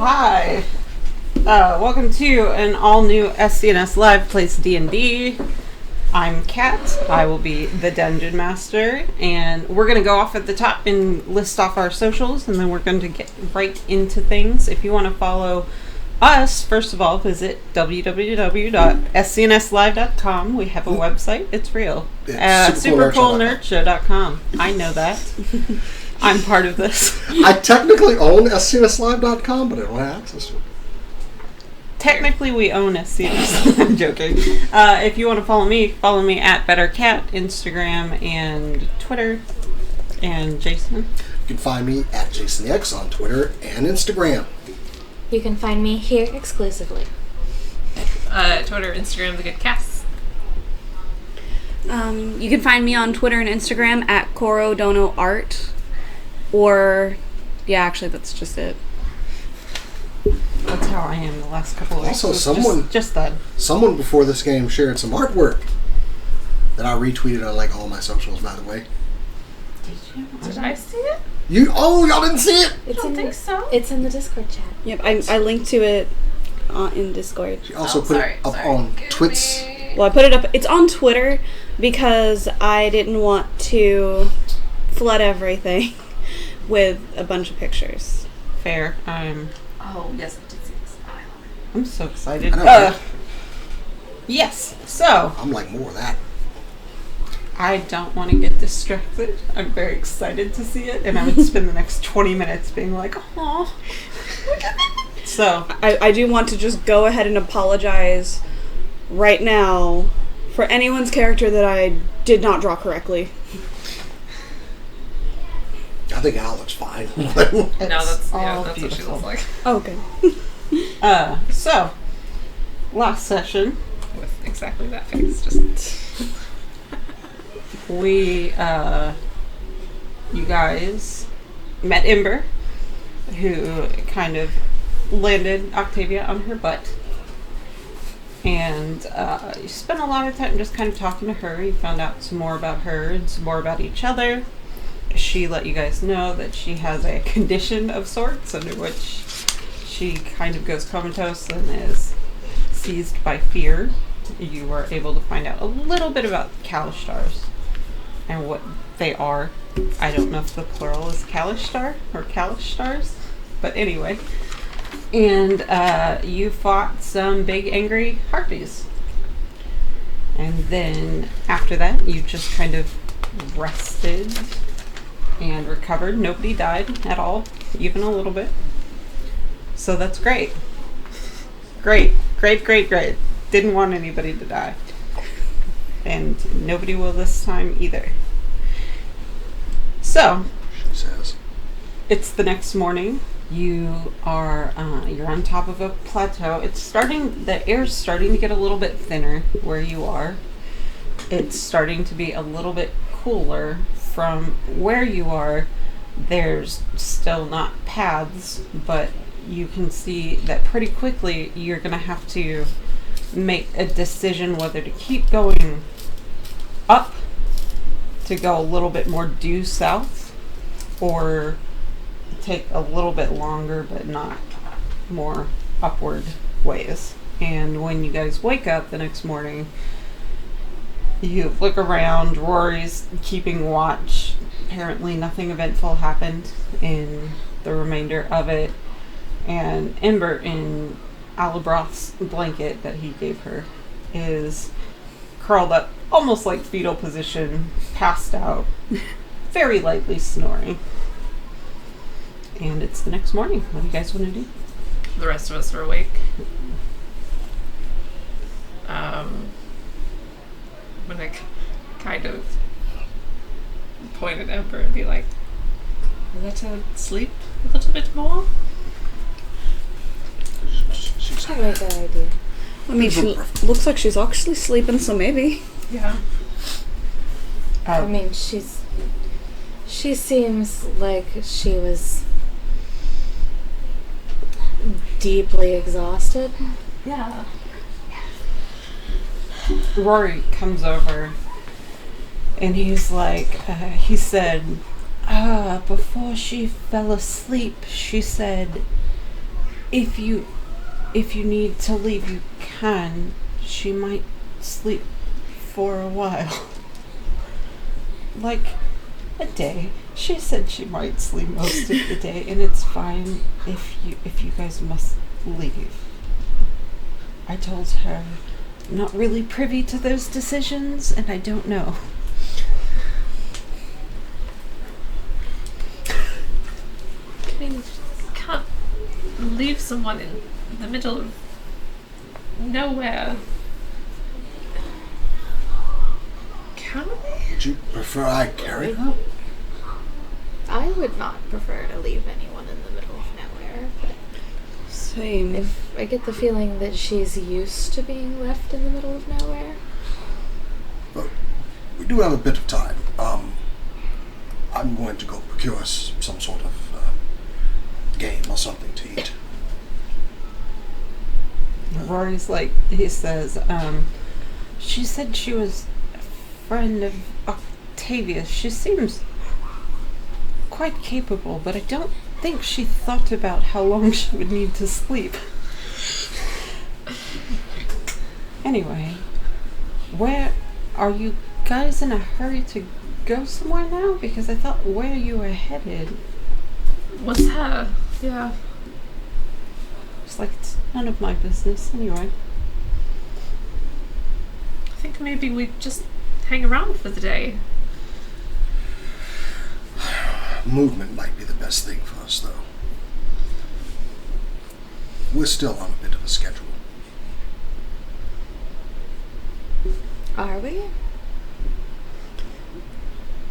Hi. Welcome to an all-new SCNS Live Plays D&D. I'm Kat. I will be the Dungeon Master, and we're going to go off at the top and list off our socials, and then we're going to get right into things. If you want to follow us, first of all, visit www.scnslive.com. We have a website. It's real. Supercoolnerdshow.com. I know that. I'm part of this. I technically own SCNSlive.com, but I don't have access to it. Technically, we own SCNS. I'm joking. If you want to follow me at BetterCat, Instagram and Twitter. And Jason? You can find me at JasonX on Twitter and Instagram. You can find me here exclusively. Twitter, Instagram, The Good Cass. You can find me on Twitter and Instagram at CoroDonoArt. Or, yeah, actually, that's just it. That's how I am the last couple of weeks. Also, someone before this game shared some artwork that I retweeted on like all my socials. By the way, Did I see it? Y'all didn't see it? It's I don't think so. It's in the Discord chat. Yep, I linked to it in Discord. She also put it up on Twits. Well, I put it up. It's on Twitter because I didn't want to flood everything with a bunch of pictures. Fair. Oh, yes, I did see this. I'm so excited. I know, right? Yes. So, I'm like more of that. I don't want to get distracted. I'm very excited to see it, and I would spend the next 20 minutes being like, oh. So, I do want to just go ahead and apologize right now for anyone's character that I did not draw correctly. I think Al looks fine. That's all what she beautiful. looks like. Oh, okay. So, last session, With exactly that face. you guys met Ember, who kind of landed Octavia on her butt. And you spent a lot of time just kind of talking to her. You found out some more about her and some more about each other. She let you guys know that she has a condition of sorts under which she kind of goes comatose and is seized by fear. You were able to find out a little bit about Kalistars and what they are. I don't know if the plural is Kalistar or Kalistars, but anyway. And you fought some big angry harpies. And then after that, you just kind of rested and recovered. Nobody died at all, even a little bit. So that's great. Great. Didn't want anybody to die. And nobody will this time either. So, She says. it's the next morning. You are, you're on top of a plateau. The air's starting to get a little bit thinner where you are. It's starting to be a little bit cooler. From where you are, there's still not paths, but you can see that pretty quickly you're going to have to make a decision whether to keep going up to go a little bit more due south, or take a little bit longer but not more upward ways. And when you guys wake up the next morning, you look around. Rory's keeping watch. Apparently nothing eventful happened in the remainder of it. And Ember, in Alabroth's blanket that he gave her, is curled up, almost like fetal position, passed out, very lightly snoring. And it's the next morning. What do you guys want to do? The rest of us are awake. I'm gonna kind of point at Ember and be like, let her sleep a little bit more. She's I like that idea. I mean, she looks like she's actually sleeping, so maybe. Yeah. I mean, she seems like she was deeply exhausted. Yeah. Rory comes over and he's like, he said, before she fell asleep, she said, If you need to leave, you can. She might sleep for a while. Like a day. She said she might sleep most of the day, and it's fine if you guys must leave. I told her I'm not really privy to those decisions, and I don't know. I mean, can't leave someone in the middle of nowhere. Can we? Would you prefer I carry her? I would not prefer to leave anyone in the middle of nowhere, but Same. if I get the feeling that she's used to being left in the middle of nowhere. Well, we do have a bit of time. I'm going to go procure us some sort of game or something to eat. Rory's like, he says, she said she was a friend of Octavius. She seems quite capable, but I don't think she thought about how long she would need to sleep. Anyway, where are you guys in a hurry to go somewhere now? Because I thought where you were headed. What's her? Yeah. It's like it's none of my business anyway. I think maybe we just hang around for the day. Movement might be the best thing for us, though. We're still on a bit of a schedule. Are we?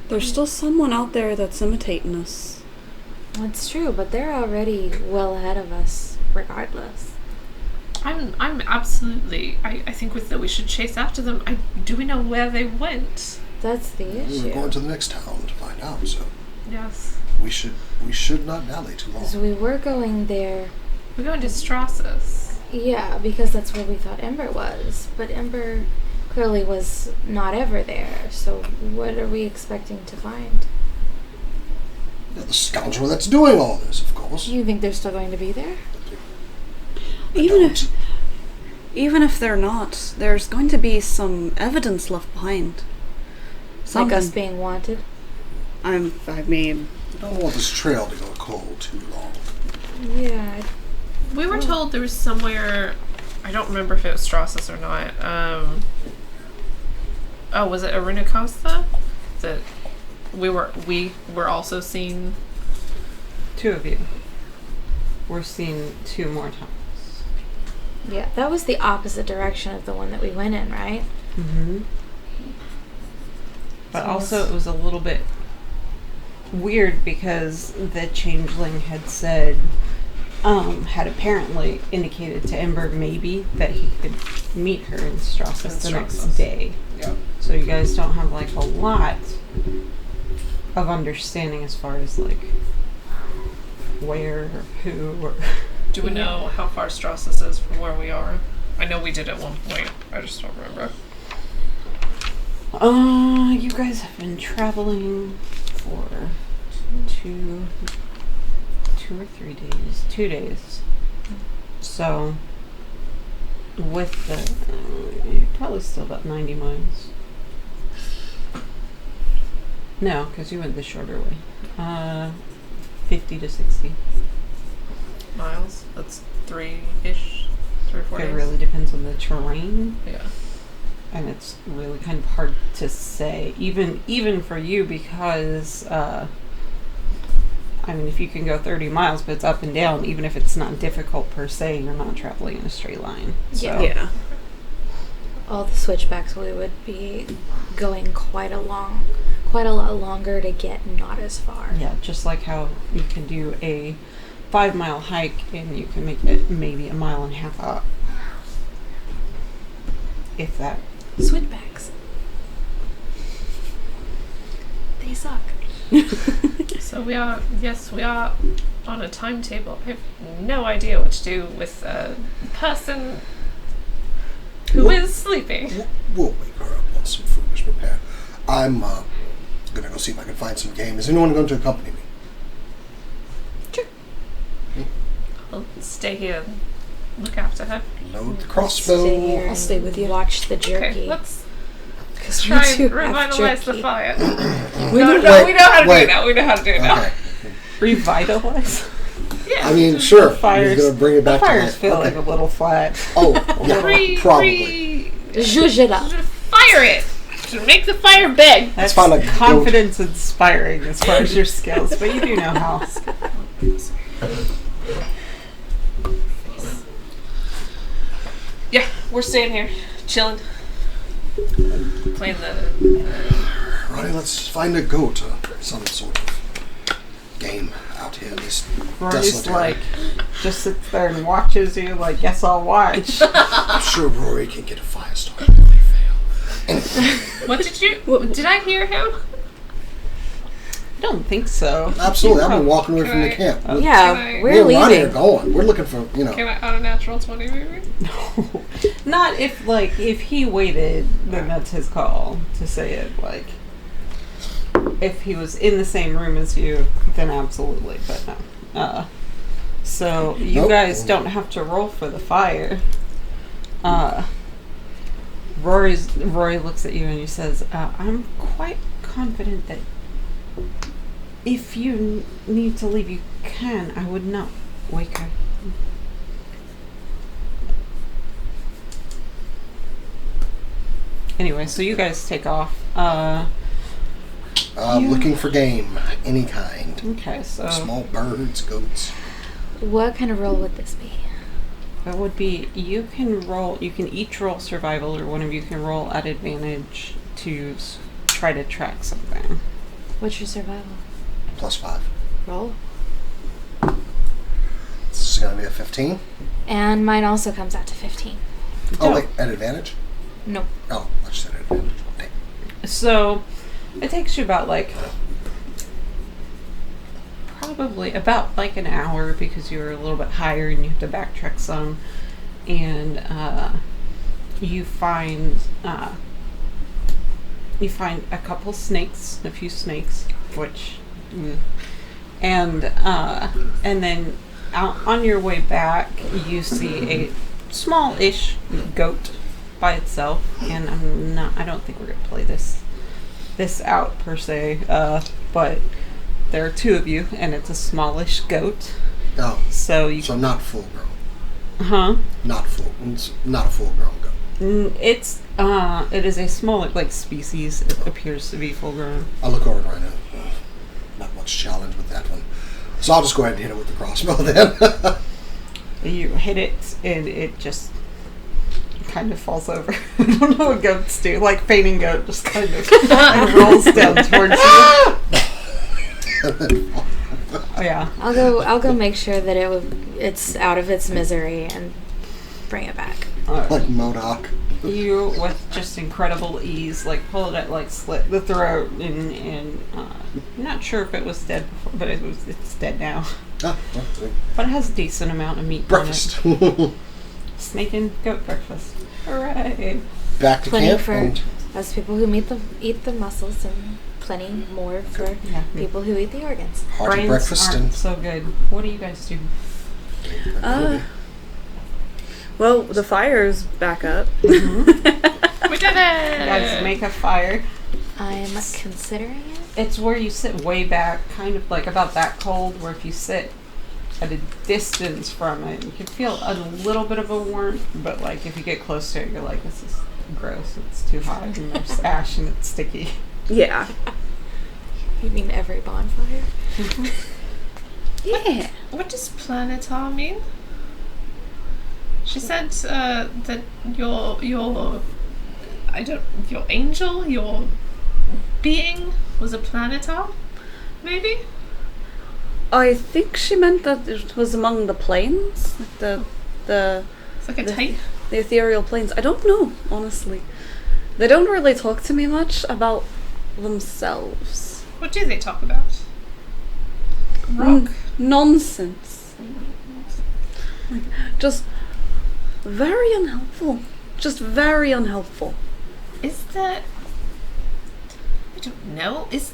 There's still someone out there that's imitating us. That's true, but they're already well ahead of us, regardless. I'm absolutely. I think that we should chase after them. Do we know where they went? That's the issue. We're going to the next town to find out, so Yes. we should not dally too long. Because we were going there, We're going to Strassus. yeah, because that's where we thought Ember was. But Ember clearly was not ever there, so what are we expecting to find? The scoundrel that's doing all this, of course. You think they're still going to be there? Even if they're not, there's going to be some evidence left behind. Like us Something. being wanted? I mean, I don't want this trail to go cold too long. Yeah. We were told there was somewhere. I don't remember if it was Strassus or not. Oh, was it Aruna Costa? That we were also seeing. Two of you. We're seeing two more times. Yeah, that was the opposite direction of the one that we went in, right? Mm-hmm. But So also it was a little bit weird because the changeling had said, had apparently indicated to Ember maybe that he could meet her in Strassus the next day. Yeah. So you guys don't have like a lot of understanding as far as like where or who or Do we know how far Strassus is from where we are? I know we did at one point. I just don't remember. You guys have been traveling for two or 3 days. 2 days. So, with the, you're probably still about 90 miles. No, because you went the shorter way. 50 to 60. Miles? That's 3-ish? 3 or 4 days? It really depends on the terrain. Yeah. And it's really kind of hard to say, even for you, because I mean, if you can go 30 miles, but it's up and down, even if it's not difficult per se, you're not traveling in a straight line. So. yeah. All the switchbacks we would be going quite a lot longer to get not as far. Yeah, just like how you can do a 5-mile hike and you can make it maybe 1.5 miles up, if that. Switchbacks. They suck. So we are on a timetable. I have no idea what to do with a person who is sleeping. We'll wake her up once some food is prepared. I'm gonna go see if I can find some game. Is anyone going to accompany me? I'll stay here and look after her. Load the Stay crossbow. here I'll stay with you. Watch the jerky. Okay, let's 'Cause we try and do have revitalize the jerky. fire. We No, don't- no, we know how to do wait. it now. We know how to do it now. Okay. Revitalize. Yeah. I mean, sure. Fires. He's gonna bring it The back to fires life. feel Okay. like a little flat. Oh, yeah, probably. Zhuzh it up. Fire it. To make the fire big. That's find a goat. confidence inspiring as far as your skills, but you do know how. Yeah, we're staying here, chilling, playing the. Right, let's find a goat or some sort of game out here in this Rory's desolate area. like, just sits there and watches you like, yes, I'll watch. I'm sure Rory can get a fire started if we fail. Anyway, What did you? Did I hear him? I don't think so. absolutely, I've been walking away from the Right. camp. Yeah, Can I- we're Me and Ronnie are leaving. going. We're looking for, Can I on a natural 20 maybe? No. Not if he waited, then that's his call to say it. Like, if he was in the same room as you, then absolutely, but no. So you Nope. guys don't have to roll for the fire. Rory looks at you and he says, I'm quite confident that if you need to leave, you can. I would not wake her. Anyway, so you guys take off. looking for game, any kind. Okay, so Small birds, goats. What kind of roll would this be? that would be, you can each roll survival, or one of you can roll at advantage to try to track something. What's your survival? +5. Roll. This is going to be a 15. And mine also comes out to 15. Oh, wait, at advantage? No. Oh, I just said at advantage. Dang. So it takes you about probably about an hour, because you're a little bit higher and you have to backtrack some, and you find a couple snakes, a few snakes, and then out on your way back you see a small-ish goat by itself, and I don't think we're gonna play this out per se, but there are two of you, and it's a smallish goat. Oh, So you, so not full grown. it's Not a full grown goat. it is a smaller species. It appears to be full grown. I'll look over it right now. Not much challenge with that one. So I'll just go ahead and hit it with the crossbow then. You hit it, and it just kind of falls over. I don't know what goats do. Fainting goat just kind of and rolls down towards you. Oh yeah. I'll go make sure that it's out of its misery and bring it back. Like MODOK. You, with just incredible ease, pull it at slit the throat, and I'm not sure if it was dead before, but it's dead now. Ah, well, But it has a decent amount of meat breakfast. on it. Snake and goat breakfast. Hooray! Back to Plenty camp. for And us people who eat the mussels, and plenty more for Yeah. people who eat the organs. hearty Brains breakfast aren't and so good. What do you guys do? Well, the fire's back up. We did it! You guys make a fire. I'm considering it. It's where you sit way back, kind of about that cold, where if you sit at a distance from it, you can feel a little bit of a warmth, but if you get close to it, you're like, this is gross, it's too hot, and there's ash and it's sticky. Yeah. You mean every bonfire? Yeah. What does planetar mean? She said that your angel, your being was a planetar, maybe? I think she meant that it was among the planes, the It's like a type. the ethereal planes. I don't know, honestly. They don't really talk to me much about themselves. What do they talk about? Rock. Nonsense. Just very unhelpful. Just very unhelpful. Is there? I don't know. Is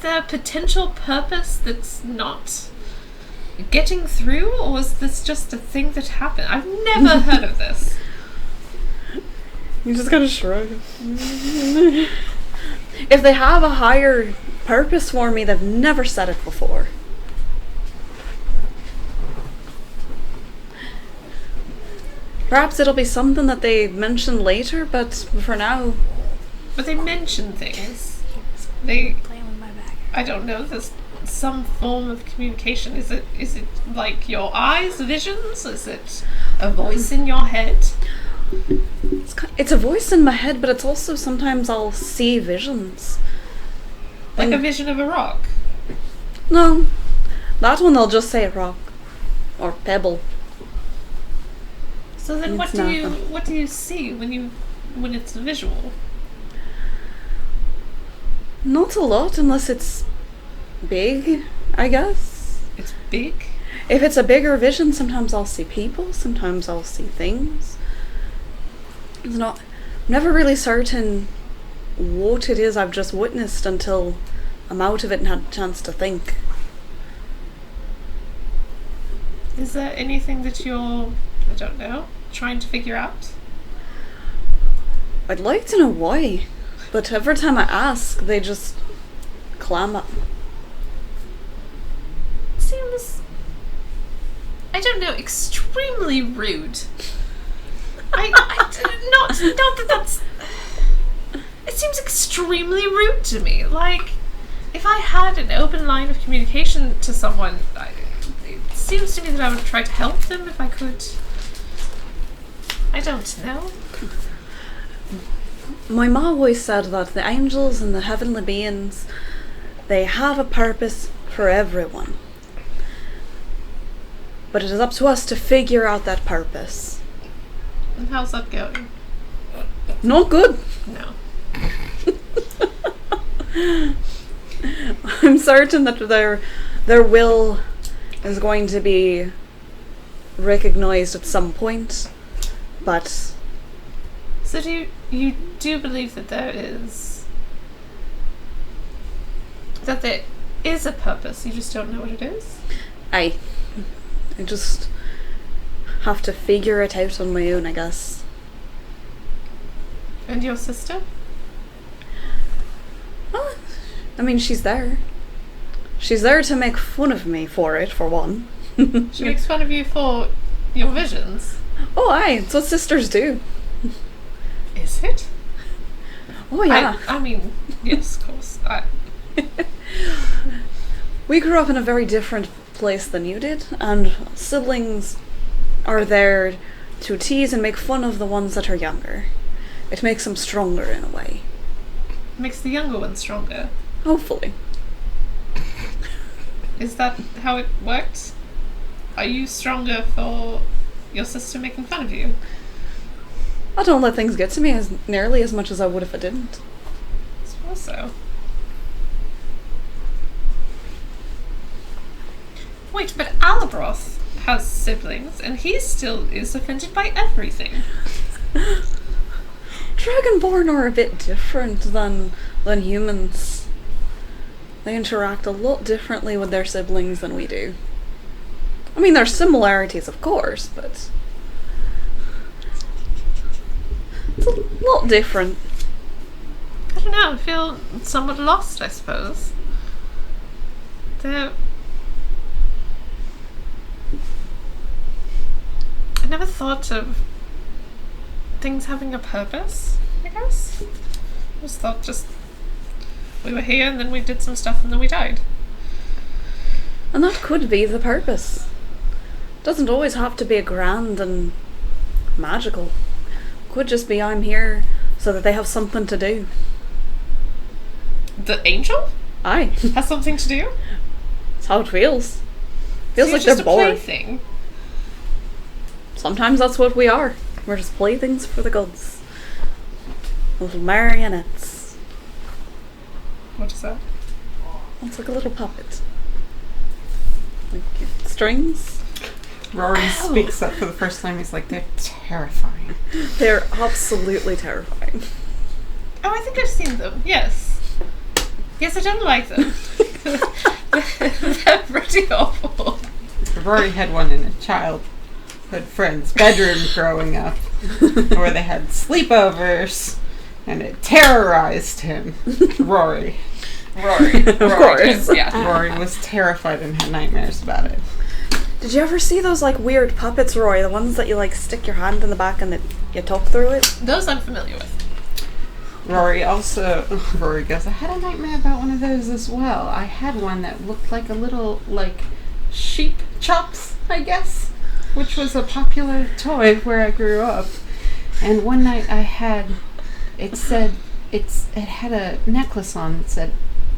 there a potential purpose that's not getting through, or was this just a thing that happened? I've never heard of this. You just gotta shrug. If they have a higher purpose for me, they've never said it before. Perhaps it'll be something that they mention later, but for now... But they mention things. They... Playing with my bag. I don't know, there's some form of communication. Is it like your eyes, visions? Is it a voice in your head? It's a voice in my head, but it's also sometimes I'll see visions. Like a vision of a rock? No. That one they'll just say rock. Or pebble. So then what do you see when it's visual? Not a lot, unless it's big, I guess. It's big? If it's a bigger vision, sometimes I'll see people, sometimes I'll see things. It's not... I'm never really certain what it is I've just witnessed until I'm out of it and had a chance to think. Is there anything that you're, I don't know, trying to figure out? I'd like to know why, but every time I ask, they just clam up. Seems, I don't know, extremely rude. Not that that's... It seems extremely rude to me. Like, if I had an open line of communication to someone, it seems to me that I would try to help them if I could. I don't know. My mom always said that the angels and the heavenly beings, they have a purpose for everyone. But it is up to us to figure out that purpose. And how's that going? Not good. No. I'm certain that their will is going to be recognized at some point, but... So you do believe that there is a purpose, you just don't know what it is? I just have to figure it out on my own, I guess. And your sister? Well, I mean, she's there. She's there to make fun of me for it, for one. She makes fun of you for your visions? Oh, aye, it's what sisters do. Is it? Oh, yeah. I mean, yes, of course. We grew up in a very different place than you did, and siblings are there to tease and make fun of the ones that are younger. It makes them stronger in a way. Makes the younger one stronger? Hopefully. Is that how it works? Are you stronger for your sister making fun of you? I don't let things get to me nearly as much as I would if I didn't. I suppose so. Wait, but Alabroth has siblings, and he still is offended by everything. Dragonborn are a bit different than humans. They interact a lot differently with their siblings than we do. I mean, there's similarities, of course, but it's a lot different. I don't know, I feel somewhat lost, I suppose. I never thought of things having a purpose, I guess. I just thought we were here and then we did some stuff and then we died. And that could be the purpose. It doesn't always have to be grand and magical. It could just be I'm here so that they have something to do. The angel? Aye. Has something to do? That's how it feels. Feels So like you're they're just a bored. plaything. Sometimes that's what we are. We're just playthings for the gods. Little marionettes. What is that? It's like a little puppet. Like strings. Rory speaks up for the first time. He's like, they're terrifying. They're absolutely terrifying. Oh, I think I've seen them. Yes. Yes, I don't like them. They're pretty awful. Rory had one in a childhood friend's bedroom growing up, where they had sleepovers, and it terrorized him. Rory. Of course. Yeah. Rory was terrified and had nightmares about it. Did you ever see those like weird puppets, Roy? The ones that you like stick your hand in the back and that you talk through it? Those I'm familiar with. Rory goes, I had a nightmare about one of those as well. I had one that looked like a little, like, sheep chops, I guess, which was a popular toy where I grew up. And one night it had a necklace on that said,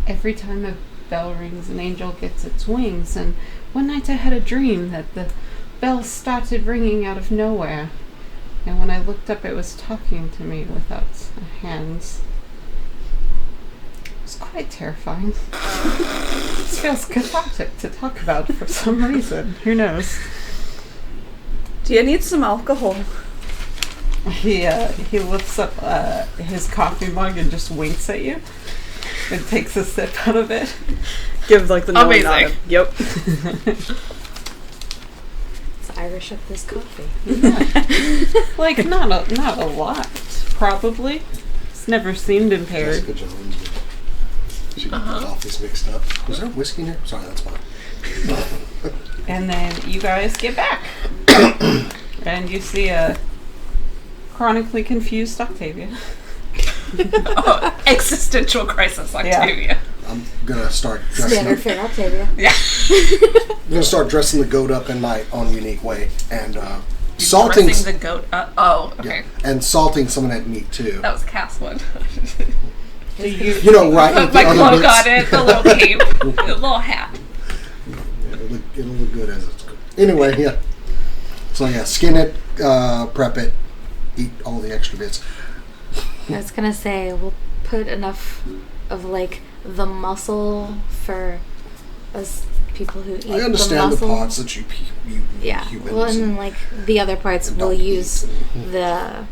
every time a bell rings, an angel gets its wings. And one night I had a dream that the bell started ringing out of nowhere. And when I looked up, it was talking to me without hands. It was quite terrifying. This feels cathartic to talk about for some reason. Who knows? Do you need some alcohol? He lifts up his coffee mug and just winks at you and takes a sip out of it. Gives like the knowing nod. Amazing. Yep. Irish up this coffee. Like not a lot, probably. It's never seemed impaired. Jessica Jones. She got the coffees mixed up. Was there whiskey in here? Sorry, that's fine. And then you guys get back, and you see a chronically confused Octavia. Existential crisis, Octavia. I'm gonna start dressing Standard up. fare, Octavia. Yeah. I'm gonna start dressing the goat up in my own unique way and salting. Dressing the goat up. Oh, okay. Yeah, and salting some of that meat too. That was a cast one. Do you? You know, right? Put with my the other cloak bits. on it, the little cape, the little hat. Yeah, it'll look good as it's cooked. Anyway, yeah. So yeah, skin it, prep it, eat all the extra bits. I was gonna say we'll put enough of like the muscle for us people who eat I understand the the muscle. parts that you Yeah. humans. Well, and then like the other parts and we'll don't use eat. the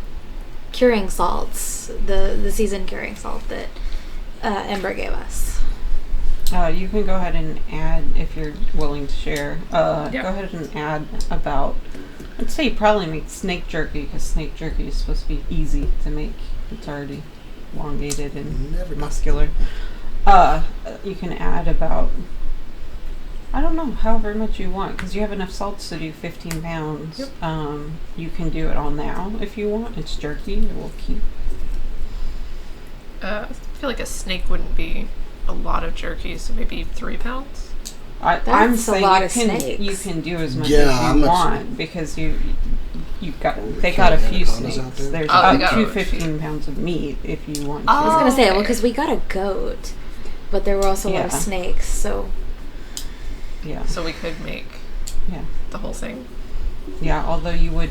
curing salts, the seasoned curing salt that Ember gave us. You can go ahead and add, if you're willing to share, go ahead and add about, I'd say you probably make snake jerky, because snake jerky is supposed to be easy to make. It's already elongated and Never done. muscular. You can add about, I don't know, however much you want, because you have enough salts to do 15 pounds. Yep. You can do it all now if you want. It's jerky. It will keep. I feel like a snake wouldn't be a lot of jerky, so maybe 3 pounds. I'm That's a saying lot you of can snakes. you can do as much Yeah, as I'm you not want because you've got Well, we they can't got a few anacondas snakes. out there? There's Oh, they about got two over 15 pounds of meat if you want to. I was gonna say, well, okay. because we got a goat, but there were also a lot of Yeah. snakes, so Yeah, So we could make yeah, the whole thing. yeah. Although you would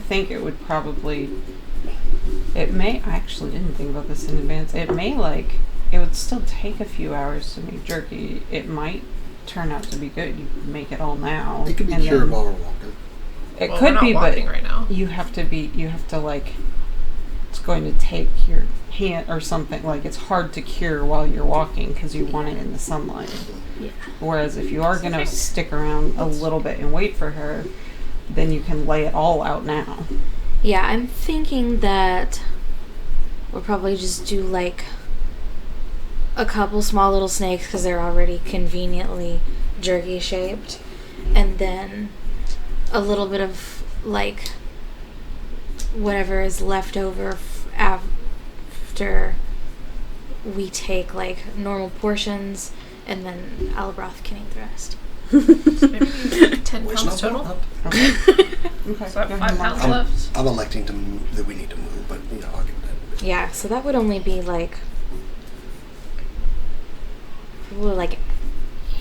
think it would probably. It may. I actually didn't think about this in advance. It would still take a few hours to make jerky. It might turn out to be good. You can make it all now. It could be and cured then- while we're walking. It Well, could we're not be, but walking right now. you have to like, it's going to take your hand or something, like it's hard to cure while you're walking because you want it in the sunlight. yeah. Whereas if you are going to stick around a little bit and wait for her, then you can lay it all out now. Yeah, I'm thinking that we'll probably just do like a couple small little snakes because they're already conveniently jerky shaped, and then a little bit of like whatever is left over after we take like normal portions, and then Albroth can eat the rest. So maybe 10 Which pounds number? total. Okay. So I have 5 pounds I'm, left. I'm electing to move, that we need to move, but you know, I'll give that. Yeah, so that would only be like probably like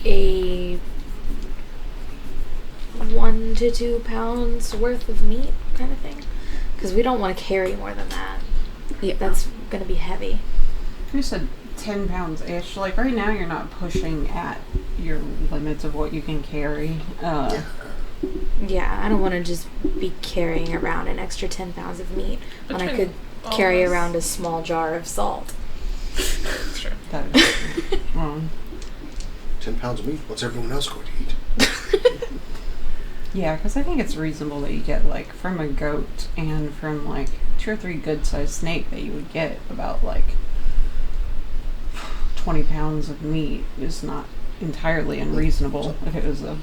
a 1 to 2 pounds worth of meat kind of thing, because we don't want to carry more than that. Yeah. That's gonna be heavy. You said 10 pounds ish. Like right now, you're not pushing at your limits of what you can carry. Yeah, I don't want to just be carrying around an extra 10 pounds of meat when I Between could all carry of us. around a small jar of salt. That's true. That is, 10 pounds of meat. What's everyone else going to eat? Yeah, because I think it's reasonable that you get, like, from a goat and from, like, 2 or 3 good-sized snake that you would get about, like, 20 pounds of meat is not entirely unreasonable if it was a...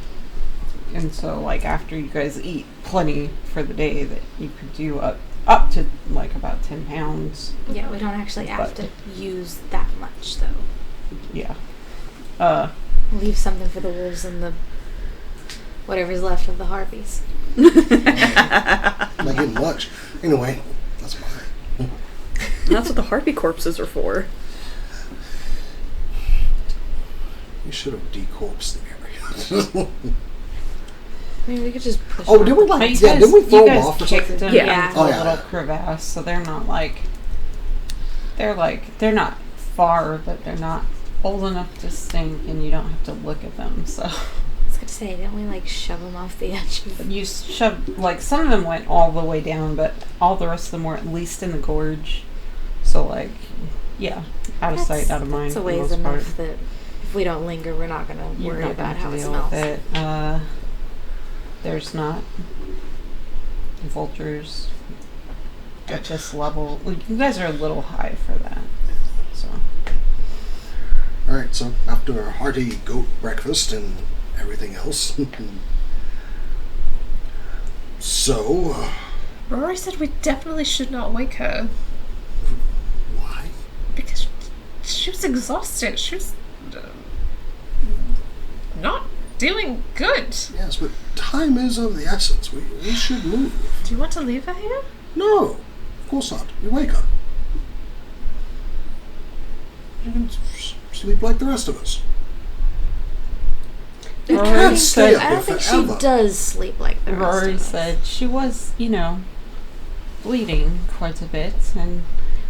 And so, like, after you guys eat plenty for the day, that you could do up to, like, about 10 pounds. Yeah, we don't actually have to use that much, though. Yeah. Leave something for the wolves and the whatever's left of the harpies. Not getting much. Anyway, that's mine. That's what the harpy corpses are for. You should have decorpsed the area. I mean, we could just push Oh, them did we off. like? But Yeah, did we throw them guys off or kicked something? them Yeah. into Oh, a yeah. little crevasse, so they're not, like... They're not far, but they're not old enough to stink, and you don't have to look at them, so... I was gonna say, didn't we like shove them off the edge? You shoved, like, some of them went all the way down, but all the rest of them were at least in the gorge. So, like, yeah, out of sight, out of mind. It's a for the ways most enough part. that if we don't linger, we're not gonna You're worry not about gonna how it deal smells. with it. There's not vultures at this level. Like, you guys are a little high for that. So, Alright, so after a hearty goat breakfast and everything else. So, Rory said we definitely should not wake her why? because she was exhausted. She was not doing good. Yes, but time is of the essence. We should move. Do you want to leave her here? No, of course not. We wake up. You can sleep like the rest of us. You Rory can't stay said- up I here don't think forever. she does sleep like the rest Rory of us. said she was, bleeding quite a bit, and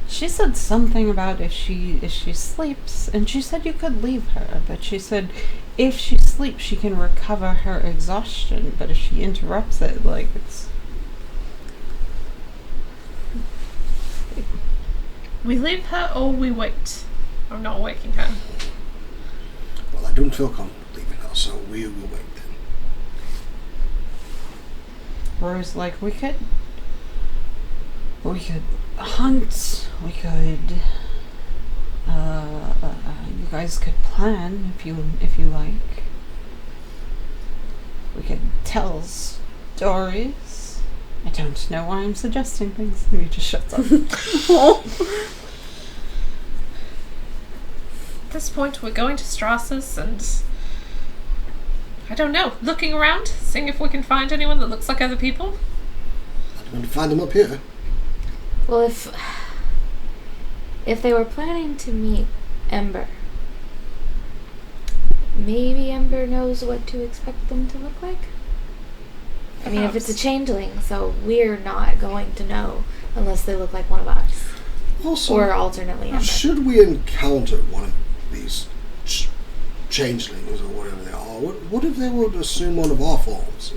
she said something about if she sleeps, and she said you could leave her, but she said if she sleeps she can recover her exhaustion, but if she interrupts it, like, it's... We leave her or we wait. I'm not waking her. Well, I don't feel comfortable leaving her, so we will wait then. Rory's like, we could hunt, we could, you guys could plan if you like. We could tell stories. I don't know why I'm suggesting things. And he just shuts up. At this point, we're going to Strasser's and I don't know, looking around, seeing if we can find anyone that looks like other people. I'm going to find them up here. Well, if they were planning to meet Ember, maybe Ember knows what to expect them to look like. I mean, if it's a changeling, so we're not going to know unless they look like one of us. Also, Or alternately Ember. should we encounter one of these changelings or whatever they are, what if they would assume one of our forms?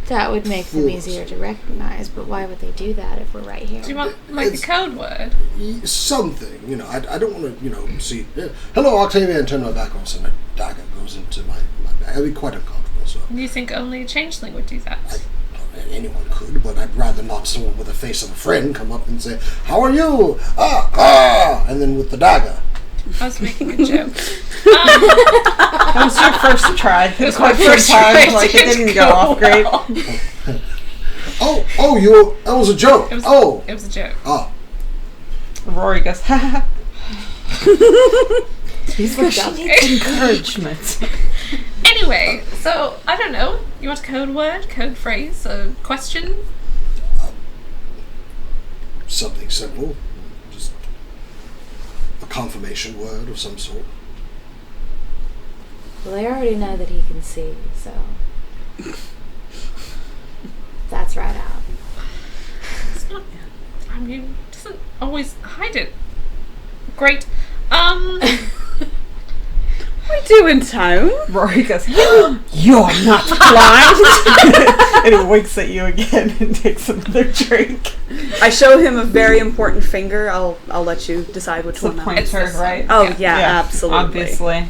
That would make them Fools. easier to recognize, but why would they do that if we're right here? Do you want, like, a It's- code word? Something, I don't want to, see, hello Octavia, and turn my back on, and a dagger goes into my bag. I'd be quite uncomfortable, so Do you think only a changeling would do that? anyone could, but I'd rather not someone with the face of a friend come up and say, how are you? And then with the dagger. I was making a joke. That was your first try. It was my first time. Like, it didn't go off great. That was a joke. It was a joke. Rory goes, ha ha. He's like, she job. needs encouragement. Anyway, so, I don't know. You want a code word, code phrase, a question? Something simple. Just a confirmation word of some sort. Well, they already know that he can see, so that's right out. It's not, I mean, it doesn't always hide it. Great. We do in town. Rory goes, you're not blind. And he winks at you again and takes another drink. I show him a very important finger. I'll let you decide which It's a one. pointer, right? Oh yeah, absolutely. Obviously.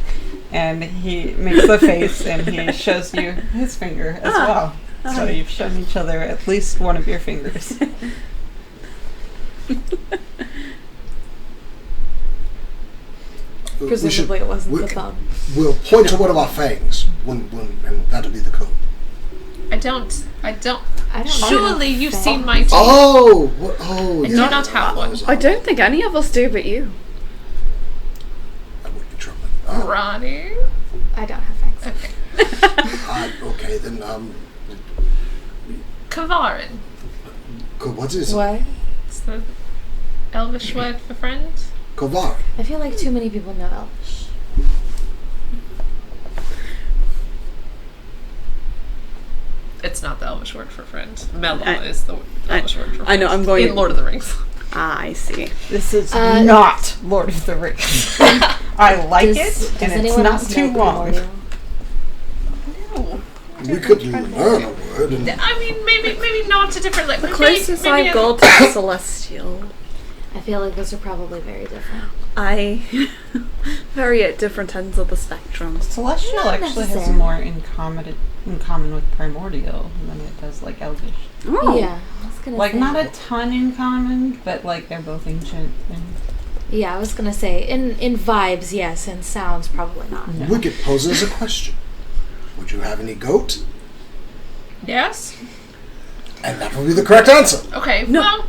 And he makes the face and he shows you his finger as well. So you've shown each other at least one of your fingers. Presumably it wasn't the thumb. We'll point to one of our fangs and that'll be the code. I don't. I don't Surely have you've fangs. seen my teeth. Oh, I do not have one. I don't think any of us do, but you. I wouldn't be troubling. Ronnie. I don't have fangs. Okay. Okay, then, Kavarin. what is it? What? It's the Elvish word for friend. Kovar. I feel like too many people know Elvish. It's not the Elvish word for friend. Mela is the Elvish word for friend. I know, I'm going... In Lord of the Rings. I see. This is not Lord of the Rings. I like it, and it's not too long. No. We could learn a word and... I mean, maybe not a different... Like, The closest maybe I've got is Celestial. I feel like those are probably very different. I very at different ends of the spectrum. Celestial Not actually has necessarily. more in common with Primordial than it does like Elvish. Oh. Yeah, I was gonna Like say. not a ton in common, but like they're both ancient. And Yeah, I was gonna say in vibes, yes, and sounds probably not. No. We could pose it as a question. Would you have any goat? Yes? And that would be the correct answer. Okay, No. well...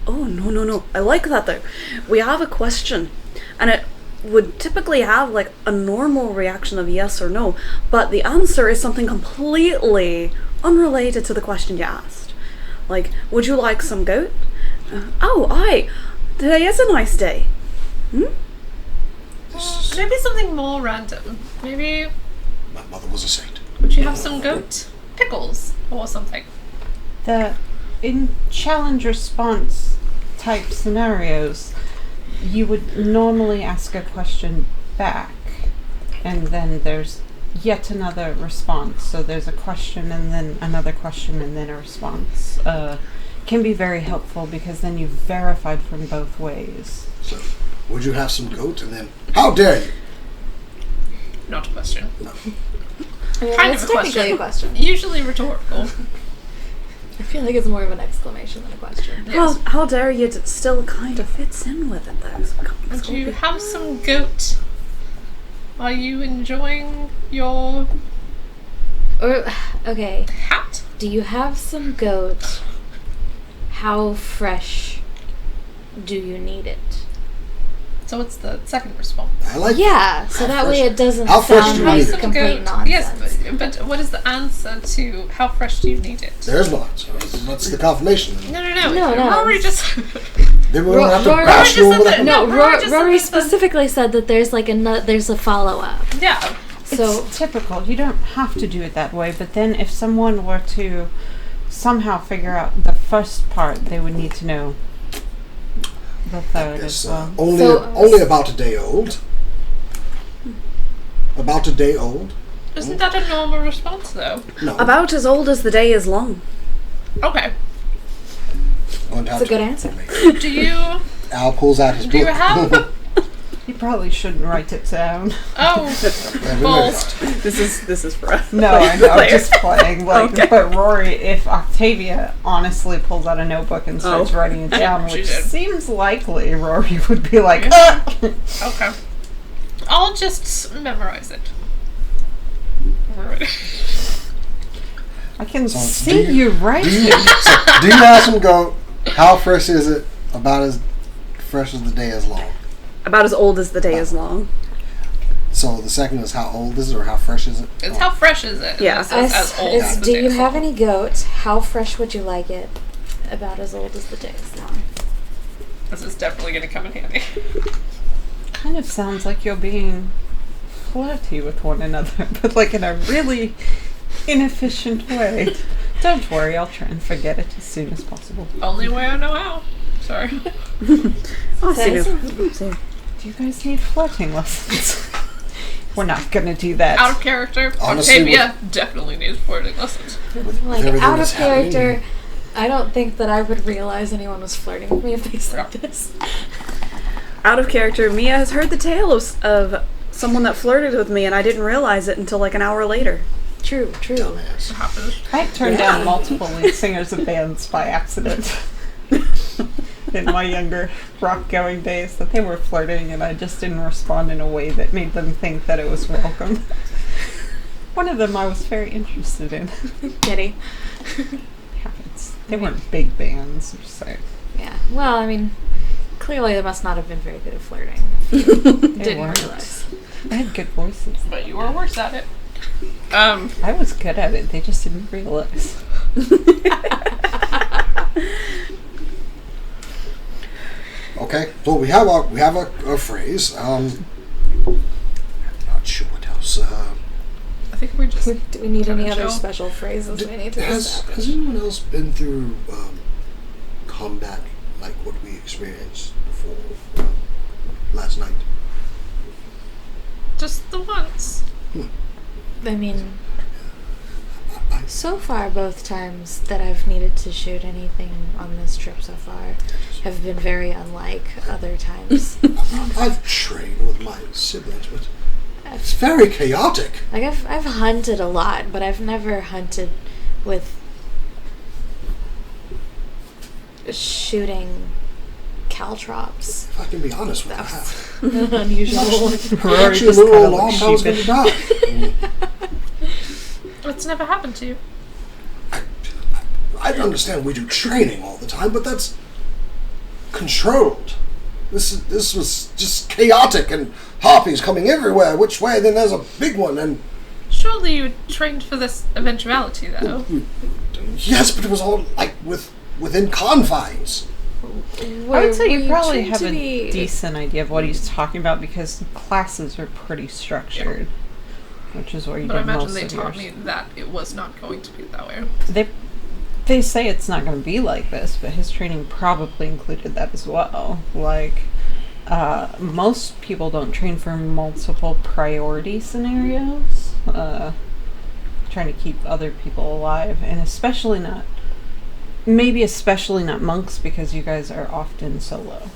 Oh, no. I like that, though. We have a question, and it would typically have, like, a normal reaction of yes or no, but the answer is something completely unrelated to the question you asked. Like, would you like some goat? Today is a nice day. Maybe something more random. Maybe... My mother was a saint. Would you have some goat pickles or something? In challenge response type scenarios, you would normally ask a question back, and then there's yet another response. So there's a question and then another question and then a response. Can be very helpful because then you've verified from both ways. So, would you have some goat? And then, how dare you? Not a question. No. I mean, Kind it's of a question. technically a question. Usually rhetorical. I feel like it's more of an exclamation than a question. Yes. Well, how dare you? It still kind of fits in with it, though. So Would you have some goat? Are you enjoying your Or okay, hat? do you have some goat? How fresh do you need it? So it's the second response. I like Yeah, so How that way fresh- it doesn't how fresh sound do you like need it? complete Goat. nonsense. Yes, but what is the answer to how fresh do you need it? There's no answer. That's the confirmation. No. No. Rory just... Then we don't have to Rory bash you just over said the that- No, No, Rory just Rory said that- specifically said that there's like there's a follow up. yeah. So It's typical. You don't have to do it that way, but then if someone were to somehow figure out the first part, they would need to know the third Yes, as well. only about a day old. About a day old. Isn't that a normal response, though? No. About as old as the day is long. Okay. That's a good answer. Do you... Al pulls out his Do you book. have... You probably shouldn't write it down. Oh, balls. This is for us. No, I know, I'm just playing. Like, Okay. But Rory, if Octavia honestly pulls out a notebook and starts writing it down, She which did. seems likely, Rory would be like, Yeah. "Ah!" Okay. I'll just memorize it. Alright. I can So, see do you writing. Do you have some goat? How fresh is it? About as fresh as the day is long. About as old as the day is long. So the second is how old is it or how fresh is it? It's how fresh is it? Yeah. It says as old as the do day you is have long. any goat? How fresh would you like it? About as old as the day is long. This is definitely going to come in handy. Kind of sounds like you're being flirty with one another, but like in a really inefficient way. Don't worry, I'll try and forget it as soon as possible. Only way I know how. Sorry. Oh, So- Do you guys need flirting lessons? We're not gonna do that. Out of character, Honestly, Octavia definitely needs flirting lessons. Like everything out of that's happening. character, I don't think that I would realize anyone was flirting with me if they said Yeah. this. Out of character, Mia has heard the tale of someone that flirted with me and I didn't realize it until like an hour later. True. Dumbass. I turned down multiple lead singers of bands by accident in my younger rock-going days that they were flirting, and I just didn't respond in a way that made them think that it was welcome. One of them I was very interested in. Kitty. Happens. They weren't big bands, just saying. Yeah. Well, I mean, clearly they must not have been very good at flirting. They Didn't weren't. realize. They had good voices. But you were worse at it. I was good at it. They just didn't realize. Okay, so we have a phrase. I'm not sure what else. I think we just. Do we need any Kinda other chill. special phrases we need to Has establish? anyone else been through combat like what we experienced before last night? Just the once. I mean, so far, both times that I've needed to shoot anything on this trip so far have been very unlike other times. I've trained with my siblings, but it's very chaotic. Like, I've hunted a lot, but I've never hunted with shooting caltrops. If I can be honest with you, That's unusual. I actually just knew kinda all along looked I was going to die. It's never happened to you. I understand we do training all the time, but that's controlled. This was just chaotic, and harpies coming everywhere. Which way? Then there's a big one, and Surely you trained for this eventuality, though. yes, but it was all like within confines. I would say you probably trained have to a be- decent idea of what he's talking about because the classes are pretty structured, which is where you But I did imagine most they of taught yours. me that it was not going to be that way. They say it's not going to be like this, but his training probably included that as well. Like, most people don't train for multiple priority scenarios, trying to keep other people alive, and especially not monks, because you guys are often solo.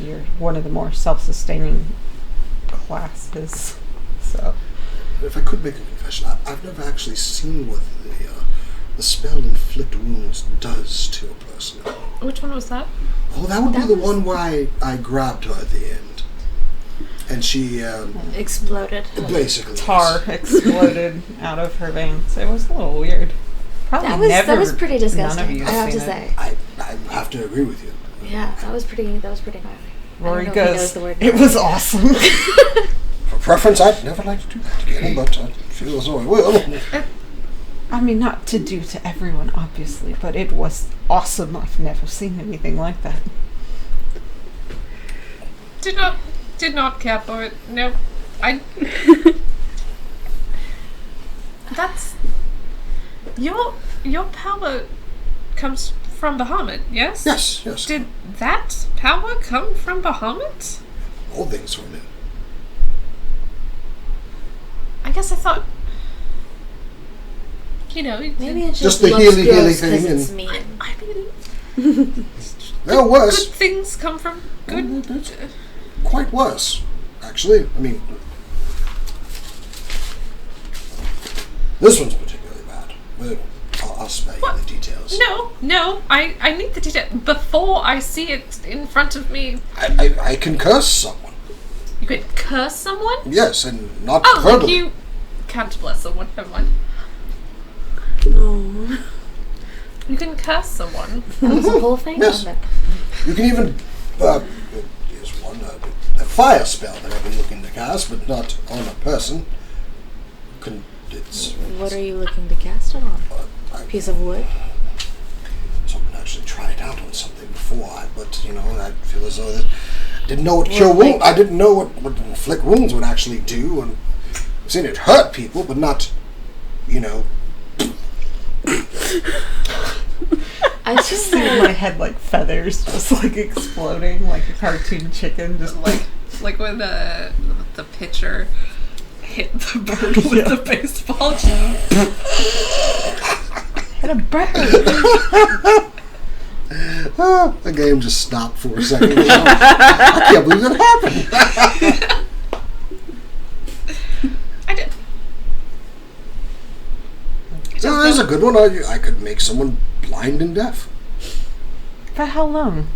You're one of the more self-sustaining classes, so. If I could make a confession, I've never actually seen what the spell inflict wounds does to a person. Which one was that? Oh, that would That be the was- one where I grabbed her at the end, and she Exploded. basically Tar exploded out of her veins. It was a little weird. Probably That was pretty None of disgusting. you I have to seen it. say. I have to agree with you. Yeah, that was pretty gnarly. Rory I don't know if he knows goes, the word it was awesome. For preference, I'd never like to do that again, but I feel as though I will. I mean, not to do to everyone, obviously, but it was awesome. I've never seen anything like that. Did not care for it. No. That's your power comes from Bahamut, yes? Yes. Did that power come from Bahamut? All things from him. I guess I thought, Maybe it Just just the looks healy gross thing because it's and- mean. I mean, They're worse. good things come from good. Quite worse, actually. I mean, this one's particularly bad. Well, I'll spare you the details. No, I need the detail before I see it in front of me. I can curse someone. You could curse someone? Yes, and not Oh, like verbally. you can't bless someone. Never mind. Oh. You can curse someone. That was the whole thing? Yes. wasn't it? You can even. Here's one. A fire spell that I've been looking to cast, but not on a person. It's. What are you looking to cast it on? I Piece of wood? was hoping to actually try it out on something before, but I feel as though that I didn't know what cure wounds. I didn't know what inflict wounds would actually do, and I've seen it hurt people, but not, I Just just see in my head like feathers just like exploding like a cartoon chicken, just like Like when the pitcher hit the bird with the baseball. hit a bird. The game just stopped for a second. I can't believe that happened. There's a good one. I could make someone blind and deaf. For how long?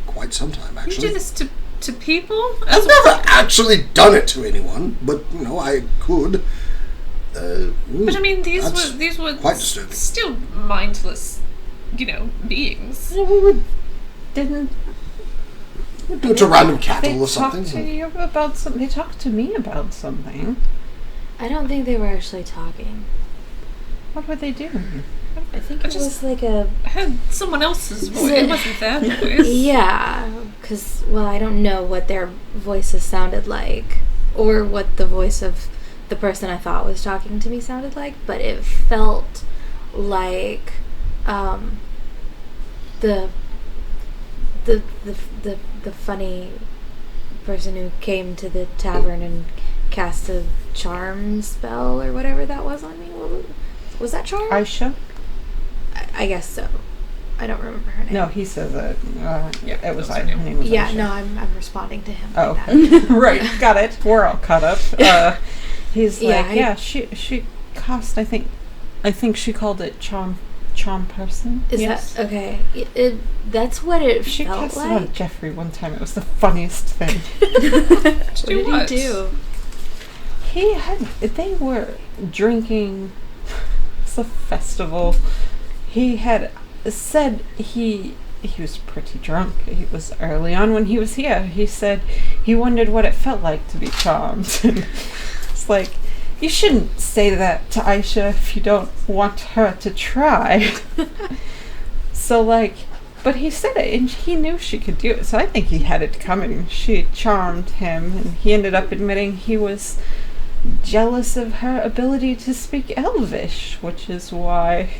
Quite some time, You actually. do this to people? I've never actually done it to anyone, but I could. But I mean, these were quite disturbing. still mindless, beings. We didn't Do it to random they cattle or talk something. to you about something? They talked to me about something. I don't think they were actually talking. What were they doing? I think I it just- was like a... I heard someone else's voice. It wasn't their voice. Yeah, because, I don't know what their voices sounded like, or what the voice of the person I thought was talking to me sounded like, but it felt like the funny person who came to the tavern and cast a charm spell or whatever that was on me. Was that charm? Aisha? I guess so. I don't remember her name. No, he says it. It was that Aisha. was her Her name was Yeah, Aisha. no, I'm responding to him. Oh, like that. right. Got it. We're all caught up. He's Yeah, like, she cost. I think she called it charm person. Is yes. that okay? That's what it She felt cast it like. on Jeffrey one time. It was the funniest thing. What did what? he do? They were drinking. It's a festival. He had said he was pretty drunk. It was early on when he was here. He said he wondered what it felt like to be charmed. It's like, you shouldn't say that to Aisha if you don't want her to try. So but he said it and he knew she could do it. So I think he had it coming. She charmed him and he ended up admitting he was jealous of her ability to speak Elvish, which is why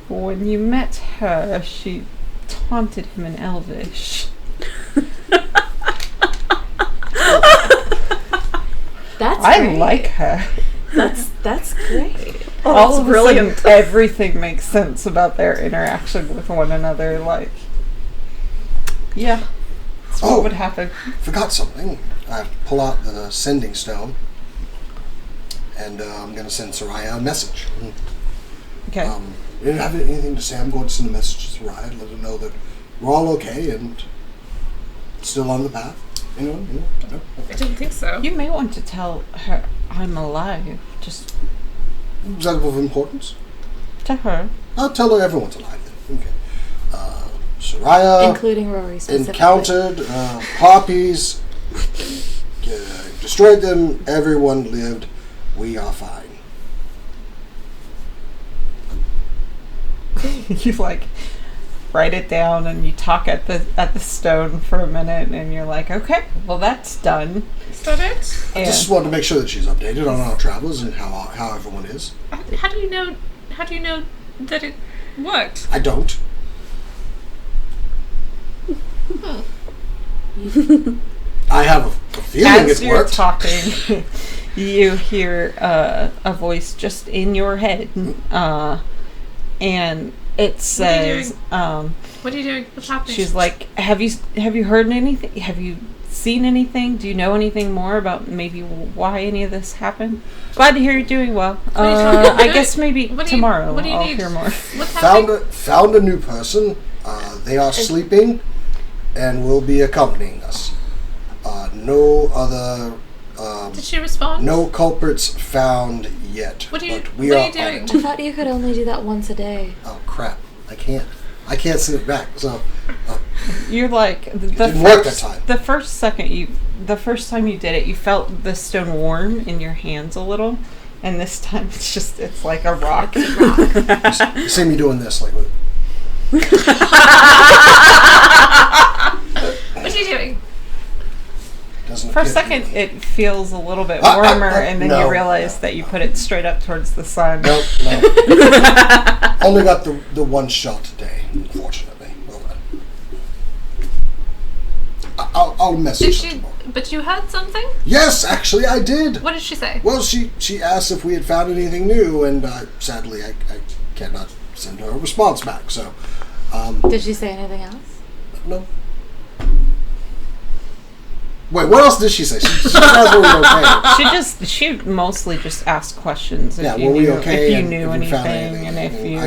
when you met her, she taunted him in Elvish. That's I great. like her. That's great. All of a brilliant. sudden, everything makes sense about their interaction with one another. Yeah, that's what would happen. Forgot something. I pull out the sending stone, and I'm going to send Soraya a message. Okay. You didn't have anything to say. I'm going to send a message to Soraya, let her know that we're all okay and still on the path. Anyone? No? I didn't think so. You may want to tell her I'm alive, just Is that of importance? to her. I'll tell her everyone's alive then. Okay. Soraya Including Rory specifically. encountered harpies, destroyed them, everyone lived, we are fine. You write it down and you talk at the stone for a minute and you're like, okay, well that's done. Is that it? I just wanted to make sure that she's updated on our travels and how everyone is. How do you know? How do you know that it worked? I don't. I have a feeling As it you're worked. talking, you hear a voice just in your head, and it says, What are you doing? What's happening? she's like, have you heard anything? Have you seen anything? Do you know anything more about maybe why any of this happened? Glad to hear you're doing well. What are you talking about? I guess maybe What do you- tomorrow what do you I'll need? hear more. What's happening? Found a new person. They are sleeping and will be accompanying us. No other. Did she respond? No culprits found yet. What are you- but we what are are you doing? on I it. thought you could only do that once a day. Oh crap! I can't send it back. So You're like the didn't work that time. The first time you did it, you felt the stone warm in your hands a little, and this time it's like a rock. you see me doing this like. What are you doing? Doesn't For a appear to second, be- it feels a little bit warmer, and then no, you realize that you put it straight up towards the sun. No. Only got the one shot a day, unfortunately. I'll message her tomorrow. But you heard something? Yes, actually, I did. What did she say? Well, she asked if we had found anything new, and sadly, I cannot send her a response back. So, Did she say anything else? no. Wait, what else did she say? She asked were we okay. She mostly just asked questions. If Yeah, you were we knew, okay? If you and knew if we found anything, and if you,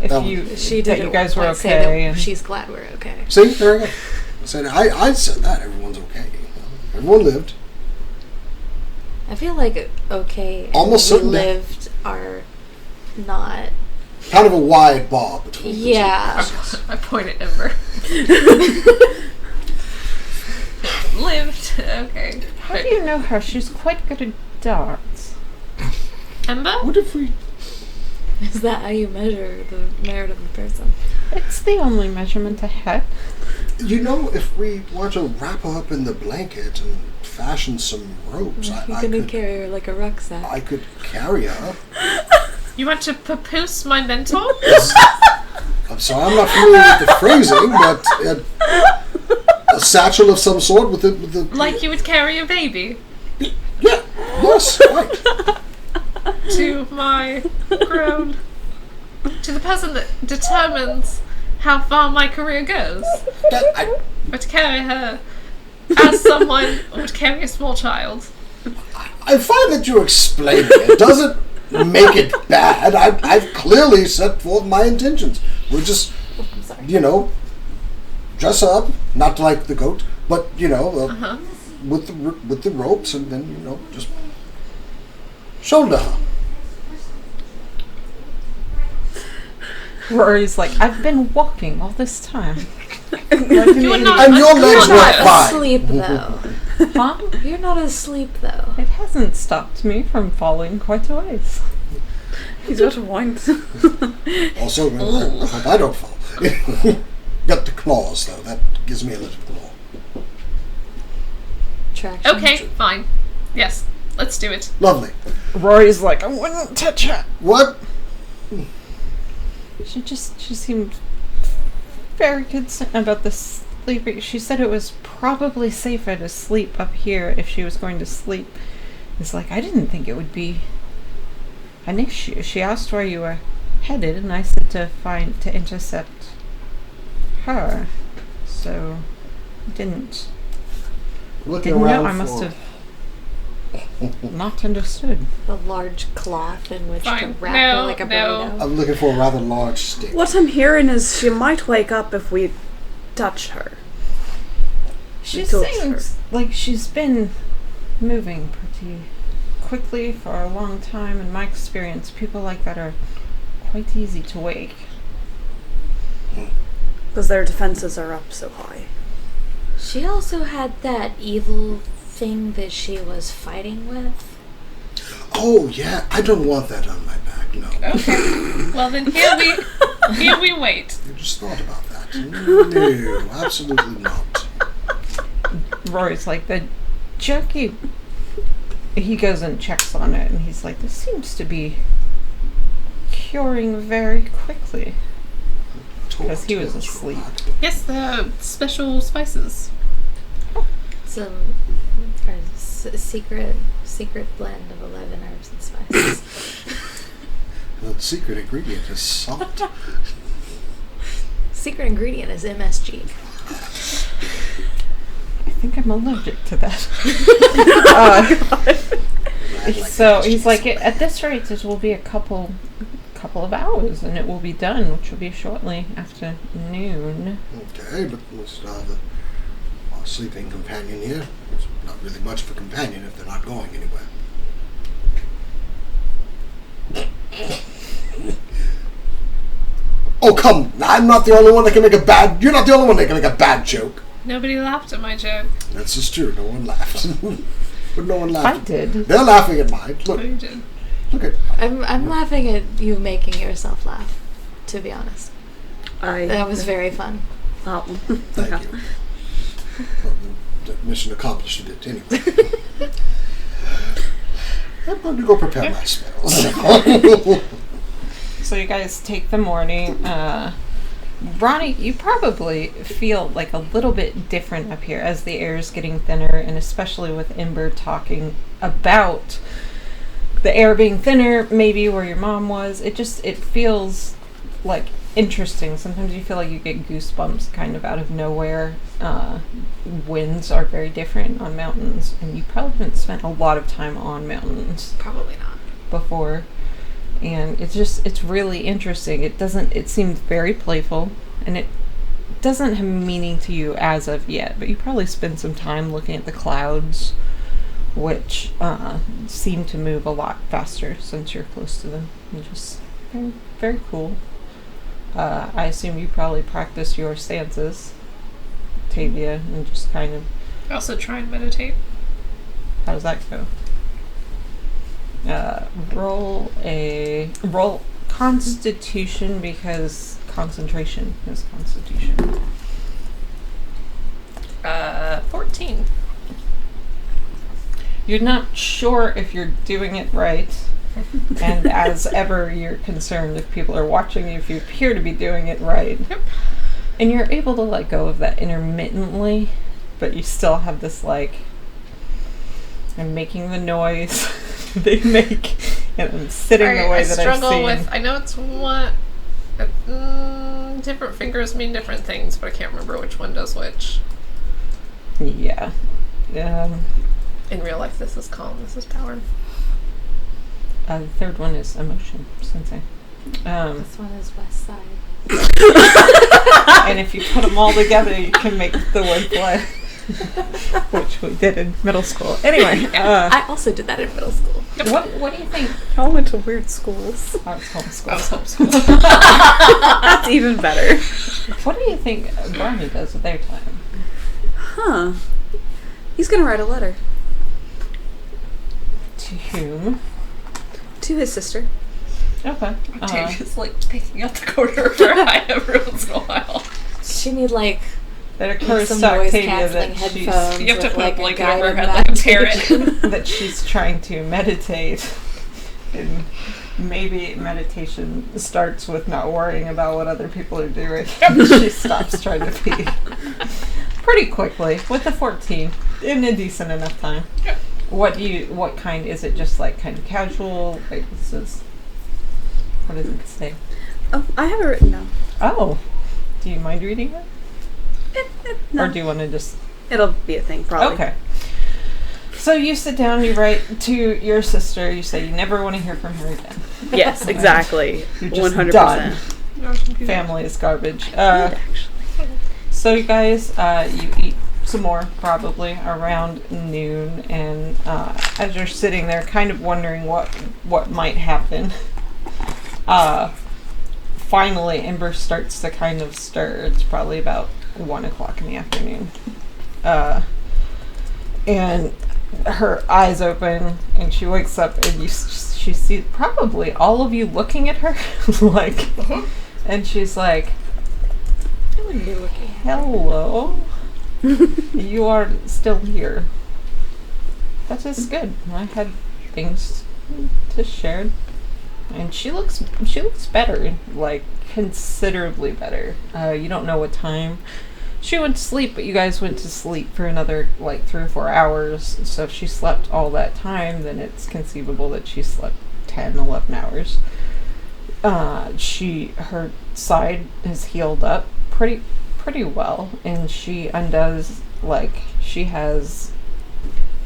That you, She that did you guys were say that okay. And she's glad we're okay. See, there we go. I said that everyone's okay. Everyone lived. I feel like okay and Almost we certain death. lived are not. Kind of a wide bar between the Yeah. two. I point at Ember. Lived. Okay. how do you know her? She's quite good at darts. Ember? What if we... Is that how you measure the merit of a person? It's the only measurement I had. You know, if we were to wrap her up in the blanket and fashion some ropes, You're I gonna could... carry her like a rucksack. I could carry her. You want to papoose my mentor? I'm sorry, I'm not familiar with the phrasing, but a satchel of some sort with the Like you would carry a baby yeah, yes, right. to my crown. To the person that determines how far my career goes. But to carry her as someone would carry a small child. I find that you explaining it doesn't make it bad. I've clearly set forth my intentions. We're just, I'm sorry. dress her up, not like the goat, but Uh-huh. with the ropes, and then just shoulder her. Rory's like, I've been walking all this time. You are not And your legs You're were not fine. asleep though. Huh? You're not asleep though. It hasn't stopped me from falling quite a ways. He's got a point. Also, I hope I don't fall. Got the claws though. That gives me a little claw. Traction. Okay, fine. Yes, let's do it. Lovely. Rory's like, I wouldn't touch her. What? She seemed very concerned about the sleeping. She said it was probably safer to sleep up here if she was going to sleep. It's like, I didn't think it would be an issue. She asked where you were headed, and I said to intercept her. So, didn't Looking know. around I must for- have not understood. A large cloth in which Fine. to wrap No, her like a no. burrito. I'm looking for a rather large stick. What I'm hearing is she might wake up if we touch her. She Talk to seems like she's been moving pretty quickly for a long time. In my experience, people like that are quite easy to wake. Because their defenses are up so high. She also had that evil thing that she was fighting with. Oh yeah, I don't want that on my back. No, Okay. Well then here we wait. you just thought about that. No, absolutely not. Rory's like, the jerky. He goes and checks on it, and he's like, this seems to be curing very quickly. Because he was asleep. Yes, the special spices. Some secret blend of 11 herbs and spices. The secret ingredient is salt. Secret ingredient is MSG. I think I'm allergic to that. So he's like, at this rate, it will be a couple of hours, and it will be done, which will be shortly after noon. Okay, but we'll still have our sleeping companion here. It's not really much of a companion if they're not going anywhere. Oh, come! I'm not the only one that can make a bad... You're not the only one that can make a bad joke. Nobody laughed at my joke. That's just true. No one laughed. But no one I laughed. did. They're laughing at mine. Look, Oh, you did. look at... I'm laughing at you making yourself laugh, to be honest. That was very fun. Oh. Thank you. Well, the mission accomplished a bit anyway. I'm going to go prepare my spells. So you guys take the morning. Ronnie, you probably feel like a little bit different up here as the air is getting thinner, and especially with Ember talking about the air being thinner, maybe where your mom was. It feels like interesting. Sometimes you feel like you get goosebumps kind of out of nowhere. winds are very different on mountains, and you probably haven't spent a lot of time on mountains Probably not. before. And it's really interesting. It seems very playful, and it doesn't have meaning to you as of yet, but you probably spend some time looking at the clouds, which seem to move a lot faster since you're close to them. And just very, very cool. I assume you probably practice your stances, Tavia, and just kind of... I also try and meditate. How does that go? Roll Constitution, because concentration is Constitution. 14. You're not sure if you're doing it right, and as ever, you're concerned if people are watching you, if you appear to be doing it right. Yep. And you're able to let go of that intermittently, but you still have this, like, I'm making the noise they make, and I'm sitting the way that I've seen. I know it's what... different fingers mean different things, but I can't remember which one does which. Yeah. In real life, this is calm, this is power. The third one is emotion, sensei. This one is west side. And if you put them all together, you can make the word play. Which we did in middle school. Anyway. I also did that in middle school. What do you think? Y'all went to weird schools. I was homeschooled. I was homeschooled. That's even better. What do you think Barney does with their time? Huh. He's gonna write a letter. To whom? To his sister. Okay. Octavia's like picking out the corner of her eye every once in a while. She need like That occurs some to noise Octavia canceling that headphones. You have to with, put like, a blanket guided over her head like a parrot. meditation. that she's trying to meditate. And maybe meditation starts with not worrying about what other people are doing. She stops trying to pee. Pretty quickly, with the 14, in a decent enough time. Yep. What kind, is it just like kind of casual? Like this is, what does it say? Oh, I have it written down. Oh, do you mind reading it? No. Or do you want to just... It'll be a thing, probably. Okay. So you sit down, you write to your sister, you say you never want to hear from her again. Yes, exactly. You're just 100%. done. Family is garbage. So you guys, you eat some more probably around noon, and as you're sitting there kind of wondering what might happen, finally Ember starts to kind of stir. It's probably about 1 o'clock in the afternoon. And her eyes open, and she wakes up, and she sees probably all of you looking at her, like, and she's like, I wouldn't be looking. hello. You are still here. That is good. I had things to share. And she looks better, like considerably better. You don't know what time she went to sleep, but you guys went to sleep for another like 3 or 4 hours. So if she slept all that time, then it's conceivable that she slept 10, 11 hours. Her side has healed up pretty well, and she undoes, like, she has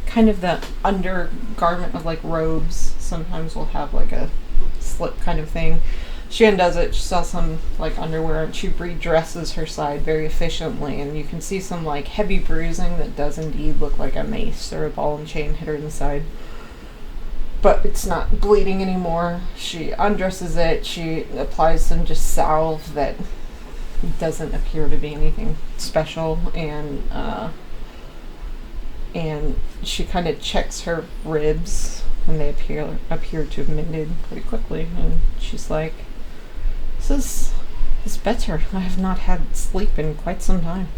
kind of the undergarment of like robes. Sometimes we'll have like a slip kind of thing. She undoes it, she saw some like underwear, and she redresses her side very efficiently, and you can see some like heavy bruising that does indeed look like a mace or a ball and chain hit her in the side. But it's not bleeding anymore. She undresses it, she applies some just salve that doesn't appear to be anything special, and she kind of checks her ribs, and they appear to have mended pretty quickly, and she's like, this is better. I have not had sleep in quite some time.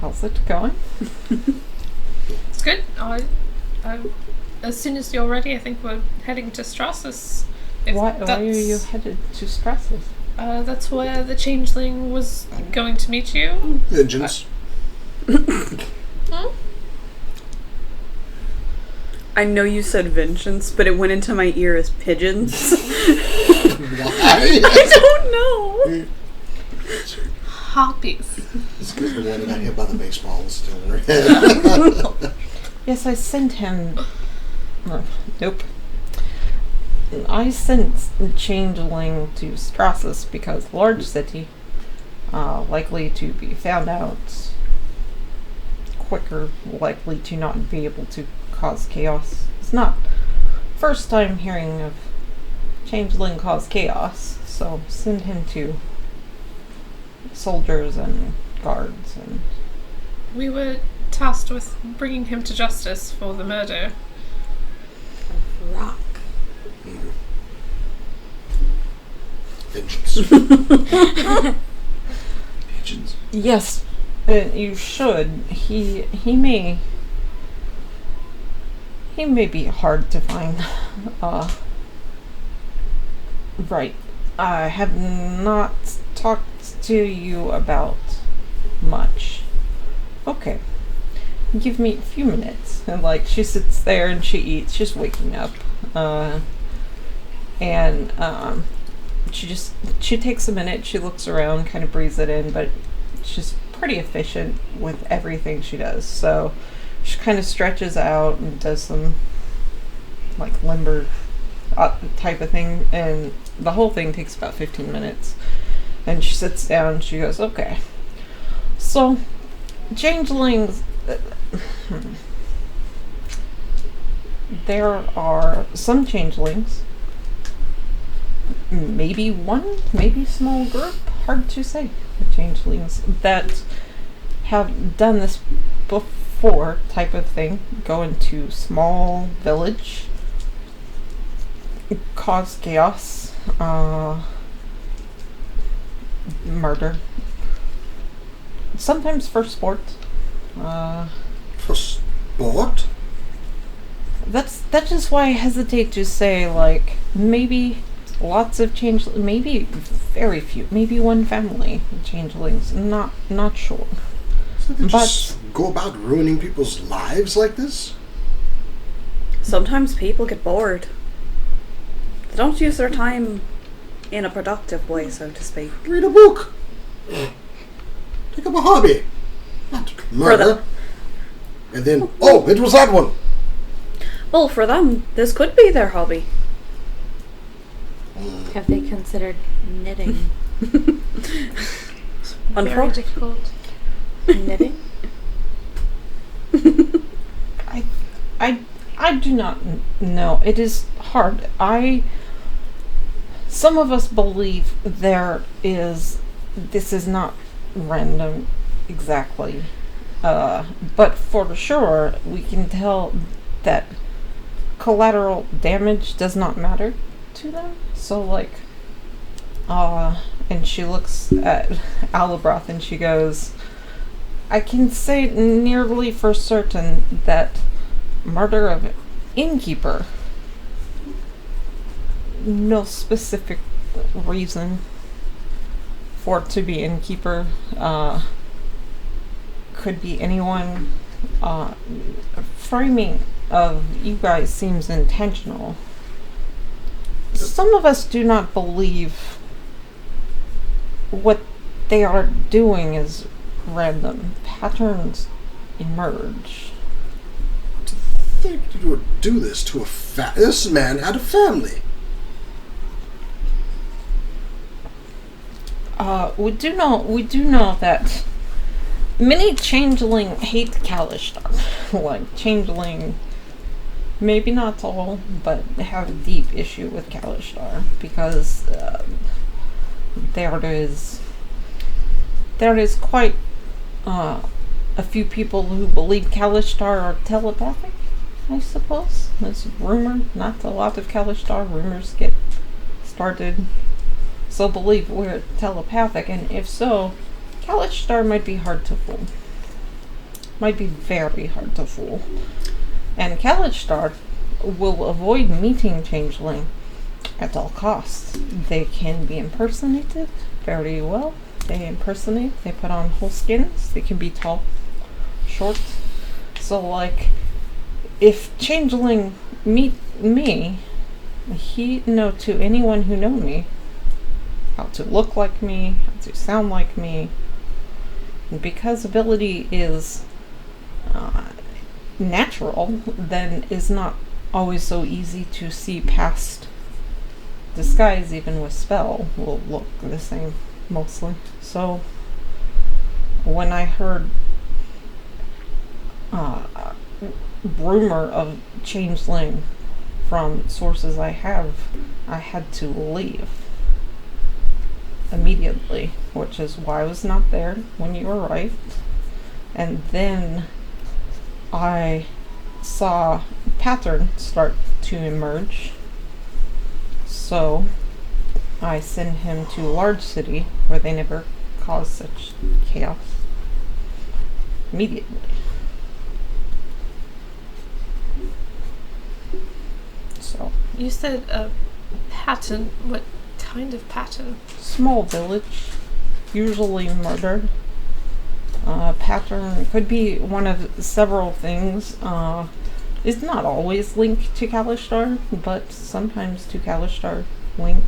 How's it going? It's good. As soon as you're ready, I think we're heading to Strassus. Why are you headed to Strassus? That's where the Changeling was going to meet you. Vengeance. I know you said vengeance, but it went into my ear as pigeons. Why? I don't know. harpies. It's because the one that got hit by the baseball is still in her head. Yes, I sent him. Nope. I sent Changeling to Strassus because large city, likely to be found out quicker, likely to not be able to cause chaos. It's not first time hearing of Changeling cause chaos, so send him to soldiers and guards and... We were tasked with bringing him to justice for the murder. Rock. Vengeance. Vengeance. Yes, you should. He may be hard to find. Right. I have not talked to you about much. Okay. Give me a few minutes. And she sits there and she eats. She's waking up. She takes a minute, she looks around, kind of breathes it in, but she's pretty efficient with everything she does. So she kind of stretches out and does some limber type of thing, and the whole thing takes about 15 minutes. And she sits down and she goes, okay, so changelings, there are some changelings, maybe one, maybe small group, hard to say, of changelings that have done this before type of thing, go into small village, cause chaos, murder, sometimes for sport. For sport? That's just why I hesitate to say maybe lots of maybe very few, maybe one family of changelings. Not sure. So they just go about ruining people's lives like this? Sometimes people get bored. They don't use their time in a productive way, so to speak. Read a book. Take up a hobby. Not murder. And then, it was that one. Well, for them, this could be their hobby. Have they considered knitting? Very difficult. Knitting? I do not know. It is hard. Some of us believe this is not random exactly. But for sure, we can tell that collateral damage does not matter to them. So and she looks at Alibroth and she goes, I can say nearly for certain that murder of innkeeper, no specific reason for it to be innkeeper, could be anyone. Framing of you guys seems intentional. Some of us do not believe what they are doing is random. Patterns emerge. To think you would do this to this man had a family. We do know that many changeling hate Kalishtar. Changeling, maybe not all, but have a deep issue with Kalishtar because there is quite a few people who believe Kalishtar are telepathic, I suppose. That's rumored. Not a lot of Kalishtar rumors get started. So believe we're telepathic, and if so, Kalishtar might be hard to fool. Might be very hard to fool. And Kalishtar will avoid meeting Changeling at all costs. They can be impersonated very well. They impersonate, they put on whole skins, they can be tall, short. So if Changeling meet me, he know to anyone who know me how to look like me, how to sound like me, because ability is natural, then is not always so easy to see past disguise, even with spell, will look the same mostly. So when I heard rumor of changeling from sources I had to leave immediately, which is why I was not there when you arrived. And then I saw a pattern start to emerge, so I sent him to a large city where they never cause such chaos immediately. So You said a pattern. What kind of pattern? small village, usually murder. Pattern could be one of several things. It's not always linked to Kalishtar, but sometimes to Kalishtar linked.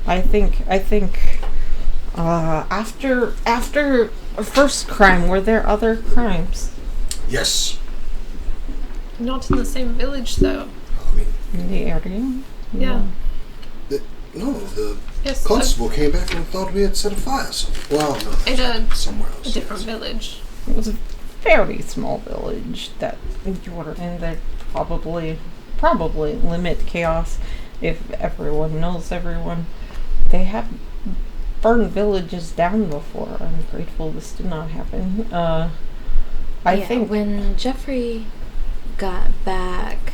I think after a first crime, were there other crimes Yes. Not in the same village, though. I mean, in the area? Yeah. the Yes. constable came back and thought we had set a fire. Well, no, In a somewhere else. different village. It was a very small village that you were in. They probably limit chaos if everyone knows everyone. They have burned villages down before. I'm grateful this did not happen. I think when Jeffrey got back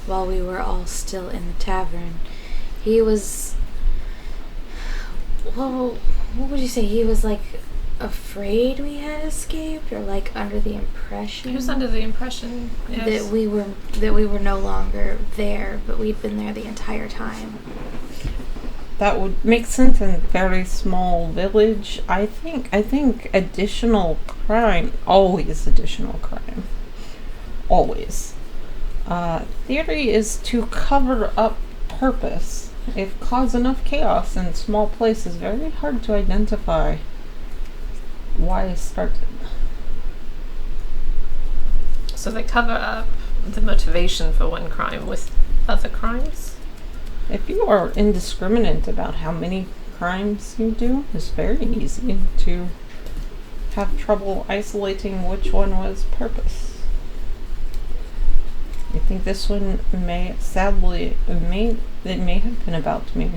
while we were all still in the tavern, he was, well, what would you say? He was like afraid we had escaped, or like under the impression He was under the impression, yes, that we were no longer there, but we'd been there the entire time. that would make sense in a very small village. I think additional crime, always additional crime. Always. Theory is to cover up purpose. If cause enough chaos in small places, very hard to identify why it started. So they cover up the motivation for one crime with other crimes? If you are indiscriminate about how many crimes you do, it's very easy to have trouble isolating which one was purpose. I think this one may have been about me.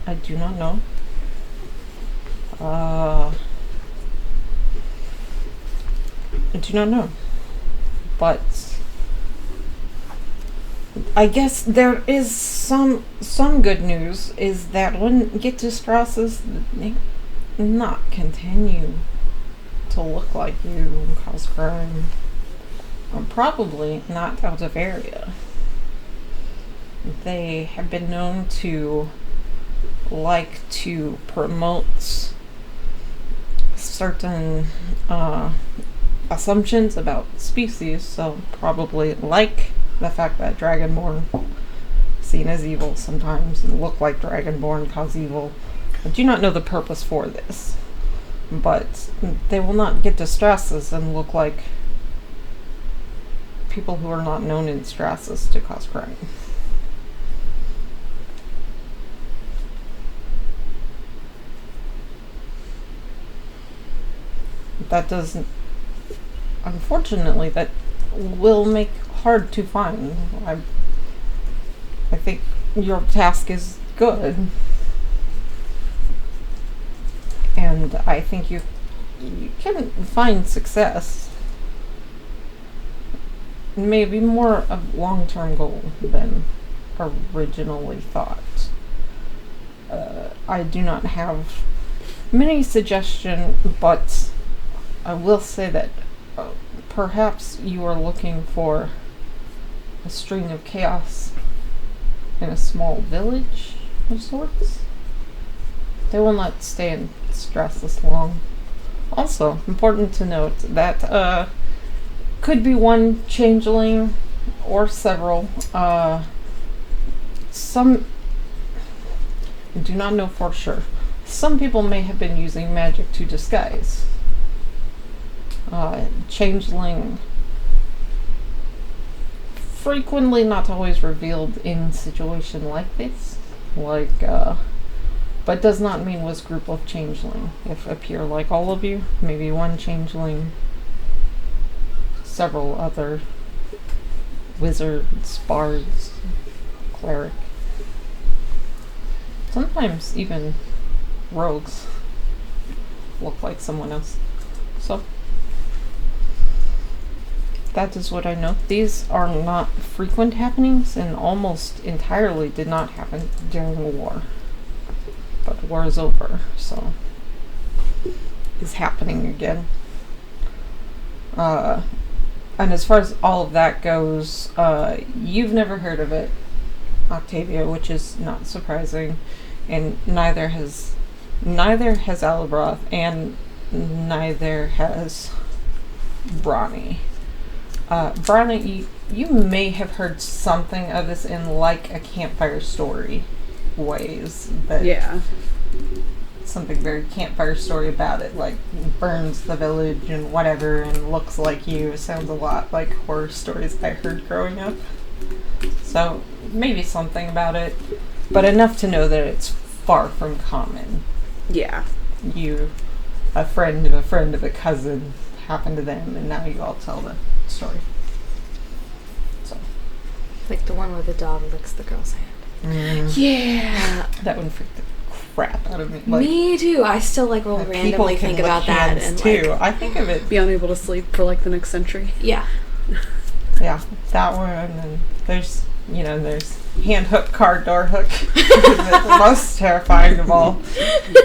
I do not know. I do not know. But I guess there is some good news, is that when get to Strasses, they not continue to look like you and cause crime. Probably not out of area. They have been known to like to promote certain assumptions about species, so probably like the fact that Dragonborn seen as evil sometimes and look like Dragonborn cause evil. I do not know the purpose for this, but they will not get to Strasses and look like people who are not known in Strasses to cause crime. That doesn't, unfortunately, that will make hard to find. I think your task is good, and I think you can find success. Maybe more of long-term goal than originally thought. I do not have many suggestions, but I will say that perhaps you are looking for a string of chaos in a small village of sorts. They will not stay in stress this long. Also, important to note that could be one changeling or several. Some, I do not know for sure. some people may have been using magic to disguise. Changeling frequently not always revealed in situation like this. But does not mean was group of changeling. If appear like all of you, maybe one changeling, several other wizards, bards, cleric. Sometimes even rogues look like someone else. So that is what I know. These are not frequent happenings and almost entirely did not happen during war. But war is over, so it's happening again. And as far as all of that goes, you've never heard of it, Octavia, which is not surprising, and neither has Alibroth, and neither has Brawny. Brawny, you may have heard something of this in like a campfire story ways. That something very campfire story about it, like burns the village and whatever and looks like you. It sounds a lot like horror stories I heard growing up. So maybe something about it, but enough to know that it's far from common. Yeah. A friend of a cousin happened to them, and now you all tell the story. So, Like the one where the dog licks the girl's hand. Yeah. that one freaked the crap out of me. Me too. I still will randomly think about that and too. I think of it. Be unable to sleep for the next century. Yeah. Yeah, that one, and there's hand hook, car door hook, the most terrifying of all,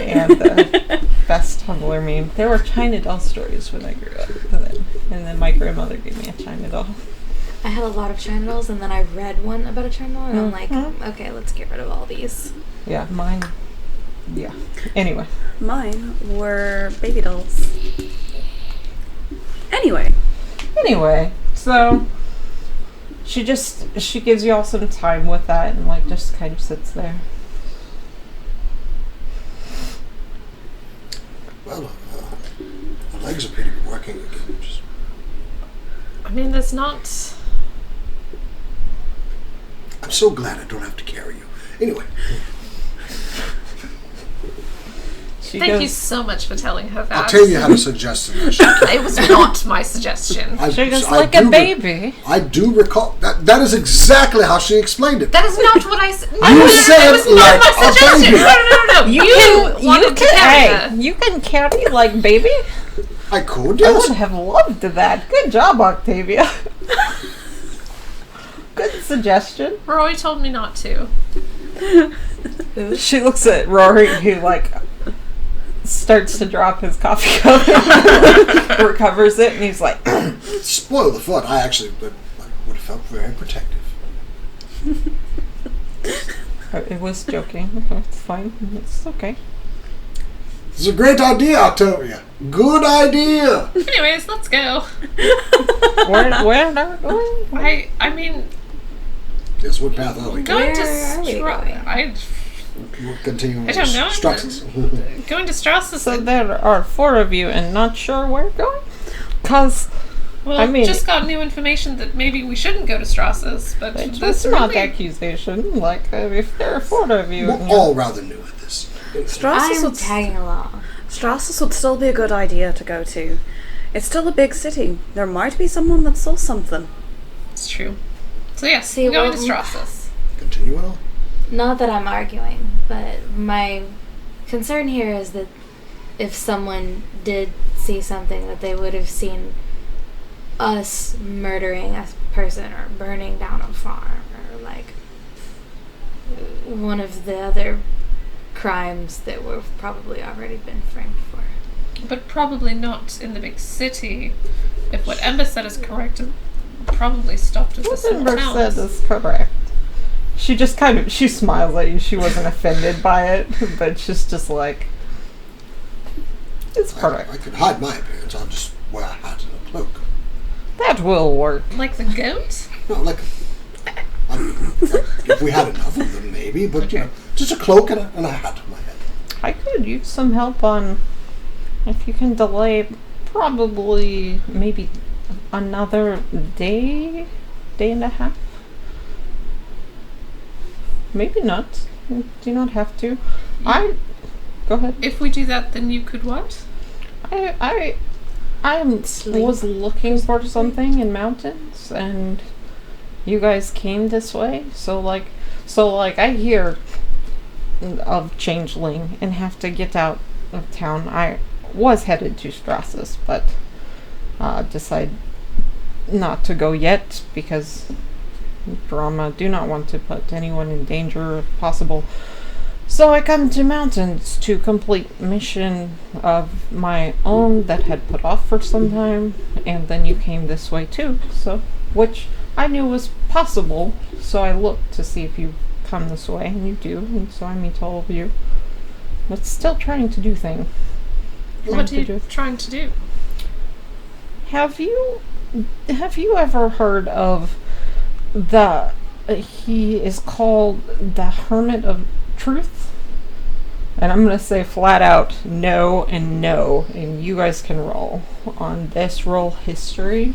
and the best tumbler meme. There were China doll stories when I grew up, and then my grandmother gave me a China doll. I had a lot of China dolls, and then I read one about a China doll, and I'm like, okay, let's get rid of all these. Yeah, mine. Yeah. Anyway. Mine were baby dolls. Anyway, so she gives you all some time with that and just kind of sits there. Well, my legs appear to be working again. I mean, there's not... I'm so glad I don't have to carry you. Anyway. Thank you so much for telling her that. I'll tell you how to suggest it. It was not my suggestion. She just like a baby. I do recall that is exactly how she explained it. That is not what I said. You said it was not my like a suggestion. baby. No. You carry her. You can carry like baby. I could, I yes. would have loved that. Good job, Octavia. Good suggestion. Rory told me not to. She looks at Rory, who starts to drop his coffee cup, recovers it, and he's like, Spoil the fun. I actually would have felt very protective. it was joking. It's fine. It's okay. It's a great idea, Octavia. Good idea. Anyways, let's go. Where are we going? I mean, Yes, what path are we going? going to Where are we going? We're continuing I don't know. Stratus. Going to Strauss's. So there are 4 of you and not sure where we're going? Because, Well, I mean, just got new information that maybe we shouldn't go to Strauss's, but it's this not really... accusation. If there are 4 of you... We're all rather new at this. Strauss's I'm would tagging along. Strauss's would still be a good idea to go to. It's still a big city. There might be someone that saw something. It's true. So yes, See, we're going well, to Strauss's. Continue on. Not that I'm arguing, but my concern here is that if someone did see something, that they would have seen us murdering a person or burning down a farm or one of the other crimes that were probably already been framed for. But probably not in the big city. If what Ember said is correct, it probably stopped at the What small Ember towns. said is correct. She just she smiles at you. She wasn't offended by it, but she's just like, it's correct. I could hide my appearance. I'll just wear a hat and a cloak. That will work. Like the goat? No, if we had enough of them, maybe. But, just a cloak and a hat on my head. I could use some help on if you can delay probably maybe another day and a half. Maybe not. You do not have to. Go ahead. If we do that, then you could what? I was looking for something in mountains, and you guys came this way. So I hear of Changeling and have to get out of town. I was headed to Strassus, but decide not to go yet because drama. Do not want to put anyone in danger if possible. So I come to mountains to complete mission of my own that had put off for some time, and then you came this way too, so which I knew was possible, so I looked to see if you come this way, and you do, and so I meet all of you. But still trying to do things. What are you trying to do? Have you ever heard of he is called the Hermit of Truth? And I'm going to say flat out no and no, and you guys can roll on this. Roll history.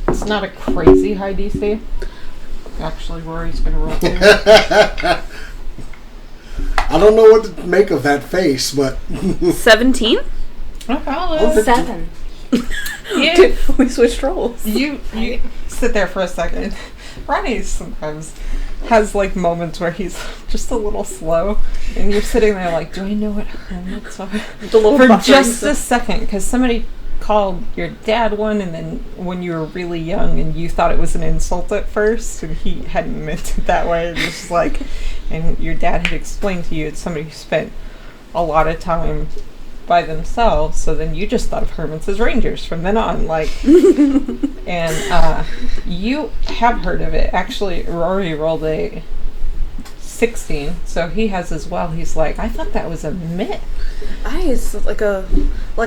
It's not a crazy high DC. Actually, Rory's going to roll too. I don't know what to make of that face, but 17? Okay. 7. We switched roles. You sit there for a second. Ronnie sometimes has like moments where he's just a little slow, and you're sitting there like, do I know what hermits are? For just a second, because somebody called your dad one, and then when you were really young and you thought it was an insult at first, and he hadn't meant it that way. It was just like, and your dad had explained to you it's somebody who spent a lot of time by themselves, so then you just thought of hermits as rangers from then on, like. And you have heard of it. Actually, Rory rolled a 16, so he has as well. He's like, I thought that was a myth. It's like a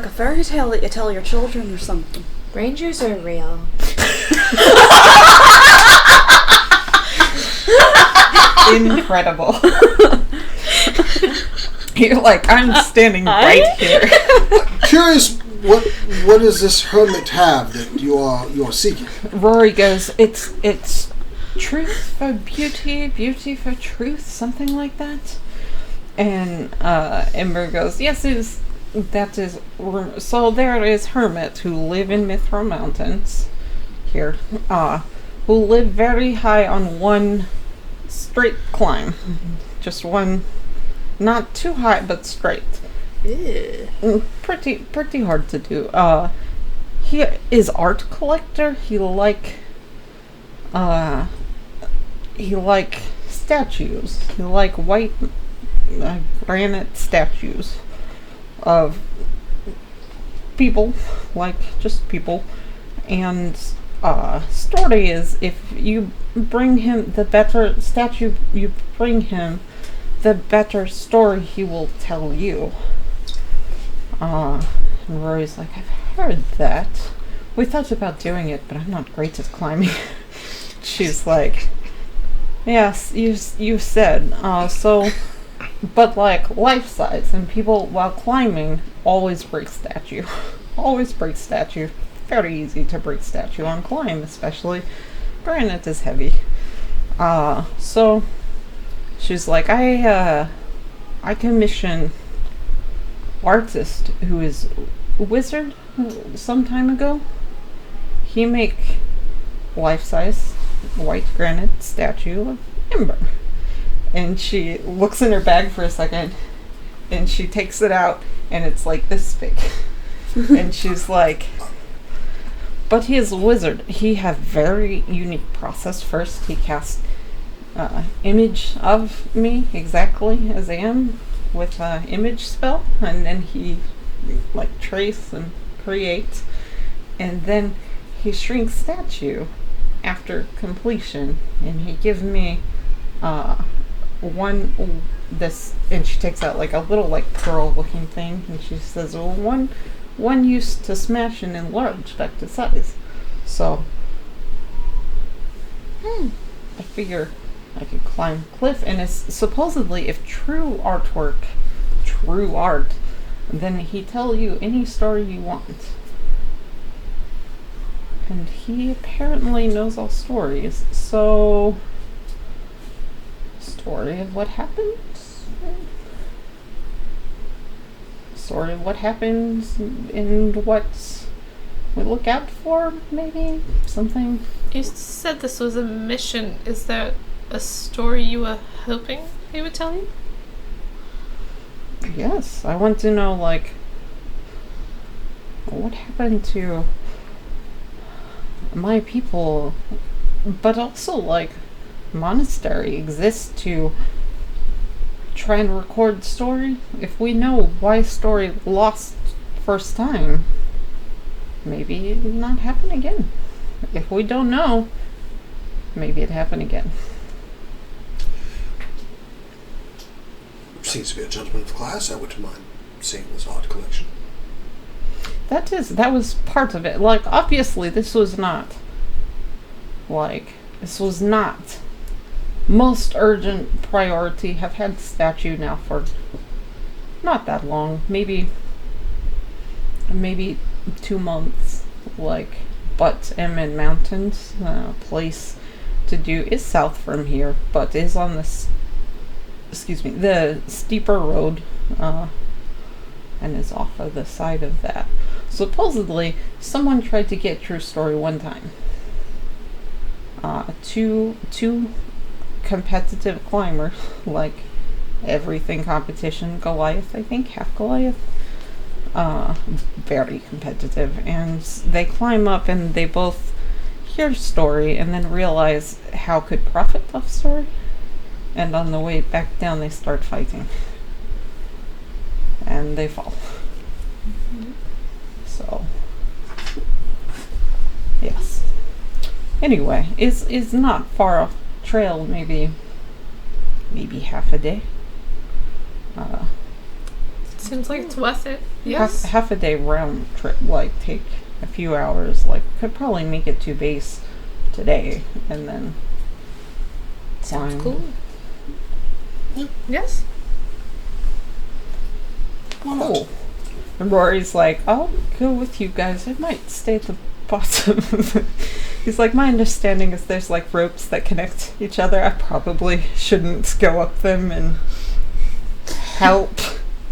fairy tale that you tell your children or something. Rangers are real. Incredible. You're like, I'm standing right here. curious, what does this hermit have that you are seeking? Rory goes, it's truth for beauty, beauty for truth, something like that. And Ember goes, yes, that is. So there is hermits who live in Mithril Mountains here, who live very high on one straight climb, just one. Not too high, but straight. Ew. Pretty hard to do. He is art collector. He like statues. He like white granite statues of people, like just people. And story is, if you bring him the better statue you bring him, the better story he will tell you. And Rory's like, I've heard that. We thought about doing it, but I'm not great at climbing. She's like, yes, you said. So, but like life size, and people while climbing always break statue. Always break statue. Very easy to break statue on climb, especially. Granite is heavy. So she's like, I commissioned artist who is a wizard some time ago. He make life-size white granite statue of Ember. And she looks in her bag for a second, and she takes it out, and it's like this big. And she's like, but he is a wizard. He have very unique process. First, he cast image of me exactly as I am with image spell, and then he like trace and create, and then he shrinks statue after completion, and he gives me this, and she takes out like a little like pearl looking thing, and she says, well, one used to smash and enlarge back to size. So I figure I could climb cliff, and it's supposedly, if true artwork, true art, then he'd tell you any story you want. And he apparently knows all stories, so... Story of what happened? Story of what happens and what we look out for, maybe? Something? You said this was a mission. Is there a story you were hoping he would tell you? Yes, I want to know, like, what happened to my people, but also, like, monastery exists to try and record story. If we know why story lost first time, maybe it will not happen again. If we don't know, maybe it happen again. Seems to be a gentleman of class. I wouldn't mind seeing this art collection. That was part of it. Like, obviously, this was not most urgent priority. Have had the statue now for not that long, maybe 2 months, like, but Emin Mountains, place to do is south from here, but is on the steeper road, and is off of the side of that. Supposedly, someone tried to get True Story one time. Two competitive climbers, like everything competition, Goliath, I think, half Goliath, very competitive, and they climb up and they both hear story and then realize how could profit off story, and on the way back down they start fighting and they fall. So yes, anyway, is not far off trail, maybe half a day. Seems like it's worth it. Yes. Half a day round trip, like, take a few hours, like, could probably make it to base today, and then Sounds climb. cool. Yes. Cool. And Rory's like, I'll go with you guys. I might stay at the bottom. He's like, my understanding is there's, like, ropes that connect each other. I probably shouldn't go up them and help,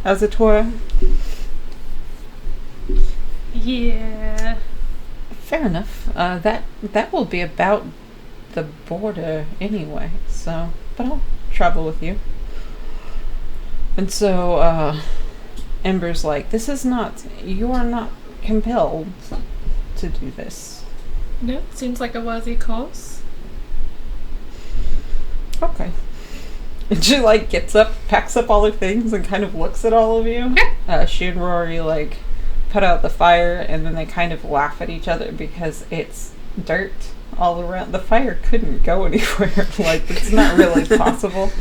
as it were. Yeah. Fair enough. That will be about the border anyway, so, but I'll travel with you. And so, Ember's like, you are not compelled to do this. No, seems like a worthy cause. Okay. And she, like, gets up, packs up all her things, and kind of looks at all of you. She and Rory, like, put out the fire, and then they kind of laugh at each other because it's dirt all around. The fire couldn't go anywhere. Like, it's not really possible.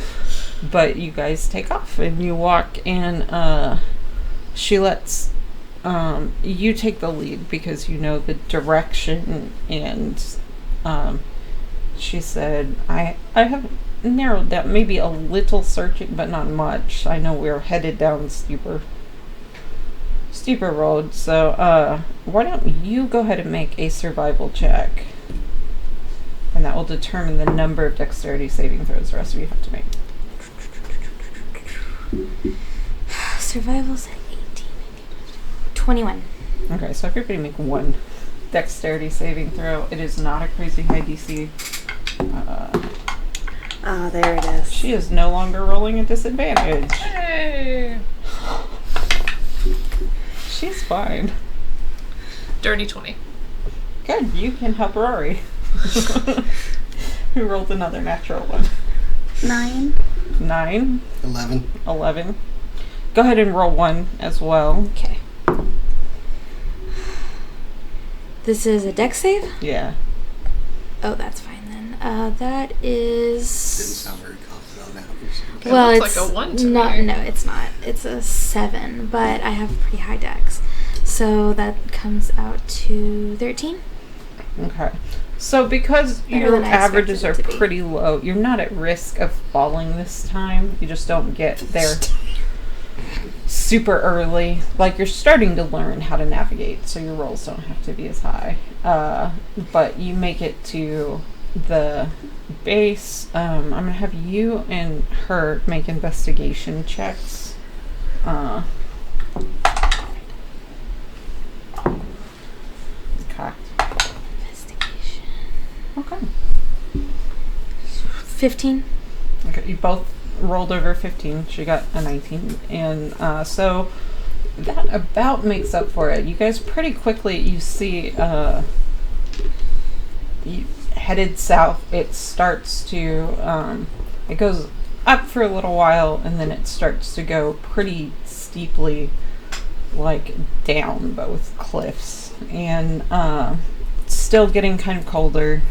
But you guys take off, and you walk, and she lets you take the lead because you know the direction, and she said, I have narrowed down, maybe a little searching, but not much. I know we're headed down steeper road, so why don't you go ahead and make a survival check, and that will determine the number of dexterity saving throws the rest of you have to make. Survival's at 18. 21. Okay, so everybody make one dexterity saving throw. It is not a crazy high DC. There it is. She is no longer rolling a disadvantage. Hey. She's fine. Dirty 20. Good, you can help Rory. Who rolled another natural one. 9. 9. 11. 11. Go ahead and roll 1 as well. Okay. This is a dex save? Yeah. Oh, that's fine then. That is... Didn't sound very confident on that. It well, looks it's like a 1 to not. me. No, it's not. It's a 7, but I have pretty high dex, so that comes out to 13. Okay. So because Better your than I expected averages it are to be. pretty low, you're not at risk of falling this time. You just don't get there. super early. Like, you're starting to learn how to navigate, so your rolls don't have to be as high. But you make it to the base. I'm going to have you and her make investigation checks. Okay. 15. Okay, you both rolled over 15. She got a 19. And so that about makes up for it. You guys pretty quickly, you see, you headed south. It starts to, it goes up for a little while, and then it starts to go pretty steeply, like, down, but with cliffs. And it's still getting kind of colder.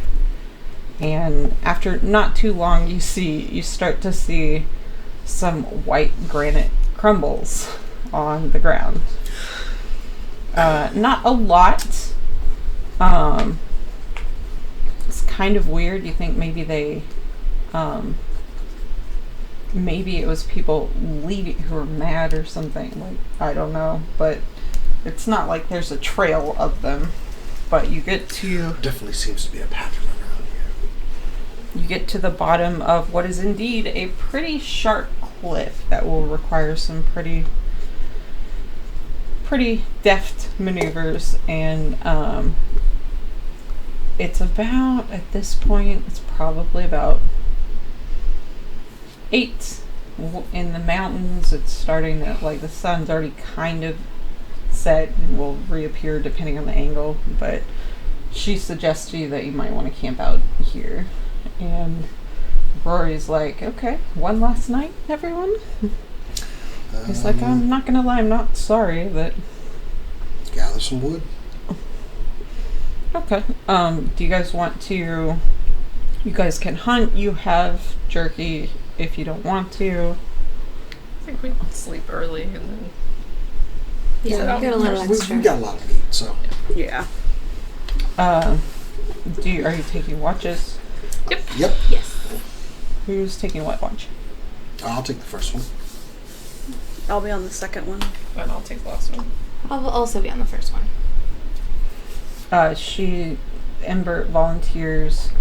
And after not too long, you start to see some white granite crumbles on the ground. Not a lot. It's kind of weird. You think maybe they, maybe it was people leaving who were mad or something. Like, I don't know, but it's not like there's a trail of them. But you get to... Definitely seems to be a pattern around here. You get to the bottom of what is indeed a pretty sharp cliff that will require some pretty deft maneuvers, and it's about, at this point, it's probably about 8 in the mountains. It's starting to, like, the sun's already kind of set and will reappear depending on the angle, but she suggests to you that you might want to camp out here. And Rory's like, okay, one last night, everyone? He's like, I'm not gonna lie, I'm not sorry that... Gather some wood. Okay. Do you guys want to... You guys can hunt, you have jerky if you don't want to. I think we sleep early and then... Yeah, we got a little extra. We got a lot of meat, so... Yeah. Are you taking watches? Yep. Yes. Who's taking what watch? I'll take the first one. I'll be on the second one. And I'll take the last one. I'll also be on the first one. Ember volunteers...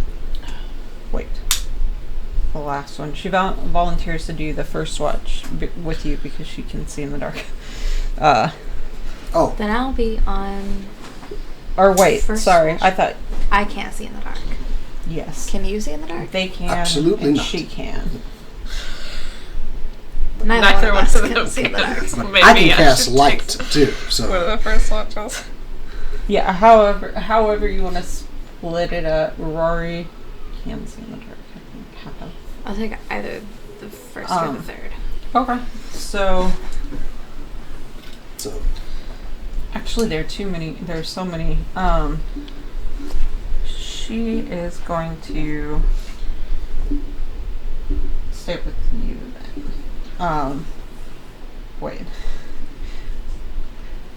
Wait. The last one. She volunteers to do the first watch with you because she can see in the dark. Then I'll be on... Or wait, first sorry. watch? I thought... I can't see in the dark. Yes. Can you see in the dark? They can. Absolutely and not. She can. Neither one of us of them can see in the dark. So maybe I can cast should light, take too, one so... of the first watches. Yeah, however you want to split it up. Rory can see in the dark, I think. I'll take either the first or the third. Okay. So, So, actually there are too many. There's so many. She is going to stay with you then. Wait.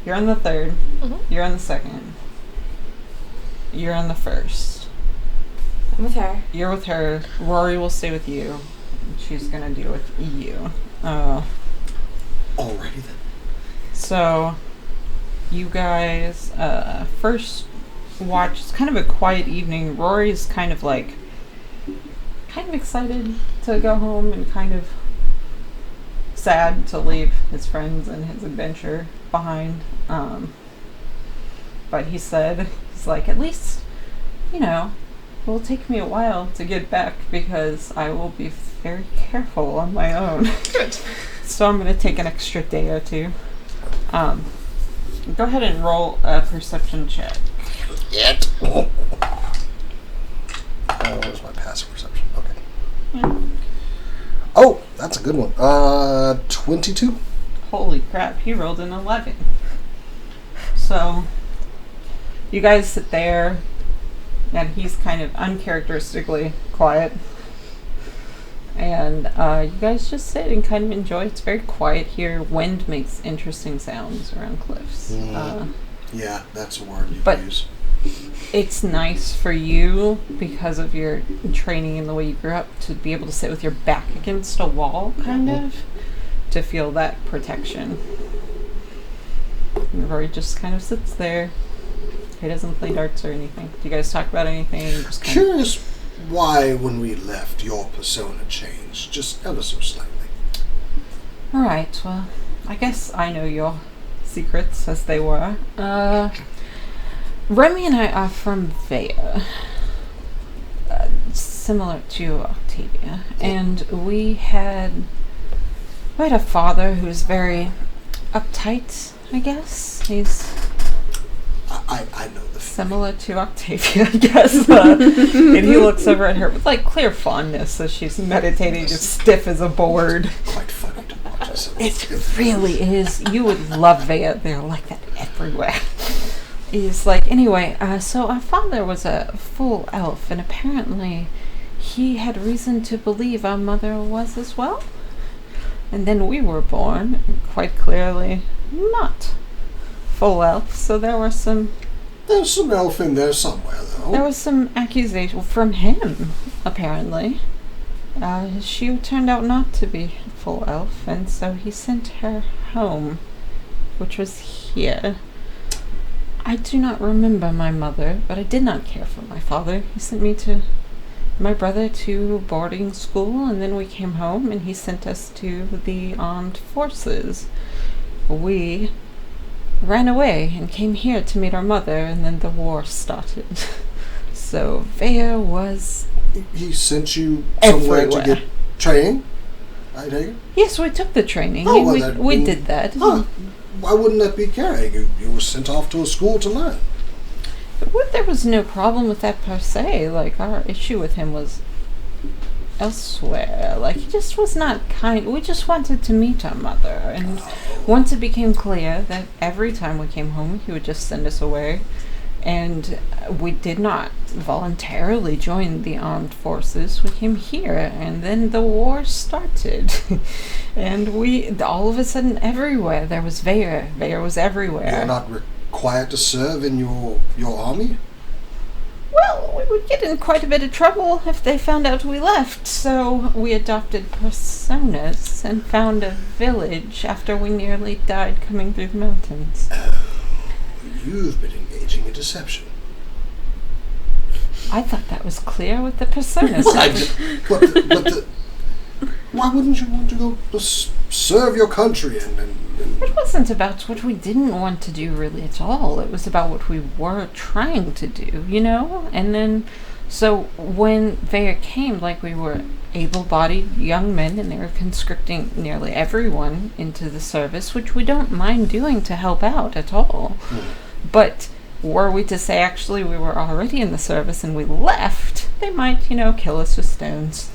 You're on the third. Mm-hmm. You're on the second. You're on the first. I'm with her. You're with her. Rory will stay with you. She's gonna deal with you. alrighty then. So, you guys, first watch, it's kind of a quiet evening. Rory's kind of excited to go home and kind of sad to leave his friends and his adventure behind. But he's like, at least, it will take me a while to get back because I will be very careful on my own. Good. So I'm going to take an extra day or two. Go ahead and roll a perception check. Yet. Where's my passive perception? Okay. Yeah. Oh, that's a good one. 22. Holy crap, he rolled an 11. So, you guys sit there, and he's kind of uncharacteristically quiet. And you guys just sit and kind of enjoy. It's very quiet here. Wind makes interesting sounds around cliffs. Yeah, that's a word you But- use. It's nice for you because of your training and the way you grew up to be able to sit with your back against a wall, kind of. to feel that protection. And Rory just kind of sits there. He doesn't play darts or anything. Do you guys talk about anything? Just kind Curious why, when we left, your persona changed just ever so slightly. Alright, well, I guess I know your secrets as they were. Remy and I are from Vea. Similar to Octavia. And we had a father who's very uptight, I guess. He's I know the similar to Octavia, I guess. And he looks over at her with like clear fondness as she's meditating, just stiff as a board. Quite funny to watch. It really is. You would love Vea. They're like that everywhere. He's like, anyway, so our father was a full elf, and apparently he had reason to believe our mother was as well. And then we were born, quite clearly not full elf, so There's some elf in there somewhere, though. there was some accusation from him, apparently. She turned out not to be full elf, and so he sent her home, which was here. I do not remember my mother, but I did not care for my father. He sent me to my brother to boarding school, and then we came home, and he sent us to the armed forces. We ran away and came here to meet our mother, and then the war started. So Vea was He sent you somewhere everywhere. to get training, I take it? Yes, we took the training. Oh, well, and we did that. Huh. Why wouldn't that be caring? You were sent off to a school to learn. There was no problem with that per se. Like, our issue with him was elsewhere. Like, he just was not kind. We just wanted to meet our mother. And once it became clear that every time we came home, he would just send us away. And we did not voluntarily join the armed forces. We came here, and then the war started. And we, all of a sudden, everywhere, there was Vea. Vea was everywhere. You're not required to serve in your army? Well, we would get in quite a bit of trouble if they found out we left, so we adopted personas and found a village after we nearly died coming through the mountains. You've been engaging in deception. I thought that was clear with the personas. But why wouldn't you want to go to serve your country and It wasn't about what we didn't want to do really at all. It was about what we were trying to do, you know? And then, so when Vea came, like, we were able-bodied young men, and they were conscripting nearly everyone into the service, which we don't mind doing to help out at all. But were we to say, actually, we were already in the service and we left, they might, kill us with stones.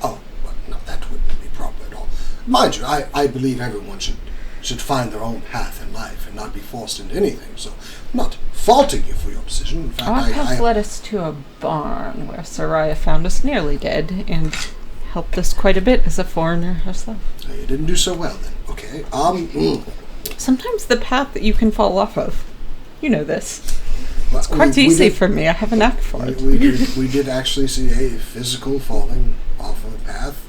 Oh, well, no, that wouldn't be proper at all. Mind you, I believe everyone should find their own path in life and not be forced into anything. So, I'm not faulting you for your decision. In fact, Our path led us to a barn where Soraya found us nearly dead and helped us quite a bit as a foreigner herself. You didn't do so well then. Okay. Sometimes the path that you can fall off of. You know this. It's Quite easy for me. I have a knack for it. We did actually see a physical falling off of a path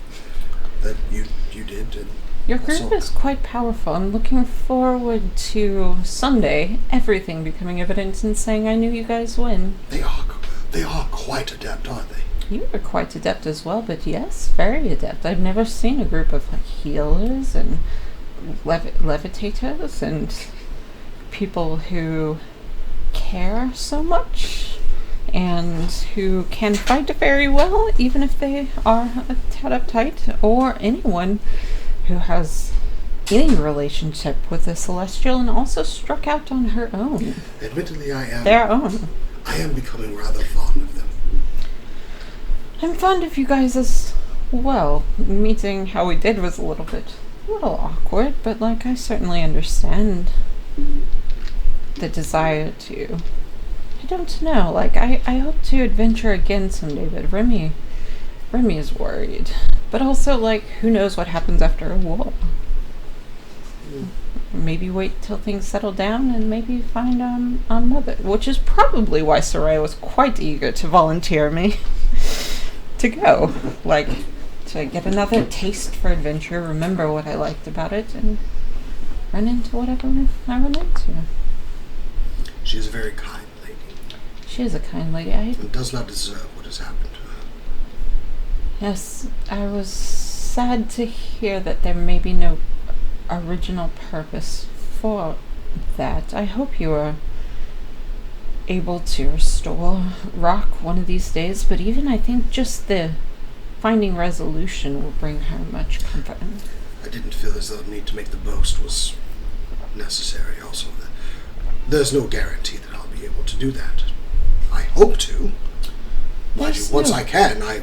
that you did. And Your group is quite powerful. I'm looking forward to someday everything becoming evident and saying I knew you guys win. They are quite adept, aren't they? You are quite adept as well, but yes, very adept. I've never seen a group of healers and levitators and people who care so much and who can fight very well, even if they are a tad uptight, or anyone who has any relationship with the Celestial and also struck out on her own. Admittedly, Their own. I am becoming rather fond of them. I'm fond of you guys as well. Meeting how we did was a little awkward, but I certainly understand the desire to. I don't know. I hope to adventure again someday, but Remy is worried. But also, who knows what happens after a war? Maybe wait till things settle down and maybe find our mother, which is probably why Soraya was quite eager to volunteer me to go. to get another taste for adventure, remember what I liked about it, and run into whatever I run into. She is a very kind lady. She is a kind lady. And does not deserve what has happened to her. Yes, I was sad to hear that there may be no original purpose for that. I hope you are able to restore Rock one of these days, but even I think just the finding resolution will bring her much comfort. I didn't feel as though the need to make the boast was necessary. Also, there's no guarantee that I'll be able to do that. I hope to. Once I can, I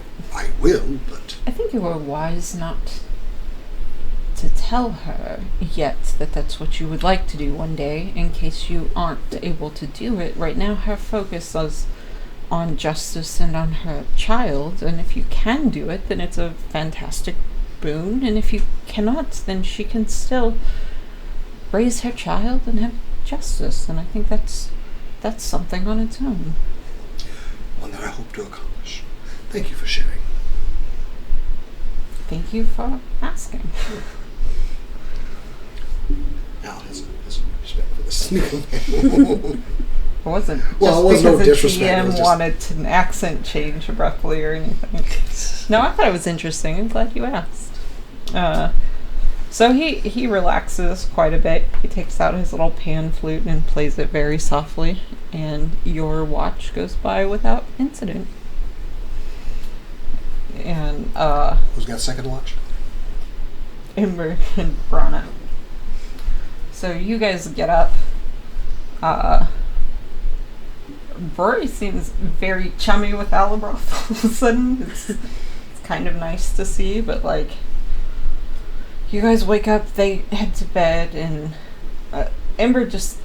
will, but... I think you were wise not to tell her yet that that's what you would like to do one day, in case you aren't able to do it. Right now, her focus is on justice and on her child, and if you can do it, then it's a fantastic boon, and if you cannot, then she can still raise her child and have justice, and I think that's something on its own. One that I hope to accomplish. Thank you for sharing. Thank you for asking. Al has respect for the sneaker man. It wasn't Well, just it was no because the disrespect, it was GM just- wanted an accent change abruptly or anything. No, I thought it was interesting. I'm glad you asked. So he relaxes quite a bit. He takes out his little pan flute and plays it very softly, and your watch goes by without incident. And Who's got second watch? Ember and Brana. So you guys get up. Rory seems very chummy with Alabroth all of a sudden. It's kind of nice to see, but like, you guys wake up, they head to bed, and Ember just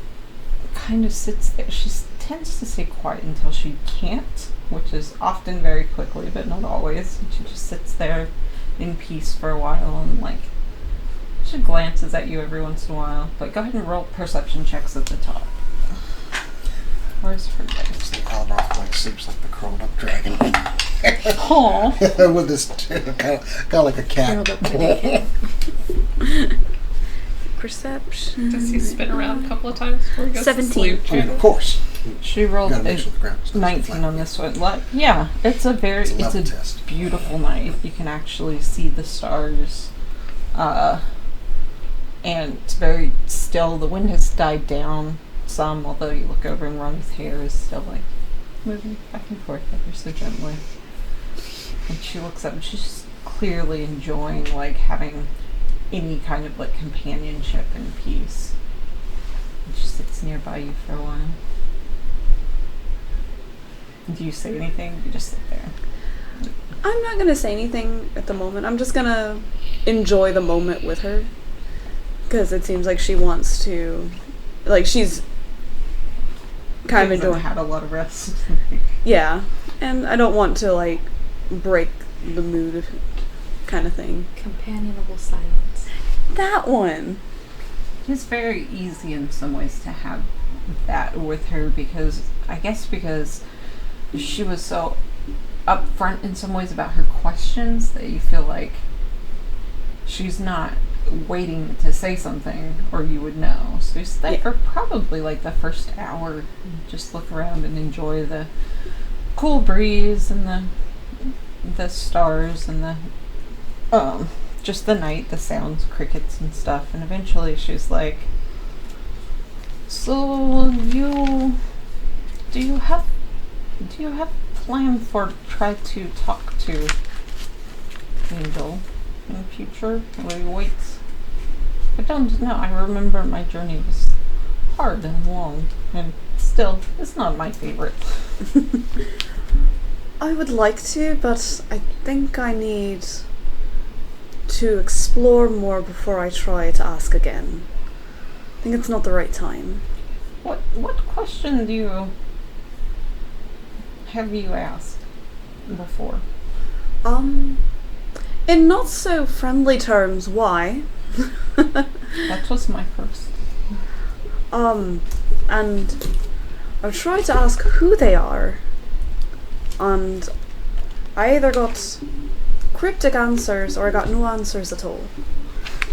kind of sits there. She tends to stay quiet until she can't, which is often very quickly, but not always. And she just sits there in peace for a while, and like, she glances at you every once in a while. But go ahead and roll perception checks at the top. Where's her dice? The Albroth like sleeps like the curled up dragon. Aww. With this kind of like a cat. Perception. Does he spin around a couple of times before he goes 17. to I mean, sleep? of course. She rolled Gotta make a sure the ground is 19 on this one. Like, yeah, it's a very, It's a it's level a test. beautiful night. You can actually see the stars. And it's very still. The wind has died down some, although you look over and Ronnie's hair is still like moving back and forth ever so gently. And she looks up and she's just clearly enjoying like having any kind of like companionship and peace. And she sits nearby you for a while. Do you say anything? You just sit there. I'm not gonna say anything at the moment. I'm just gonna enjoy the moment with her. Because it seems like she wants to, like, she's kind of Hasn't enjoying. had a lot of rest. Yeah, and I don't want to, like, break the mood kind of thing. Companionable silence. That one! It's very easy in some ways to have that with her because she was so upfront in some ways about her questions that you feel like she's not waiting to say something or you would know. So you sit there for probably like the first hour and just look around and enjoy the cool breeze and the stars and the just the night, the sounds, crickets and stuff, and eventually she's like, so do you have plan for try to talk to Angel in the future? Will you wait? I don't know. I remember my journey was hard and long, and still, it's not my favorite. I would like to, but I think I need to explore more before I try to ask again. I think it's not the right time. What question have you asked before? In not so friendly terms, why? That was my first. And I've tried to ask who they are, and I either got cryptic answers, or I got no answers at all.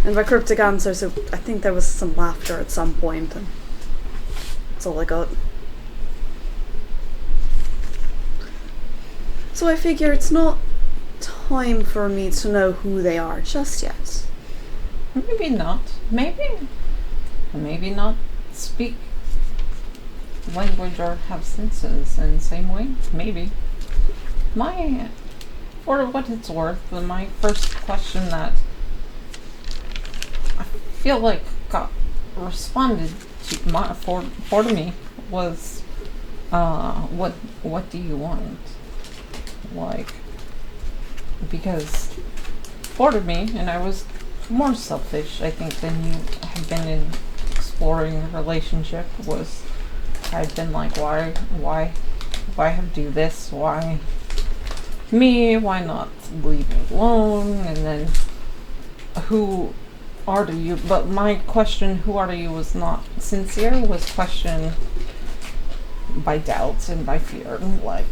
And by cryptic answers, I think there was some laughter at some point, and that's all I got. So I figure it's not time for me to know who they are just yet. Maybe not. Maybe not speak language or have senses in the same way. Maybe. For what it's worth, my first question that I feel like got responded to for me was, what do you want? Like, because for me, and I was more selfish, I think, than you have been in exploring a relationship, was I've been like, why have to do this? Why me? Why not leave me alone? And then, who are you? But my question, who are you, was not sincere, was questioned by doubts and by fear, like.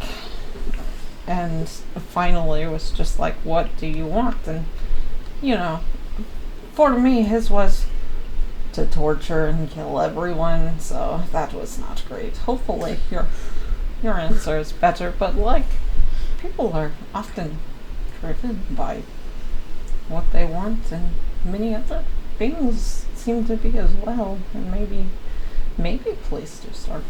And finally it was just like, what do you want? And, for me, his was to torture and kill everyone, so that was not great. Hopefully your answer is better, but people are often driven by what they want, and many other beings seem to be as well, and maybe a place to start.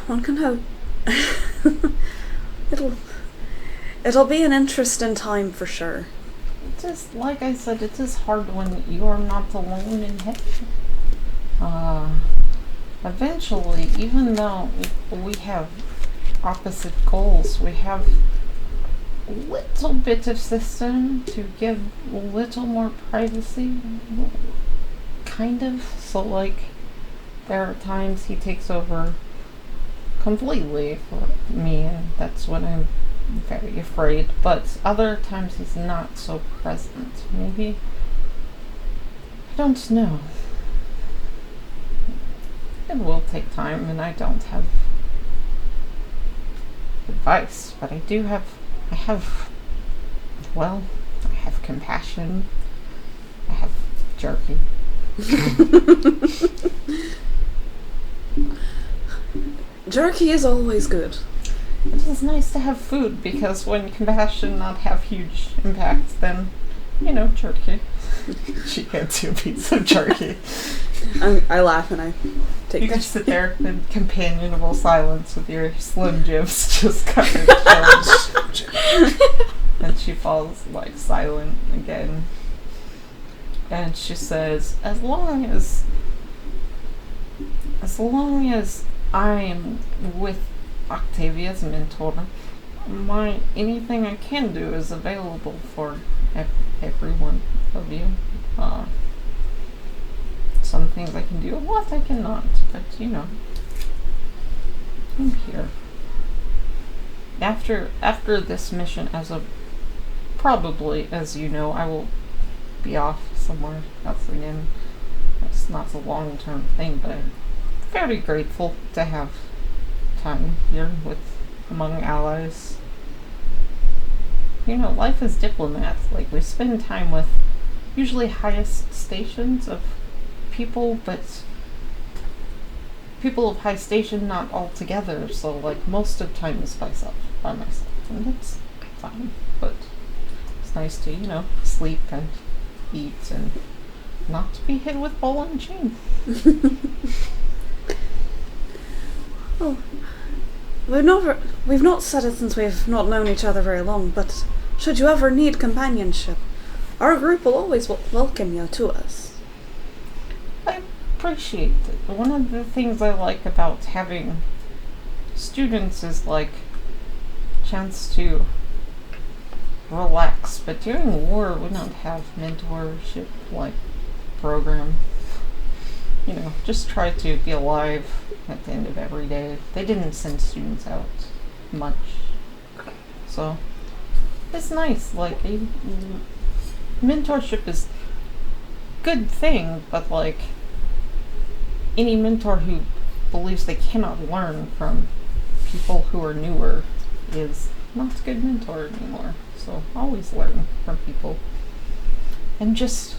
One can hope. It'll be an interesting time for sure. Just like I said, it is hard when you are not alone in heaven. Eventually, even though we have opposite goals, we have a little bit of system to give a little more privacy, kind of. So there are times he takes over completely for me, and that's when I'm very afraid, but other times he's not so present. Maybe, I don't know. It will take time, and I don't have advice, but I have compassion. I have jerky. Jerky is always good. It is nice to have food, because when compassion not have huge impacts, then, jerky. She had 2 pieces of jerky. I laugh and I take You guys sit there in companionable silence with your Slim Jims just covered in shells. And she falls silent again. And she says, as long as I am with Octavia's mentor, anything I can do is available for every one of you. Some things I can do, a lot I cannot, but I'm here. After this mission, probably, as you know, I will be off somewhere else again. It's not a long-term thing, but I'm very grateful to have time here among allies. Life as diplomats, we spend time with usually highest stations of people, but people of high station not all together, so most of the time is by myself, and that's fine, but it's nice to, sleep and eat and not to be hit with ball and chain. Oh, we've not said it since we've not known each other very long, but should you ever need companionship, our group will always welcome you to us. I appreciate it. One of the things I like about having students is chance to relax, but during war we don't have mentorship program. Just try to be alive at the end of every day. They didn't send students out much, so it's nice. Mentorship is a good thing, but any mentor who believes they cannot learn from people who are newer is not a good mentor anymore. So always learn from people. And just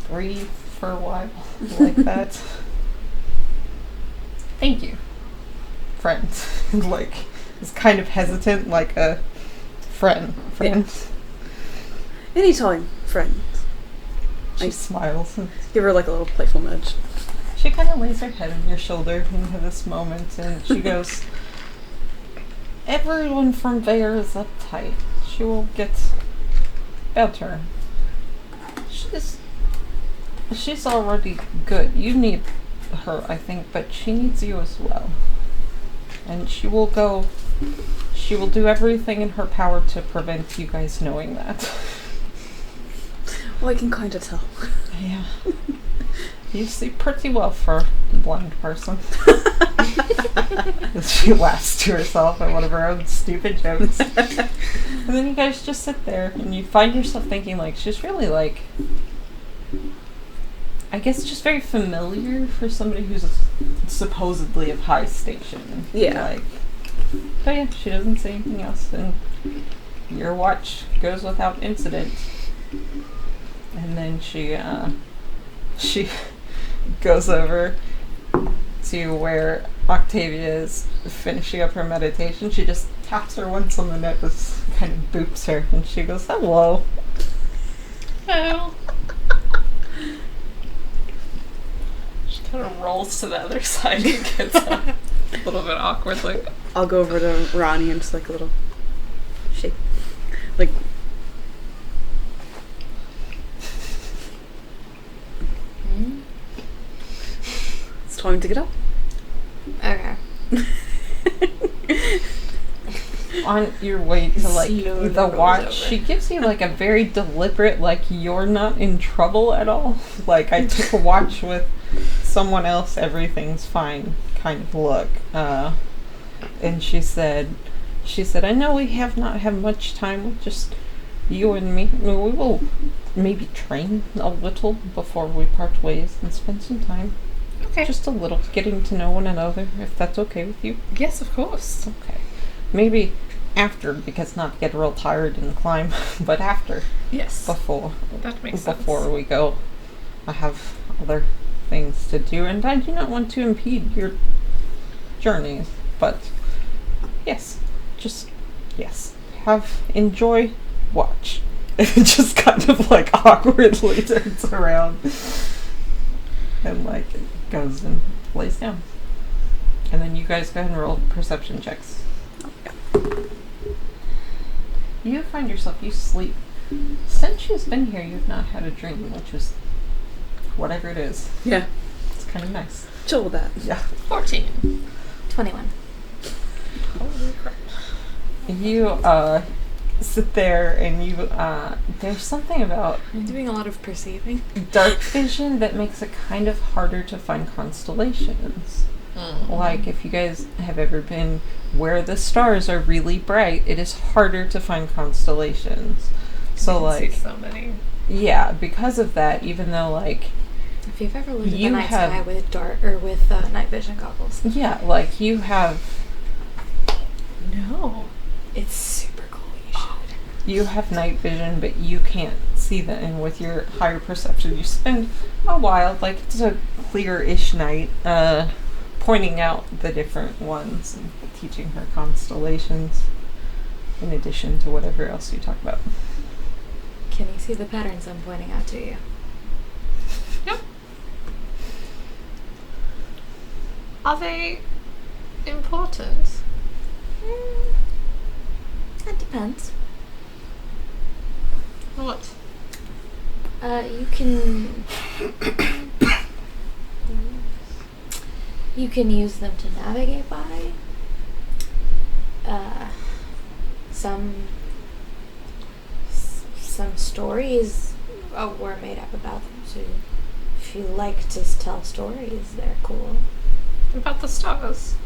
breathe for a while like that. Thank you, friend. Like, is kind of hesitant, like a friend. Anytime, friend. She smiles. Give her like a little playful nudge. She kind of lays her head on your shoulder into this moment, and she goes, everyone from there is uptight. She will get better. She's already good. You need her, I think, but she needs you as well. And she will do everything in her power to prevent you guys knowing that. Well, I can kind of tell. Yeah. You see pretty well for a blind person. She laughs to herself at one of her own stupid jokes. And then you guys just sit there and you find yourself thinking, like, she's really, like, I guess just very familiar for somebody who's supposedly of high station. Yeah. Like, but yeah, she doesn't say anything else, and your watch goes without incident. And then she goes over to where Octavia is finishing up her meditation. She just taps her once on the nose, kind of boops her, and she goes, hello. Oh. She kind of rolls to the other side and gets up. A little bit awkwardly. I'll go over to Ronnie and just like a little shake. Like, it's time to get up. Okay. On your way to, like, Slowly the rolls watch, over. she gives you, like, a very deliberate, like, you're not in trouble at all. Like, I took a watch with someone else, everything's fine kind of look. And she said, I know we have not had much time with just you and me. We will maybe train a little before we part ways and spend some time. Okay. Just a little, getting to know one another, if that's okay with you. Yes, of course. Okay. Maybe after, because not to get real tired in the climb, but after. Yes. Before. That makes sense. Before we go. I have other things to do, and I do not want to impede your journeys, but yes. Just, yes. Enjoy, watch. It just kind of, like, awkwardly turns around and, like, goes and lays down. And then you guys go ahead and roll perception checks. You find yourself, you sleep. Since she's been here, you've not had a dream, which is whatever it is. Yeah. It's kind of nice. Chill with that. Yeah. 14. 21. Holy crap. You, sit there and you, there's something about I'm doing a lot of perceiving. dark vision that makes it kind of harder to find constellations. Like, if you guys have ever been where the stars are really bright, it is harder to find constellations. So, like, so many. yeah, because of that, even though, like, If you've ever looked at the You night have- sky with with night vision goggles, yeah, like, you have No. it's super cool. You should. night vision, but you can't see them. And with your higher perception, you spend a while, like, it's a clear-ish night, pointing out the different ones and teaching her constellations, in addition to whatever else you talk about. Can you see the patterns I'm pointing out to you? Yep. Are they important? That depends. What? You can use them to navigate by. Some stories were made up about them, so if you like to tell stories, they're cool. About the stars?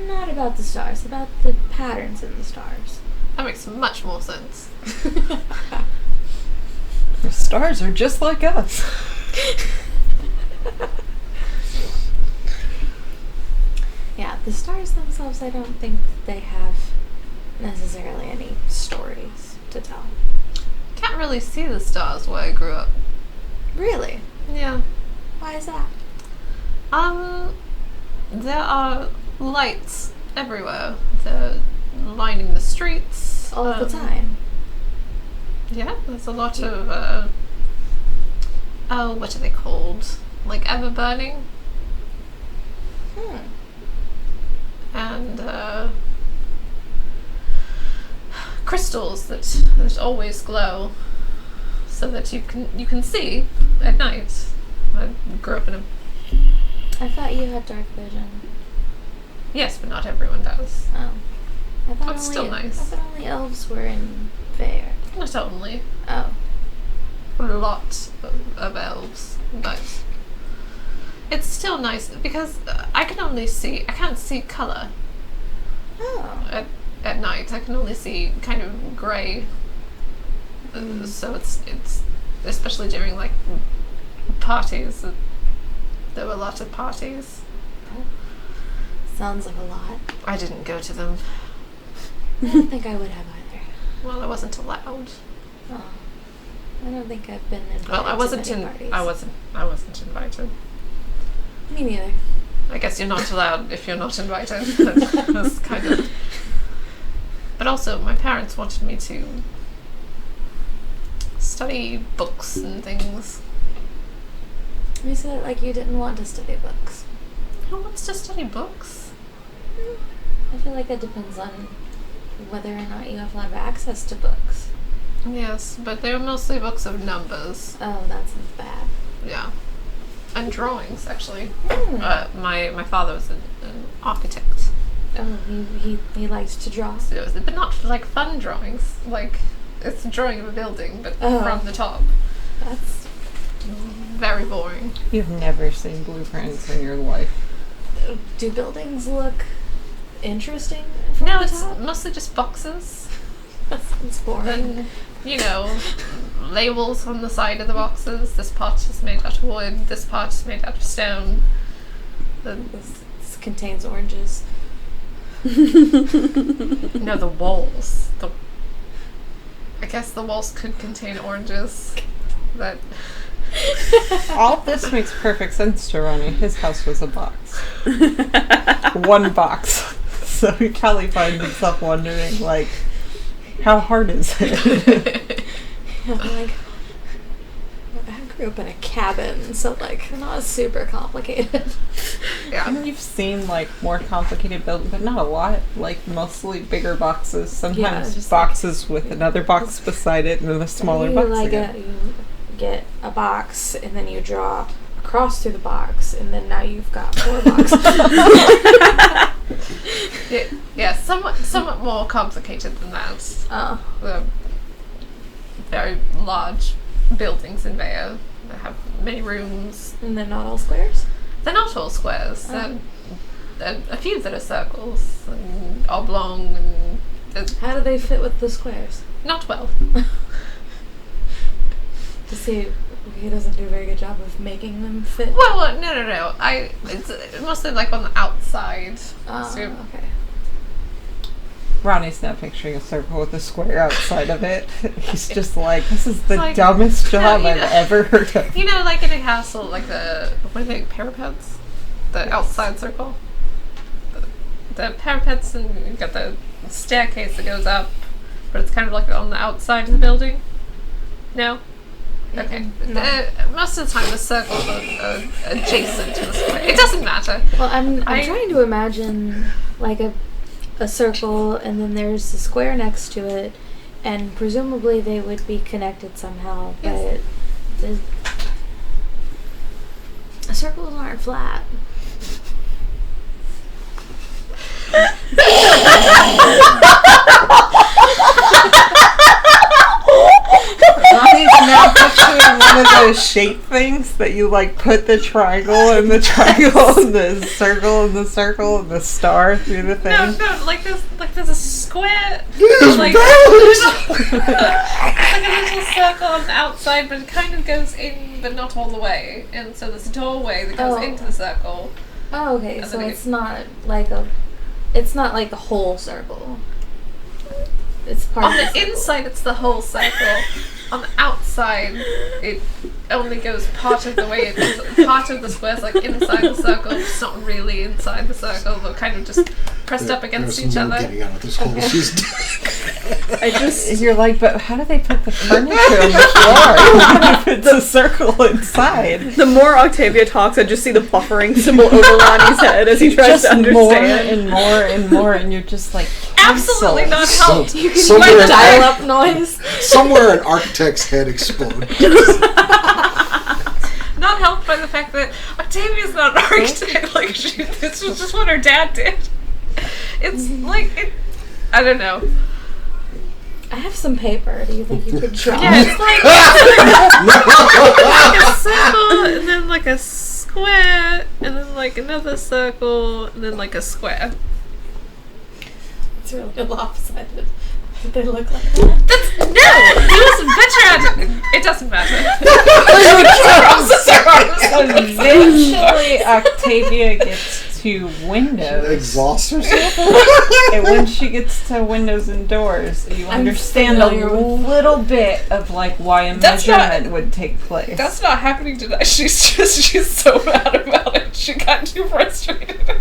Not about the stars, about the patterns in the stars. That makes much more sense. The stars are just like us. Yeah, The stars themselves, I don't think they have necessarily any stories to tell. Can't really see the stars where I grew up. Really? Yeah. Why is that? There are lights everywhere. They're lining the streets. All the time? Yeah, there's a lot of, what are they called? Like ever burning? And, crystals that always glow so that you can see at night. I grew up in a... I thought you had dark vision. Yes, but not everyone does. Oh. I thought That's still nice. I thought only elves were in Fair. Not only. Oh. A lot of elves, but it's still nice because I can't see colour Oh. at night. I can only see kind of grey. So it's especially during like parties. There were a lot of parties. Sounds like a lot. I didn't go to them. I don't think I would have either. Well, I wasn't allowed. Oh. I don't think I've been invited Well, I wasn't to many parties. I wasn't invited. Me neither. I guess you're not allowed if you're not invited. That's kind of. But also, my parents wanted me to study books and things. You said it like you didn't want to study books. Who wants to study books? I feel like it depends on whether or not you have a lot of access to books. Yes, but they were mostly books of numbers. Oh, that sounds bad. Yeah. And drawings, actually. Hmm. My father was an architect. Oh, he likes to draw. But not like fun drawings. Like, it's a drawing of a building, but from the top. That's very boring. You've never seen blueprints in your life. Do buildings look interesting from No, the it's top? mostly just boxes. That sounds boring. Then, labels on the side of the boxes. This part is made out of wood. This part is made out of stone. This contains oranges. No, the walls. I guess the walls could contain oranges. But All this makes perfect sense to Ronnie. His house was a box. One box. So he probably finds himself wondering, like, how hard is it? Like, I grew up in a cabin, so like not super complicated. I know you've seen like more complicated buildings, but not a lot. Like mostly bigger boxes. Sometimes just boxes with another box beside it, and then a smaller box again. You get a box, and then you draw a cross through the box, and then now you've got 4 boxes. yeah, somewhat more complicated than that. Oh. The very large buildings in Vaya. They have many rooms. And they're not all squares? They're not all squares. Oh. There are a few that are circles and oblong and How do they fit with the squares? not well. To see, he doesn't do a very good job of making them fit. Well, no. It's mostly like on the outside. Oh, So- okay. Ronnie's now picturing a circle with a square outside of it. He's just like, this is the Like, dumbest job no, I've ever heard of. You know, like in a castle, like what are they, parapets? The outside circle? The parapets, and you've got the staircase that goes up, but it's kind of like on the outside of the building? No? Okay. No. Most of the time the circles are adjacent to the square. It doesn't matter. Well, I'm trying to imagine like a circle, and then there's a square next to it, and presumably they would be connected somehow, but Yes. circles aren't flat. Ronnie's now picturing one of those shape things that you like put the triangle and the triangle and the circle and the circle and the star through the thing. No, like there's a square, Yes, like, bells! like a little circle on the outside, but it kind of goes in, but not all the way. And so there's a doorway that goes Oh. into the circle, Oh, okay. And So then it's not like a whole circle. It's part On of the circle. inside, it's the whole circle. On the outside, it only goes part of the way. Part of the square's like inside the circle. It's not really inside the circle, but kind of just pressed up against each other. Getting out of this hole. She's You're like, but how do they put the furniture on the floor if it's a circle inside? The more Octavia talks, I just see the buffering symbol over Lonnie's head as he tries to understand. More and more and more, and you're just like, Absolutely not helped. You can somewhere hear in- dial-up noise. Somewhere an architect's head exploded. Not helped by the fact that Octavia's not an architect. Like, this was just what her dad did. It's like, I don't know. I have some paper. Do you think you could draw? Yeah, it's like a circle, and then like a square, and then like another circle, and then like a square. It's really lopsided. Did they look like that? No! He was better at it! It doesn't matter. eventually Octavia gets to windows. Exhaust herself? And when she gets to windows and doors, you understand a familiar with- little bit of like why a That's measurement would take place. That's not happening today. She's so mad about it. She got too frustrated.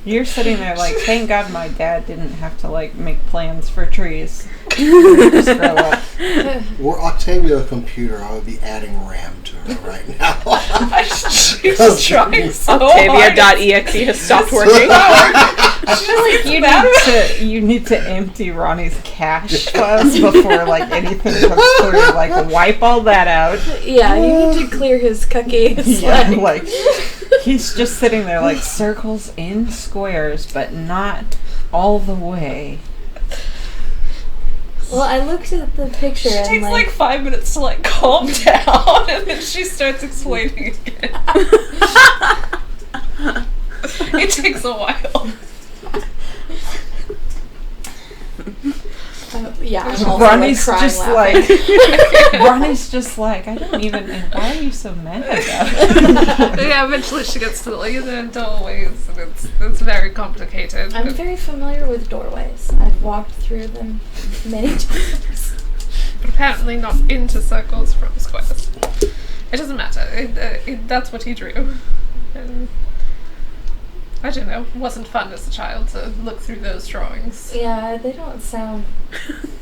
You're sitting there like, thank God my dad didn't have to like make plans for trees. Just grow up. Were Octavia a computer, I would be adding RAM to her right now. She's trying so hard. Octavia.exe has stopped working. I feel like you need to empty Ronnie's cache files before like anything comes through. Like wipe all that out. Yeah, you need to clear his cookies. Yeah, like he's just sitting there like circles in squares, but not all the way. Well, I looked at the picture She and takes like 5 minutes to like calm down, and then she starts explaining again. It takes a while. yeah, I'm also Ronnie's like, just crying, like laughing. Ronnie's just like, I don't even. And why are you so mad about it? Yeah, eventually she gets to the doorways, and it's very complicated. I'm very familiar with doorways. I've walked through them many times. But apparently not into circles from squares. It doesn't matter. That's what he drew. And I don't know. It wasn't fun as a child to look through those drawings. Yeah, they don't sound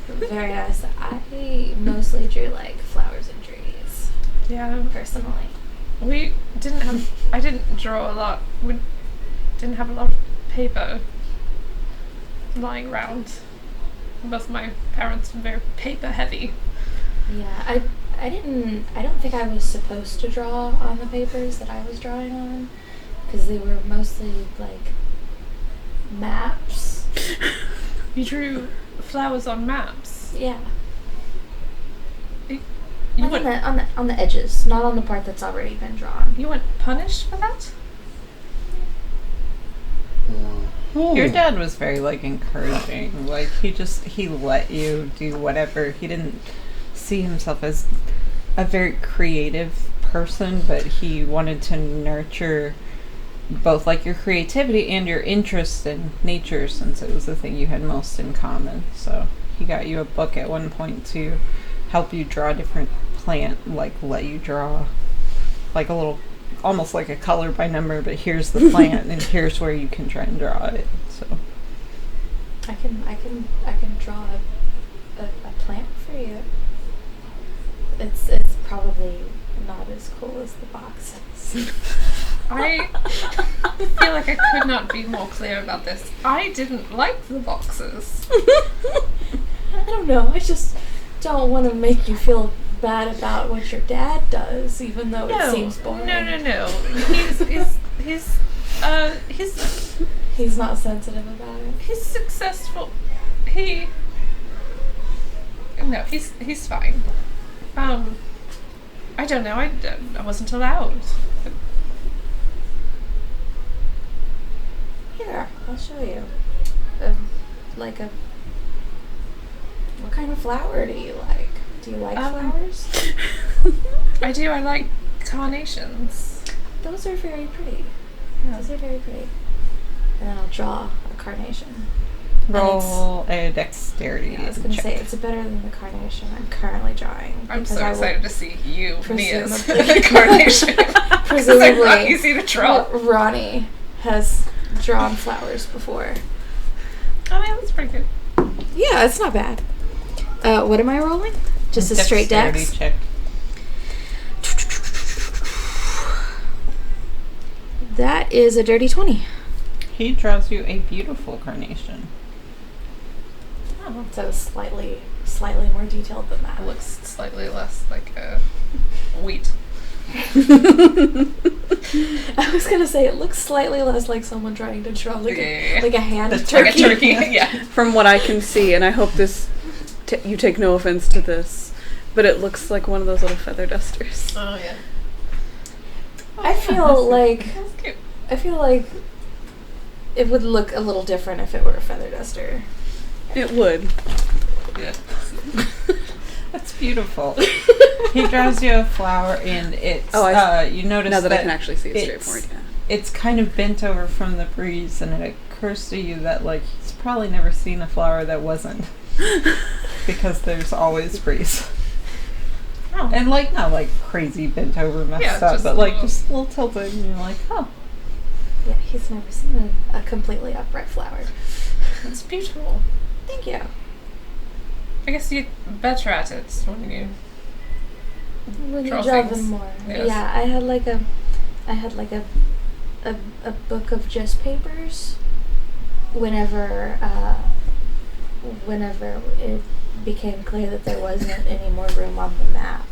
very nice. I mostly drew like flowers and trees, Yeah. personally. I didn't draw a lot. We didn't have a lot of paper lying around. Both my parents were very paper heavy. Yeah, I don't think I was supposed to draw on the papers that I was drawing on, because they were mostly like maps. You drew flowers on maps. Yeah. You Like on the edges, not on the part that's already been drawn. You weren't punished for that? Your dad was very like encouraging. Like he let you do whatever. He didn't see himself as a very creative person, but he wanted to nurture both like your creativity and your interest in nature, since it was the thing you had most in common. So he got you a book at one point to help you draw different plant, like let you draw like a little, almost like a color by number, but here's the plant and here's where you can try and draw it. So I can draw a plant for you. It's probably not as cool as the boxes. I feel like I could not be more clear about this. I didn't like the boxes. I don't know. I just don't want to make you feel bad about what your dad does, even though it seems boring. No. He's not sensitive about it. He's successful. He's fine. I don't know. I wasn't allowed. Here, I'll show you. What kind of flower do you like? Do you like flowers? I do. I like carnations. Those are very pretty. Those are very pretty. And then I'll draw a carnation. Roll a dexterity. Yeah, I was going to check. say, it's better than the carnation I'm currently drawing. I'm because so I will excited to see you, Mia's presumably- carnation. They're not Presumably, easy to draw. Ronnie has drawn flowers before. Oh, yeah, that's pretty good. Yeah, it's not bad. What am I rolling? Just a straight Dexterity dex? check. That is a dirty 20. He draws you a beautiful carnation. Oh, so slightly more detailed than that. It looks slightly less like wheat. I was gonna say it looks slightly less like someone trying to draw like Yeah. like a hand That's turkey. Like a turkey, yeah. From what I can see, and I hope this you take no offense to this, but it looks like one of those little feather dusters. Oh, yeah. I feel like That's cute. it would look a little different if it were a feather duster. It would. Yeah. That's beautiful. He draws you a flower, and it's you notice Now that I can actually see it it's- straightforward, yeah. it's kind of bent over from the breeze, and it occurs to you that like he's probably never seen a flower that wasn't, because there's always breeze. Oh. And like not like crazy bent over messed Yeah, up, just but a like little- just a little tilted, and you're like, oh, Yeah, he's never seen a completely upright flower. It's beautiful. Thank you. I guess you get better at it when you... When you Draw draw things. them more. Yes. Yeah, I had like a book of just papers. Whenever it became clear that there wasn't any more room on the map.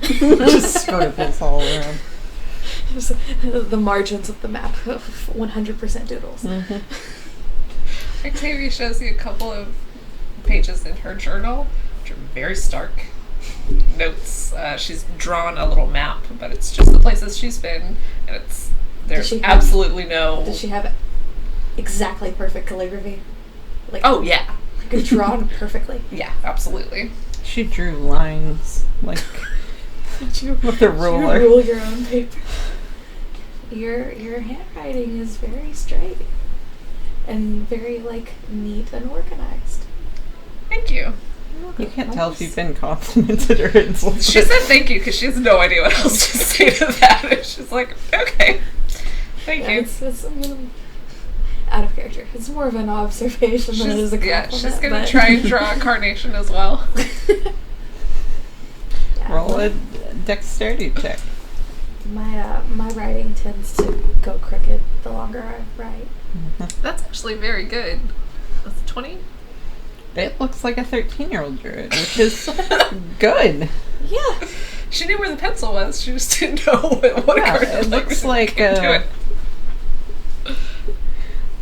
just scribbles all around. Just the margins of the map of 100% doodles. Mm-hmm. Octavia shows you a couple of pages in her journal, which are very stark notes. She's drawn a little map, but it's just the places she's been, and there's she have- absolutely no... Does she have exactly perfect calligraphy? Like, Oh, yeah. like drawn perfectly. Yeah, absolutely. She drew lines like Did you, with a did you ruler. rule your own paper? Your handwriting is very straight and very like neat and organized. Thank you. You can't tell if you've been complimented or insulted. She said thank you because she has no idea what else to say to that. And she's like, okay, thank Yeah, you. it's a little out of character. It's more of an observation than it is a compliment. She's gonna but- try and draw a carnation as well. Yeah, Roll a dexterity check. my writing tends to go crooked the longer I write. That's actually very good. That's 20. It looks like a 13-year-old drew it, which is good. Yeah. She knew where the pencil was. She just didn't know what a Yeah, card it looks like do it.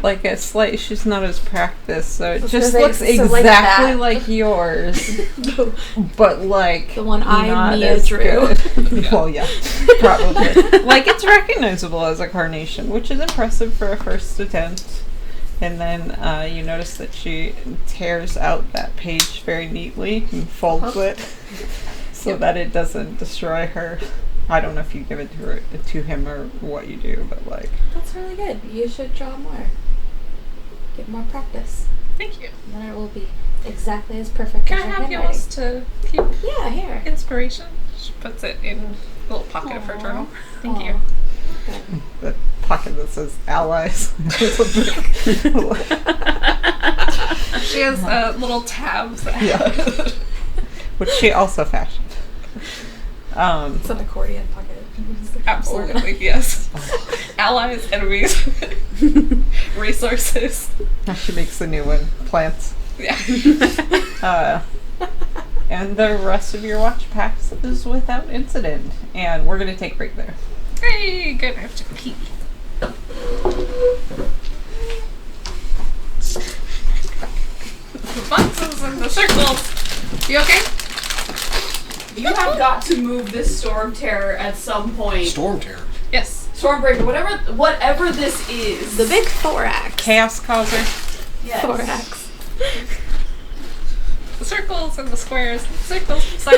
like a slight. She's not as practiced, so it was just gonna looks say, so exactly like that. like yours, the, but like the one not Mia as drew. good. Well, yeah, probably. Like it's recognizable as a carnation, which is impressive for a first attempt. And then you notice that she tears out that page very neatly and folds it so that it doesn't destroy her. I don't know if you give it to him or what you do, but like That's really good. You should draw more. Get more practice. Thank you. And then it will be exactly as perfect Can as I your have handwriting. yours to keep Yeah, here. inspiration? She puts it in a little pocket of her Aw. journal. Thank Aw. you. Good. the pocket that says allies. She has little tabs. Yeah. Which she also fashioned. It's an accordion pocket. Absolutely, yes. Allies, enemies, resources. Now she makes the new one. Plants. Yeah. And the rest of your watch passes without incident. And we're going to take a break there. Hey, good. I have to pee. The boxes and the circles. You okay? You have got to move this storm terror at some point. Storm terror. Yes. Stormbreaker, whatever this is. The big thorax. Chaos Causer. Yes. Thorax. The circles and the squares. The circles.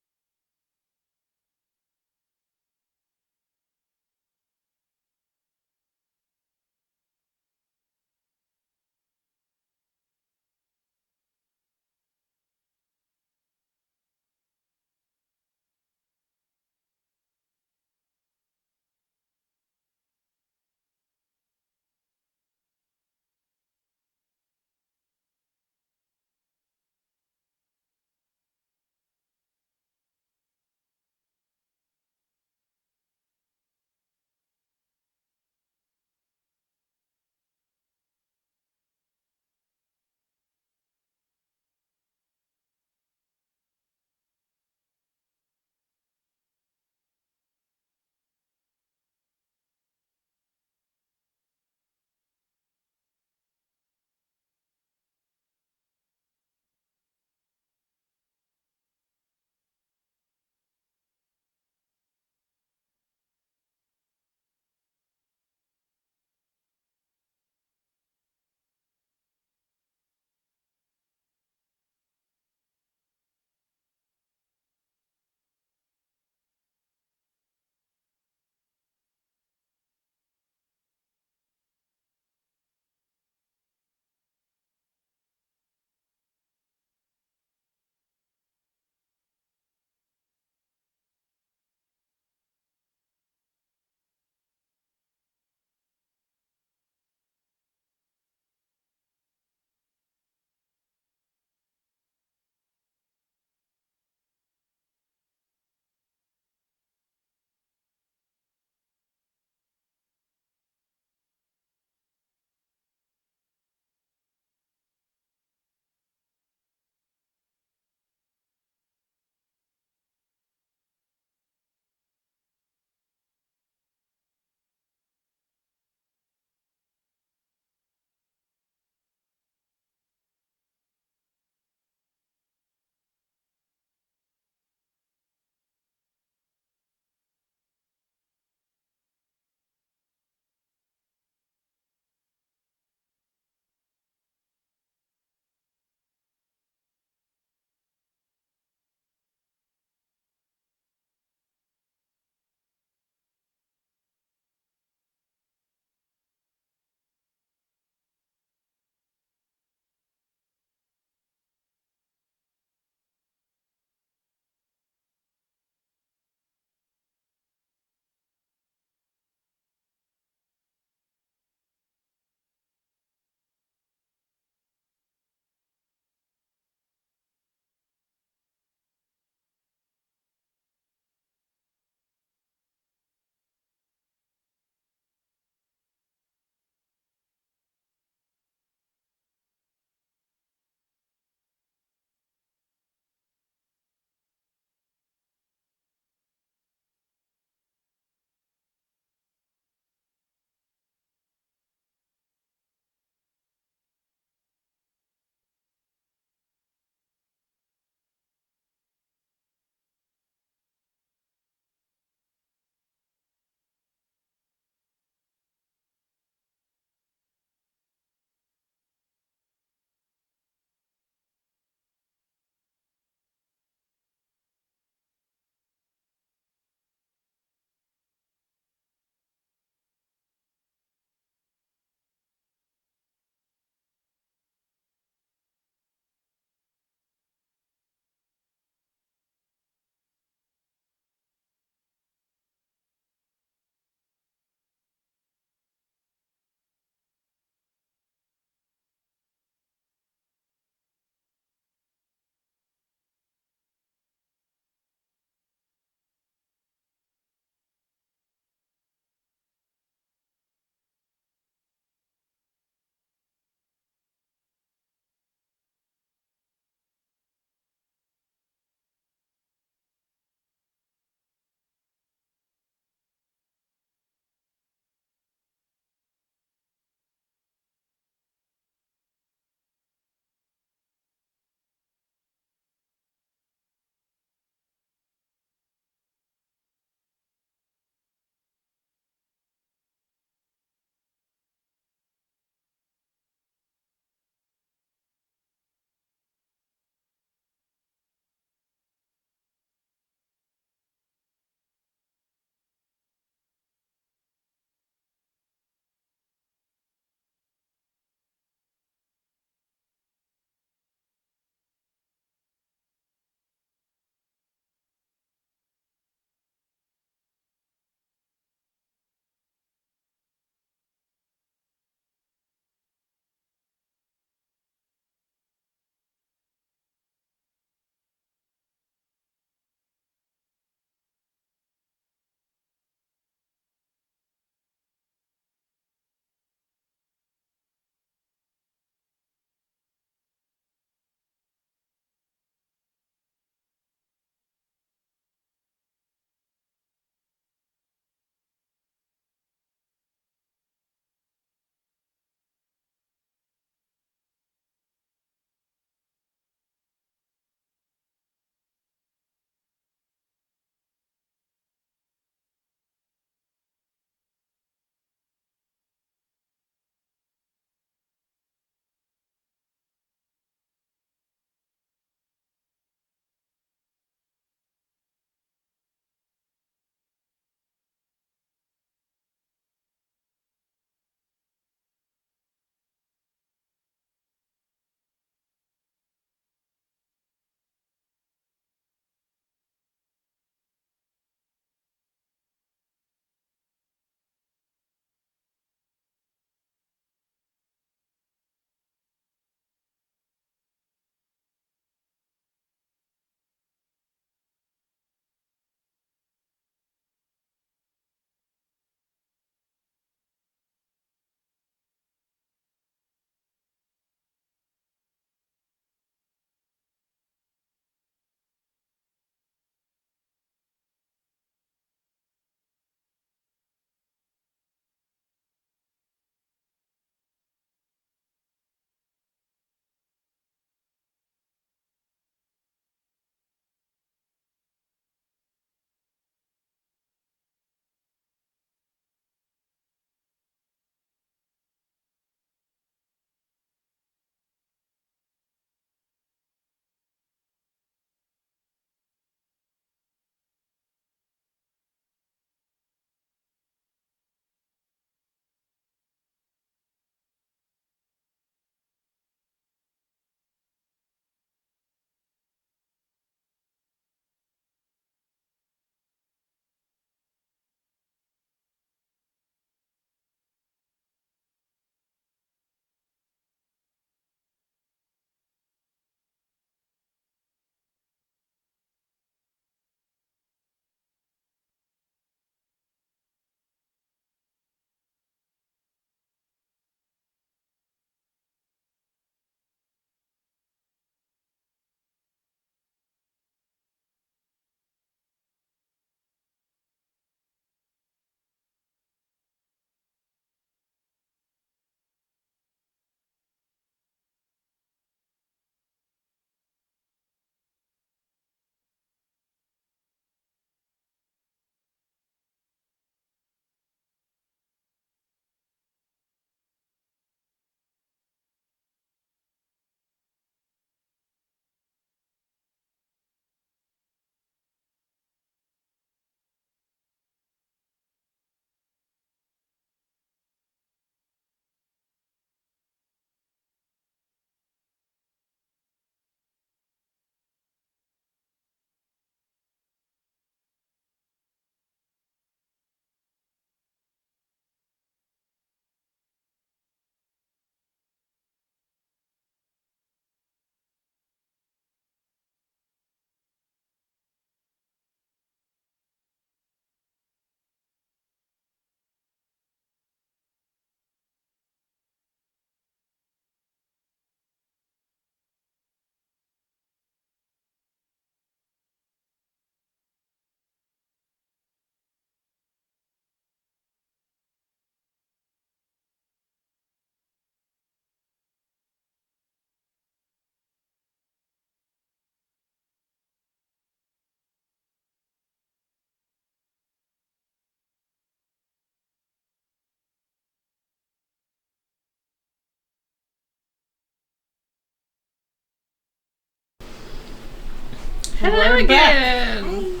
Hello We're again.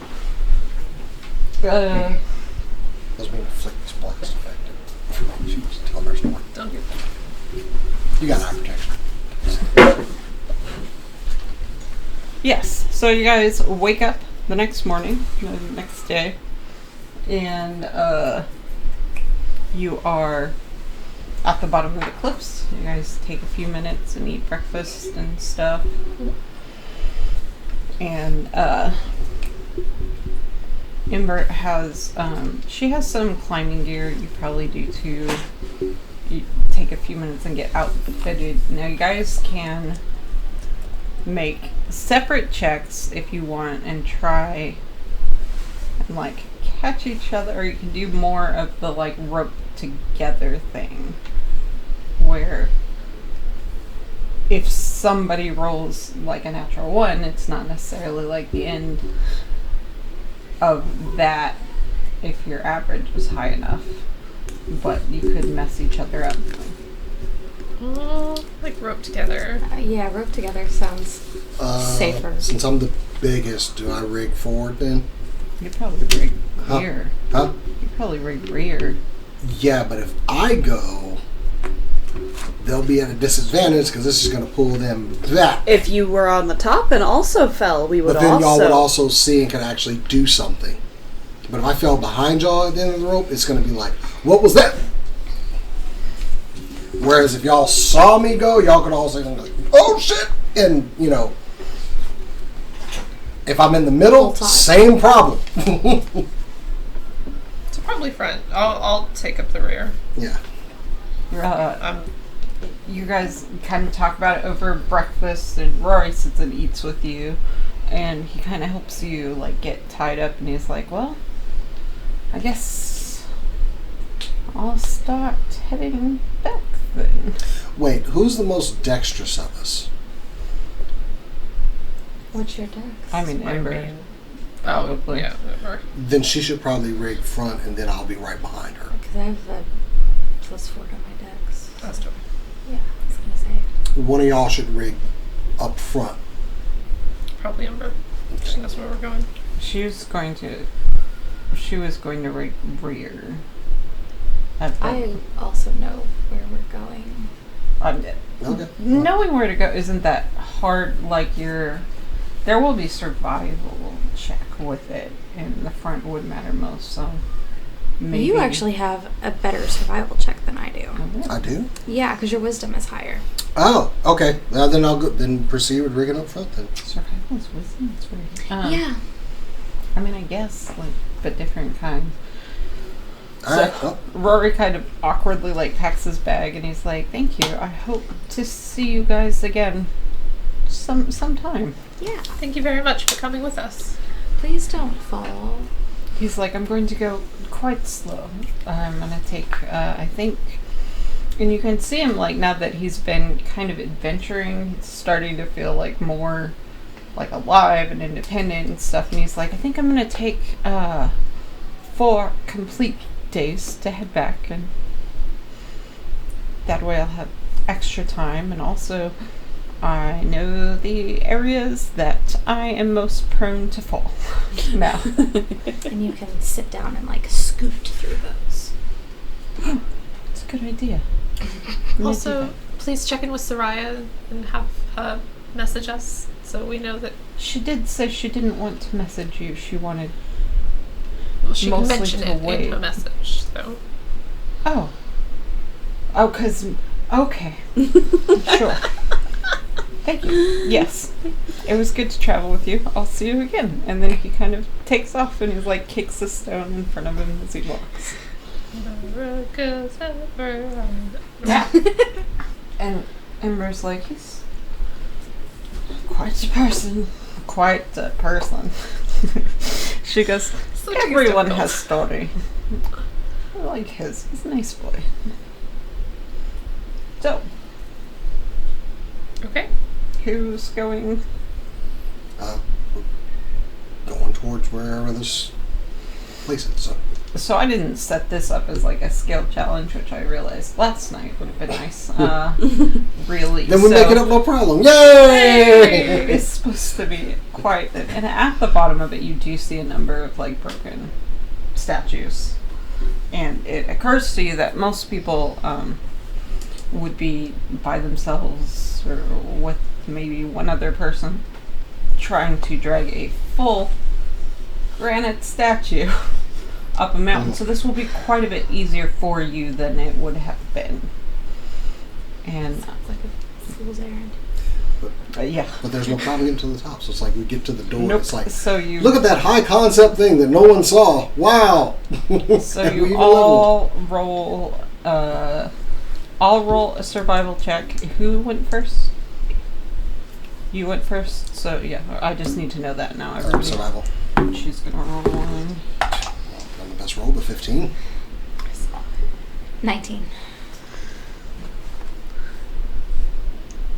Doesn't mean to flick this blast effect. She was telling her story. Don't do that. You got eye protection. Yes. So you guys wake up the next morning, the next day, and you are at the bottom of the cliffs. You guys take a few minutes and eat breakfast and stuff. And Ember has she has some climbing gear. You probably do too. You take a few minutes and get outfitted. Now you guys can make separate checks if you want and try and like catch each other, or you can do more of the like rope together thing where if somebody rolls like a natural 1, it's not necessarily like the end of that if your average is high enough, but you could mess each other up. Like rope together. Yeah, rope together sounds safer. Since I'm the biggest, do I rig forward then? You probably rig rear. Huh? You probably rig rear. Yeah, but if I go, they'll be at a disadvantage because this is going to pull them back. If you were on the top and also fell, we would But then also... y'all would also see and can actually do something. But if I fell behind y'all at the end of the rope, it's going to be like, what was that? Whereas if y'all saw me go, y'all could also be like, oh shit! And, you know, if I'm in the middle, same problem. So probably front. I'll take up the rear. Yeah. You guys kind of talk about it over breakfast, and Rory sits and eats with you, and he kind of helps you like get tied up, and he's like, well, I guess I'll start heading back then. Wait, who's the most dexterous of us? What's your dex? I mean, Ember. Oh, Probably. yeah. Ember. Then she should probably rig front, and then I'll be right behind her. Because I have a +4 to my dex. That's dope. Yeah, I was going to say. One of y'all should rig up front. Probably Ember. She knows where we're going. She was going to rig rear. I also know where we're going. Okay. Knowing where to go isn't that hard. Like there will be survival check with it, and the front would matter most. So maybe You actually have a better survival check than I do. I do? Yeah, because your wisdom is higher. Oh, okay. Then I'll go. Then proceed with rigging up front then. Survival is wisdom. It's weird. Yeah. I mean, I guess like, but different kinds. All right. Well, Rory kind of awkwardly like packs his bag, and he's like, "Thank you. I hope to see you guys again sometime." Yeah. Thank you very much for coming with us. Please don't fall. He's like, "I'm going to go quite slow. I'm going to take, I think," and you can see him like now that he's been kind of adventuring, he's starting to feel like more like alive and independent and stuff. And he's like, "I think I'm going to take 4 complete days to head back, and that way I'll have extra time, and also I know the areas that I am most prone to fall now." And you can sit down and like scoot through those. It's a good idea. Also, please check in with Soraya and have her message us so we know that She did say she didn't want to message you. She wanted... she can Mostly mention to it wait. in her message. So Oh, 'cause... Okay. Sure. Thank you. Yes. It was good to travel with you. I'll see you again. And then he kind of takes off and he's like kicks a stone in front of him as he walks. And Ember's like, he's quite a person. Quite a person. She goes, everyone has story. I like his. He's a nice boy. So, okay. who's going? Going towards wherever this place is. So So I didn't set this up as like a skill challenge, which I realized last night would have been nice. Really. Then we make it up, no problem. Yay! It's supposed to be quite, and at the bottom of it, you do see a number of like broken statues, and it occurs to you that most people would be by themselves or with maybe one other person trying to drag a full granite statue up a mountain. So this will be quite a bit easier for you than it would have been. And Sounds like a fool's errand. yeah. But there's no climbing into the top, so it's like we get to the door. Nope. It's like, So you look at that high concept thing that no one saw. Wow. So And you we all roll. I'll roll a survival check. Who went first? You went first. So yeah, I just need to know that now. Everybody. Survival. She's gonna roll one. I'm the best roll, but 15. 19.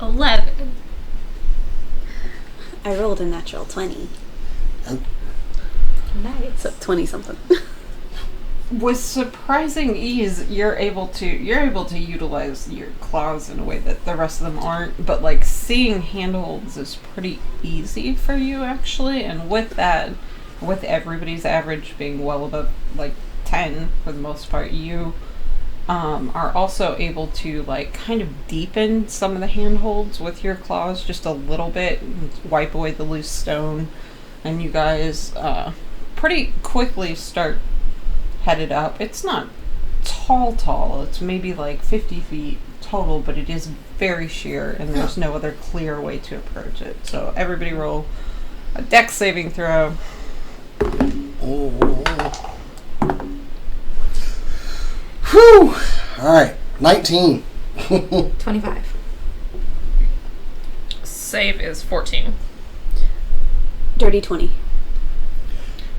11. I rolled a natural 20. Nice. So 20 something. With surprising ease, you're able to utilize your claws in a way that the rest of them aren't. But like seeing handholds is pretty easy for you actually, and with that, with everybody's average being well above like 10 for the most part, you are also able to like kind of deepen some of the handholds with your claws just a little bit, wipe away the loose stone, and you guys pretty quickly start headed up. It's not tall, it's maybe like 50 feet total, but it is very sheer and there's no other clear way to approach it. So everybody roll a dex saving throw. Oh. Whew. Alright, 19. 25. Save is 14. Dirty 20.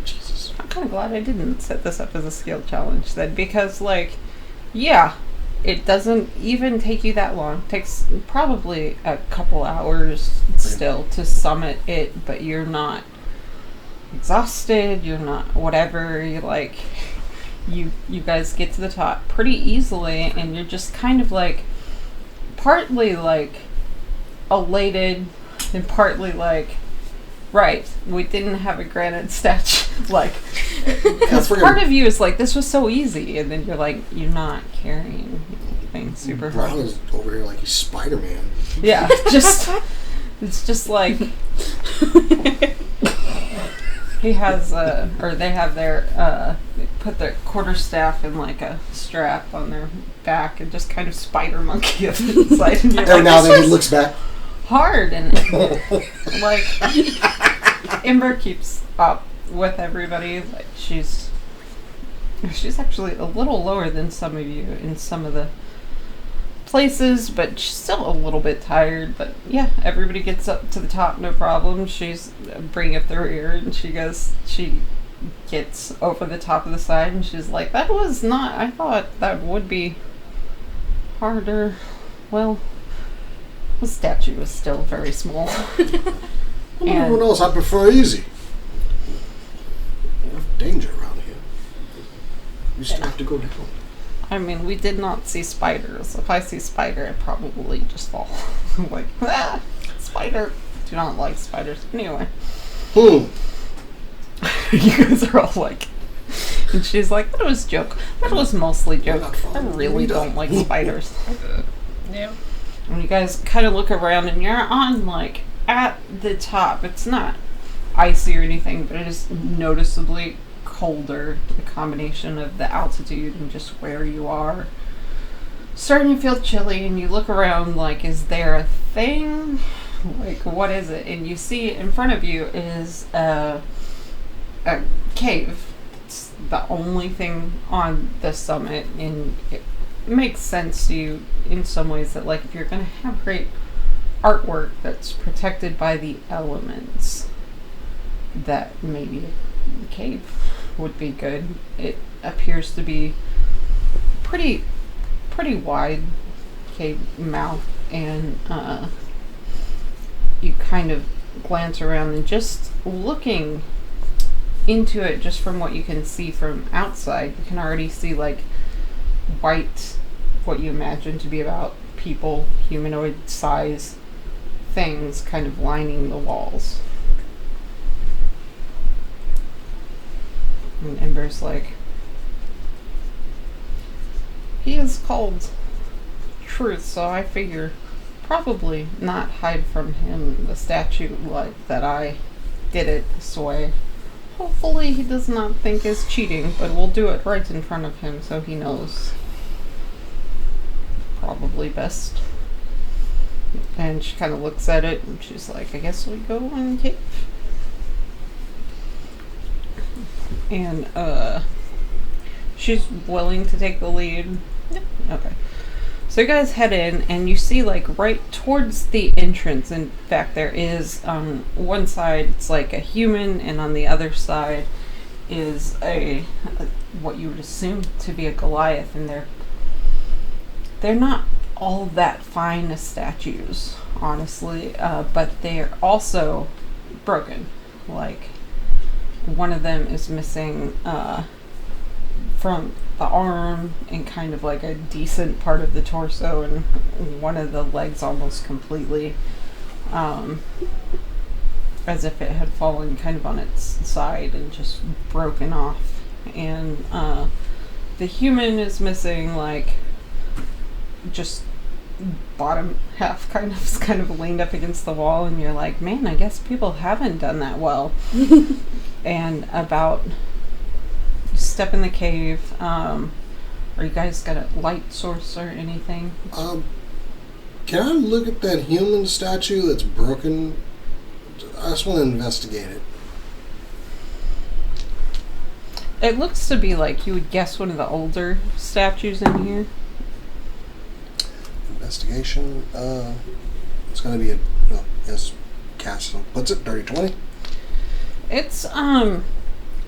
Jesus. I'm kind of glad I didn't set this up as a skill challenge then, because like, yeah, it doesn't even take you that long. It takes probably a couple hours still to summit it, but you're not exhausted, you're not whatever, you're like, you guys get to the top pretty easily, and you're just kind of like partly like elated and partly like, right, we didn't have a granite statue, like, because part of you is like, this was so easy, and then you're like, you're not carrying anything super hard. Ron is over here like he's Spider-Man. Yeah, just, it's just like, he has, or they have their, they put their quarterstaff in like a strap on their back and just kind of spider monkey up inside. And you're Every like, now and this then he was looks back. hard, and like, Ember keeps up with everybody. Like she's actually a little lower than some of you in some of the places, but she's still a little bit tired. But yeah, everybody gets up to the top, no problem. She's bringing up the rear, and she gets over the top of the side, and she's like, that was not, I thought that would be harder. Well, the statue was still very small. Everyone else, I prefer easy. There's danger around here. You still have to go down. I mean, we did not see spiders. If I see spider, I'd probably just fall. I'm like, ah, spider. Do not like spiders. Anyway. You guys are all like, and she's like, that was joke. That was mostly joke. I really don't like spiders. Yeah. And you guys kind of look around, and you're on like at the top. It's not icy or anything, but it is noticeably colder. The combination of the altitude and just where you are, starting to feel chilly. And you look around, like, is there a thing? Like, what is it? And you see in front of you is a cave. It's the only thing on the summit, and it makes sense to you in some ways that, like, if you're going to have great artwork that's protected by the elements, that maybe a cave would be good. It appears to be pretty wide cave mouth, and you kind of glance around, and just looking into it just from what you can see from outside. You can already see like white, what you imagine to be about people, humanoid size things kind of lining the walls. And Ember's like, he is called Truth, so I figure probably not hide from him the statue like that I did it this way. Hopefully he does not think it's cheating, but we'll do it right in front of him so he knows. Probably best. And she kind of looks at it and she's like, I guess we go in cave. And she's willing to take the lead. Yep. Okay. So you guys head in and you see like right towards the entrance, in fact there is on one side it's like a human and on the other side is a what you would assume to be a Goliath, and they're not all that fine as statues, honestly, but they're also broken. Like one of them is missing from the arm and kind of like a decent part of the torso, and one of the legs almost completely, as if it had fallen kind of on its side and just broken off. And the human is missing like just bottom half, kind of leaned up against the wall, and you're like, man, I guess people haven't done that well. And about step in the cave. Are you guys got a light source or anything? Can I look at that human statue that's broken? I just want to investigate it. It looks to be like you would guess one of the older statues in here. Investigation. It's going to be yes, cast. What's it? Dirty 20?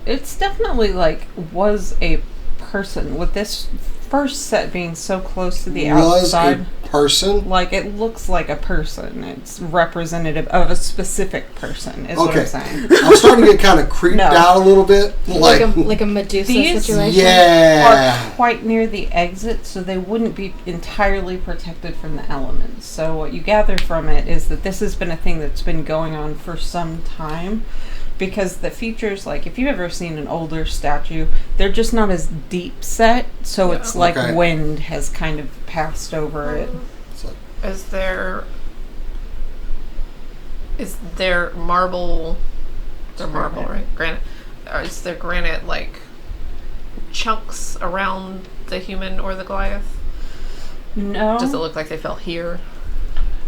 It's definitely like was a person, with this first set being so close to the outside. Was a person? Like it looks like a person. It's representative of a specific person is what I'm saying. I'm starting to get kind of creeped out a little bit. Like a Medusa situation? Yeah. Are quite near the exit, so they wouldn't be entirely protected from the elements. So what you gather from it is that this has been a thing that's been going on for some time. Because the features, like, if you've ever seen an older statue, they're just not as deep set, so it's like wind has kind of passed over it. Is there marble? They're marble, right? Granite. Is there granite, like, chunks around the human or the Goliath? No. Does it look like they fell here?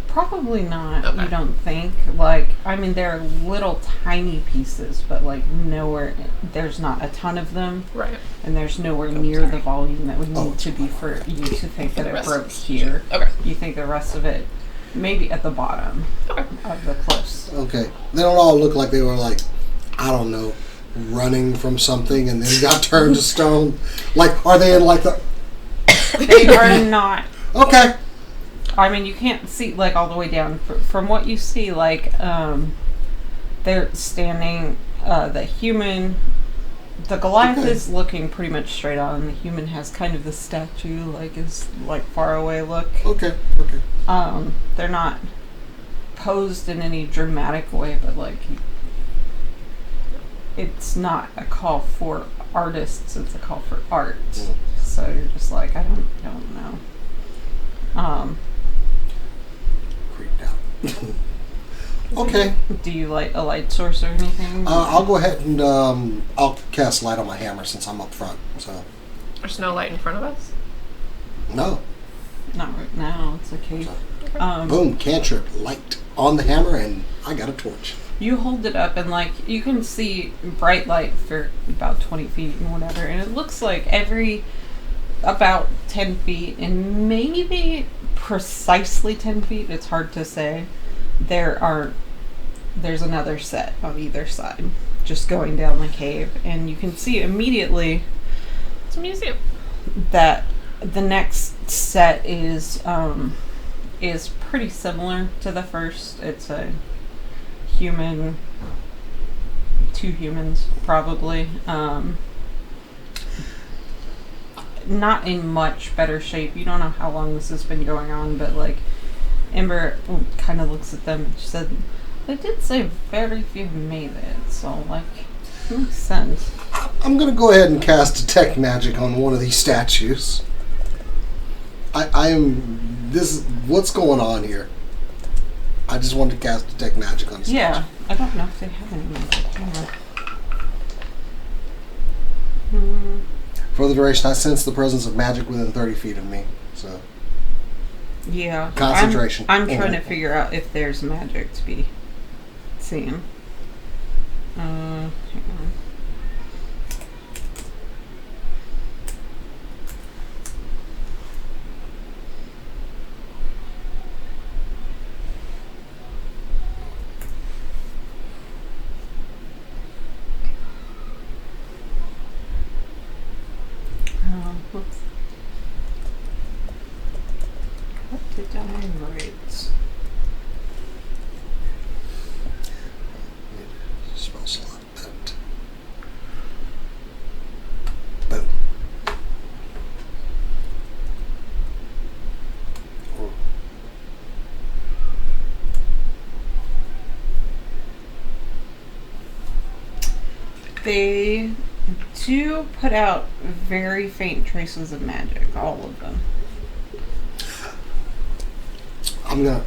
Probably not, Okay. You don't think? Like, I mean, there are little tiny pieces, but, like, nowhere, there's not a ton of them. Right. And there's nowhere near the volume that would need to be for you to think that it broke here. Okay. You think the rest of it, maybe at the bottom of the cliffs. Okay. They don't all look like they were, like, I don't know, running from something and then got turned to stone. Like, are they in, like, the... They are not. Okay. I mean, you can't see, like, all the way down. From what you see, like, they're standing, the human, the Goliath is looking pretty much straight on. The human has kind of the statue, like, is, like, far away look. Okay. They're not posed in any dramatic way, but, like, it's not a call for artists, it's a call for art. So you're just like, I don't know. Creeped out. Okay. Do you light a light source or anything? I'll go ahead and I'll cast light on my hammer since I'm up front. So. There's no light in front of us? No. Not right now. It's a cave. Boom, cantrip, light on the hammer, and I got a torch. You hold it up and, like, you can see bright light for about 20 feet and whatever, and it looks like every about 10 feet and maybe precisely 10 feet, it's hard to say, there's another set on either side just going down the cave, and you can see immediately It's a museum. that the next set is pretty similar to the first. It's a human 2 humans, probably. Not in much better shape. You don't know how long this has been going on, but like Ember kind of looks at them and she said, "They did say very few made it, so like makes sense." I'm gonna go ahead and cast Detect Magic on one of these statues. I am this. What's going on here? I just wanted to cast Detect Magic on a statue. Yeah, I don't know if they have any magic. For the duration, I sense the presence of magic within 30 feet of me. So Yeah. concentration. I'm trying to figure out if there's magic to be seen. Hang on. Whoops. What did I write? Spell slot that. Boom. Oh. They do put out very faint traces of magic, all of them. I'm gonna,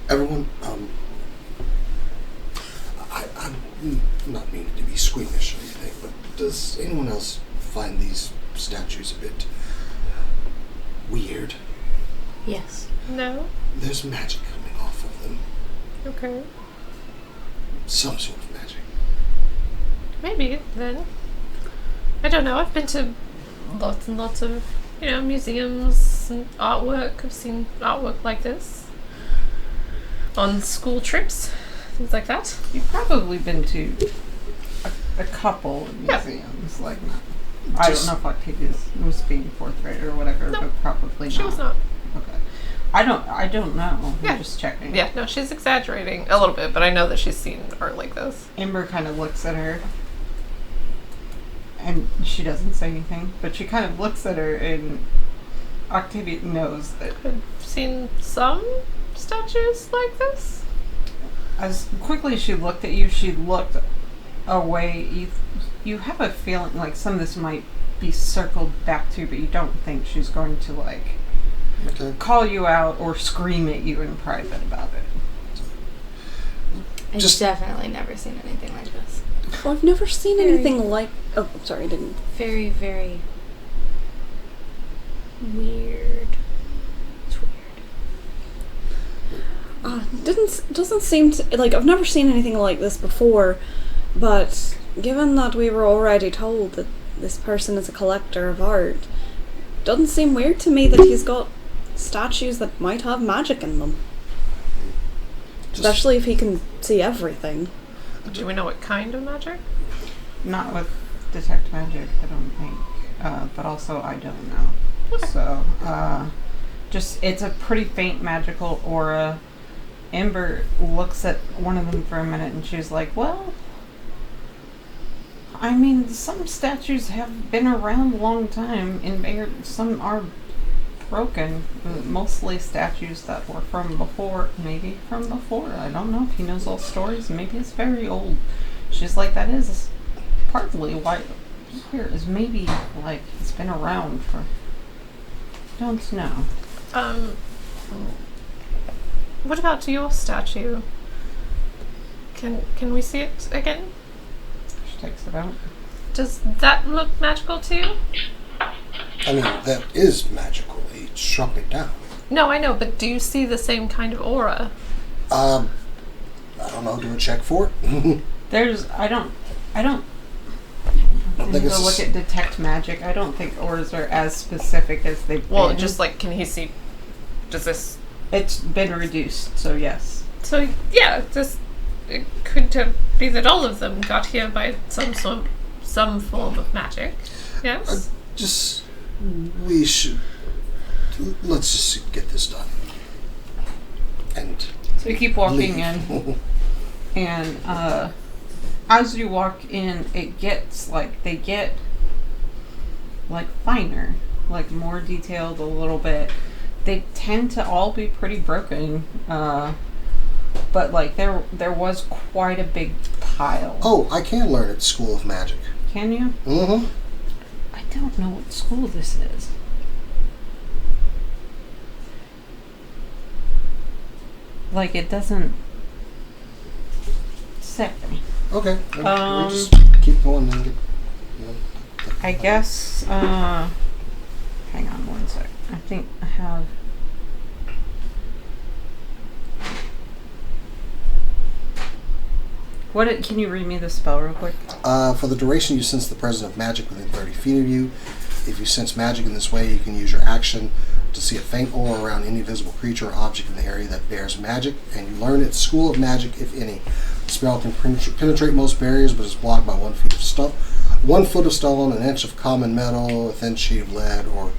everyone, I'm not meaning to be squeamish or anything, but does anyone else find these statues a bit weird? Yes. No? There's magic coming off of them. Okay. Some sort of magic. Maybe, then. I don't know. I've been to lots and lots of, museums and artwork. I've seen artwork like this on school trips, things like that. You've probably been to a couple of Yeah. museums, like not. I don't know if Octavia was being forthright or whatever, No, but probably She not. was not. Okay. I don't know. Yeah. I'm just checking. Yeah, no, she's exaggerating a little bit, but I know that she's seen art like this. Ember kind of looks at her. And she doesn't say anything, but she kind of looks at her, and Octavia knows that I've seen some statues like this. as quickly as she looked at you, she looked away. You have a feeling like some of this might be circled back to, but you don't think she's going to like Okay. call you out or scream at you in private about it. I've Just- definitely never seen anything like this. Well, I've never seen Very- anything like. Oh, sorry, I didn't. Very, very weird. It's weird. Doesn't seem to, like I've never seen anything like this before, but given that we were already told that this person is a collector of art, doesn't seem weird to me that he's got statues that might have magic in them. Especially if he can see everything. Do we know what kind of magic? Not with detect magic, I don't think. But also, I don't know. So, just it's a pretty faint magical aura. Ember looks at one of them for a minute, and she's like, "Well, I mean, some statues have been around a long time, and some are broken. Mostly statues that were from before, maybe from before. I don't know if he knows all stories. Maybe it's very old." She's like, "That is partly why here is maybe like it's been around for. Don't know." What about your statue? Can we see it again? She takes it out. Does that look magical to you? I mean, that is magical. He struck it down. No, I know, but do you see the same kind of aura? I don't know. Do a check for it. I don't I think go it's look at detect magic. I don't think auras are as specific as they've Well, been. just like, can he see? Does this? It's been reduced, so yes. So yeah, it could be that all of them got here by some form of magic. Yes. Let's just get this done. And So we keep walking leave. in, and as you walk in, it gets like they get like finer, like more detailed a little bit. They tend to all be pretty broken, but like there was quite a big pile. Oh, I can learn at School of Magic. Can you? Mm-hmm. I don't know what school this is. Like, it doesn't say. Okay. Um, We'll just keep going and get. I guess. Hang on one sec. I think I have. Can you read me the spell real quick? For the duration, you sense the presence of magic within 30 feet of you. If you sense magic in this way, you can use your action to see a faint aura around any visible creature or object in the area that bears magic, and you learn its School of Magic, if any. The spell can penetrate most barriers, but is blocked by 1 foot of stone, 1 foot of stone, an inch of common metal, a thin sheet of lead, or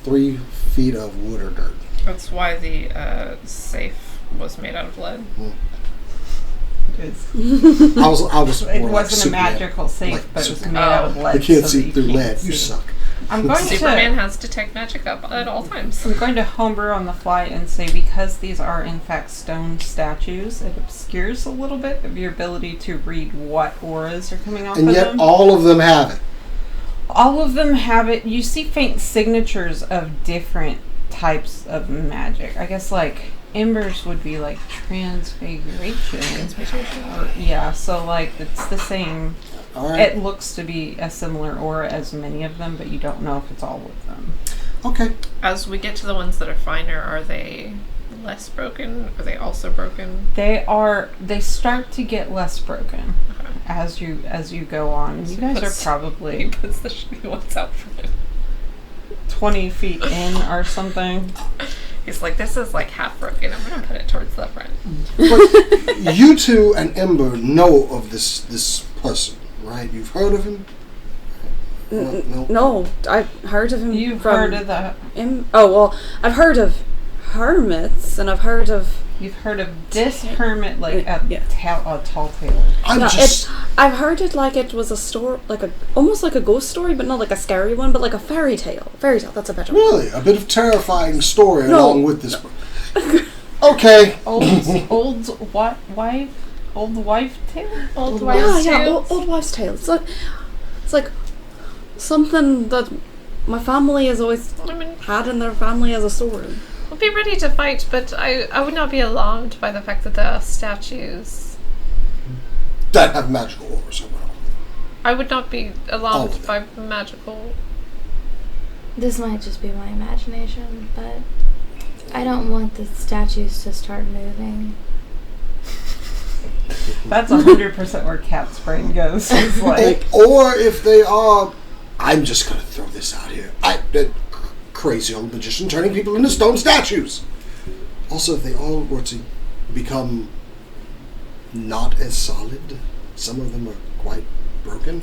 3 feet of wood or dirt. That's why the safe was made out of lead. It is. I was It more like wasn't a Superman. magical safe, Like but it was Superman. made out of lead. I can't so see that through can't lead. You see. suck. I'm going Superman to. has detect magic up at all times. I'm going to homebrew on the fly and say, because these are in fact stone statues, it obscures a little bit of your ability to read what auras are coming off And of yet them. all of them have it. All of them have it. You see faint signatures of different types of magic. I guess like embers would be like transfiguration. Or, yeah, so like it's the same. All right. It looks to be a similar aura as many of them, but you don't know if it's all of them. Okay. As we get to the ones that are finer, are they less broken? Are they also broken? They start to get less broken Okay. as you go on. You guys are probably He puts the shitty ones out front. 20 feet in or something. He's like, this is like half broken. I'm gonna put it towards the front. But you two and Ember know of this person, right? You've heard of him? No. No, I've heard of him. You've from heard of that. Oh well, I've heard of hermits, and I've heard of. You've heard of this hermit, like Yeah. a tall tale. I've heard it like it was a story, almost like a ghost story, but not like a scary one, but like a fairy tale. Fairy tale, that's a better one. Really? A bit of terrifying story No. along with this. Okay. Old wife tale? Old Yeah, wives' yeah, tales? old wives' tale. It's like something that my family has always I mean, had in their family as a story. we'll be ready to fight, but I would not be alarmed by the fact that there are statues. That have magical auras around. I would not be All alarmed of by magical. This might just be my imagination, but I don't want the statues to start moving. That's 100% where Cat's brain goes. It's like, Or if they are, I'm just gonna throw this out here. Crazy old magician turning people into stone statues. Also, if they all were to become not as solid, some of them are quite broken.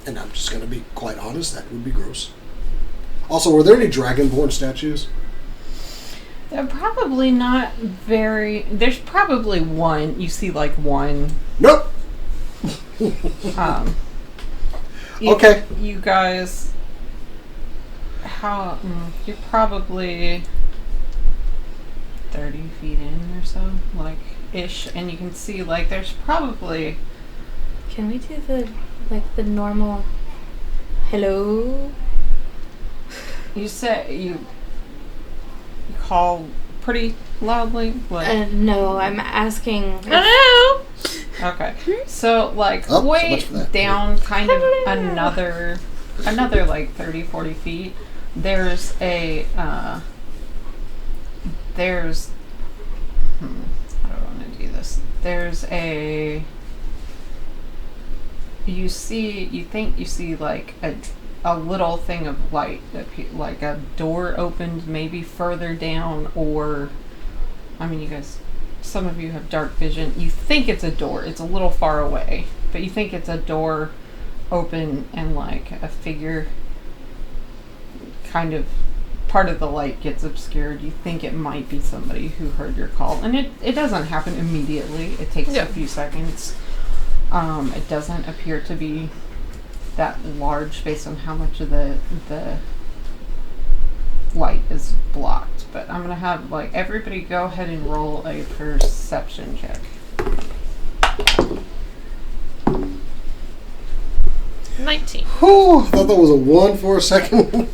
And I'm just gonna be quite honest, that would be gross. Also, were there any Dragonborn statues? they're probably not very. There's probably one. You see, like one. Nope. Okay. You guys. You're probably 30 feet in or so, like ish, and you can see like there's probably. Can we do the normal hello? You call pretty loudly, like. No, I'm asking. Hello? Okay, so like Oh, so way much for that. down, kind of another like 30, 40 feet. There's a how do I want to do this? There's a. You think you see like a little thing of light, like a door opened maybe further down, or I mean, you guys, some of you have dark vision. You think it's a door. It's a little far away, but you think it's a door open and like a figure kind of part of the light gets obscured. You think it might be somebody who heard your call, and it doesn't happen immediately. It takes a few seconds. It doesn't appear to be that large based on how much of the light is blocked. But I'm gonna have like everybody go ahead and roll a perception check. 19. Whew, I thought that was a 1 for a second.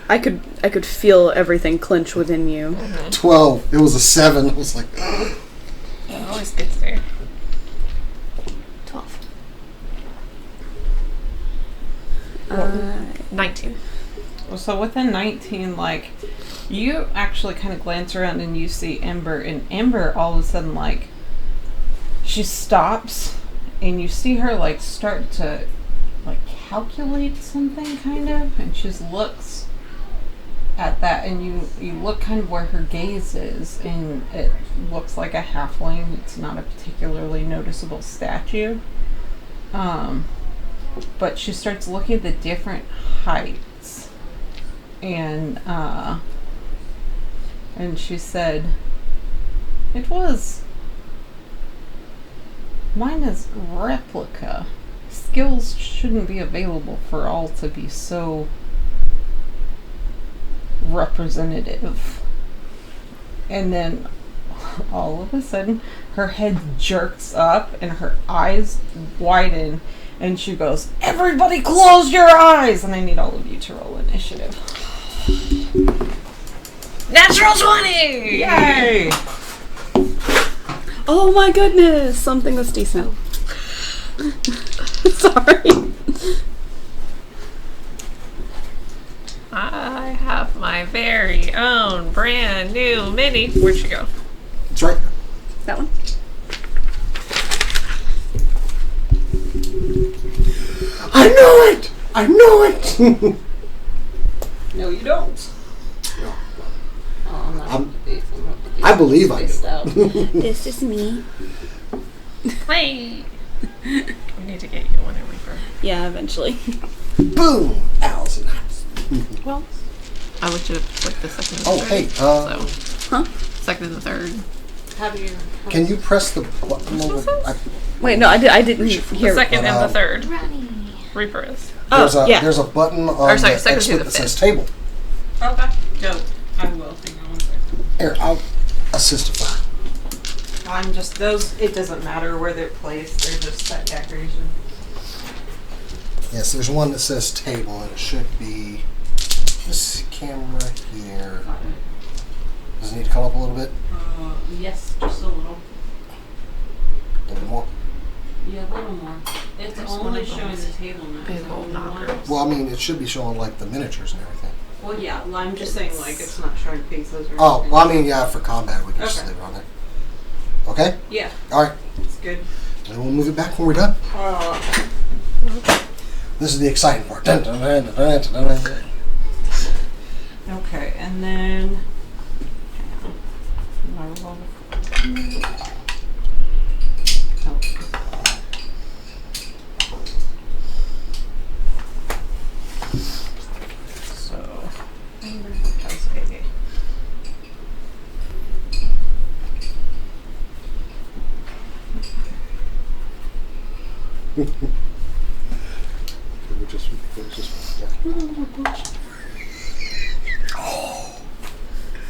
I could feel everything clench within you. 12. It was a 7. I was like, It always gets there. 12. 19. So within 19, like, you actually kind of glance around and you see Ember, and Ember all of a sudden, like, she stops, and you see her, like, start to, like, calculate something, kind of, and she just looks at that, and you look kind of where her gaze is, and it looks like a halfling. It's not a particularly noticeable statue. But she starts looking at the different heights, and she said, "It was mine is replica. Skills shouldn't be available for all to be so representative." And then all of a sudden her head jerks up and her eyes widen, and she goes, "Everybody close your eyes!" And I need all of you to roll initiative. Natural 20! Yay! Oh my goodness! Something that's decent. Sorry. I have my very own brand new mini. Where'd she go? that's right. That one? I know it! I know it! No, you don't. No. Oh, I'm- I believe I do. This is me. Hey! We need to get you one every bird. Yeah, eventually. Boom! Allison. Well, I looked at it like the second and the Oh, third. hey, Huh? Second and the third. How do you? can you press the button over? Wait, no, I didn't The hear. second and the third. Ronnie. Reaper is. There's a button on Or sorry, the second to XSplit the that says fifth. table. Okay. Go. I will. Hang on one second. Here, I'll assistify. I'm just those. It doesn't matter where they're placed. They're just set decoration. Yes, there's one that says table, and it should be this camera here. Does it need to come up a little bit? Yes, just a little. A little more? Yeah, a little more. It's There's only one of showing those the table now. big so old only knockers. one. Well, I mean, it should be showing like the miniatures and everything. Well, yeah. Well, I'm just saying, like, it's not showing faces or Oh, anything. well, I mean, yeah, for combat, we can just Okay. leave it on there. Okay? Yeah, All right. it's good. And we'll move it back when we're done. This is the exciting part. Dun, dun, dun, dun, dun, dun, dun, dun. Okay, and then. Hang on. My roll. Oh. So, Amber has a.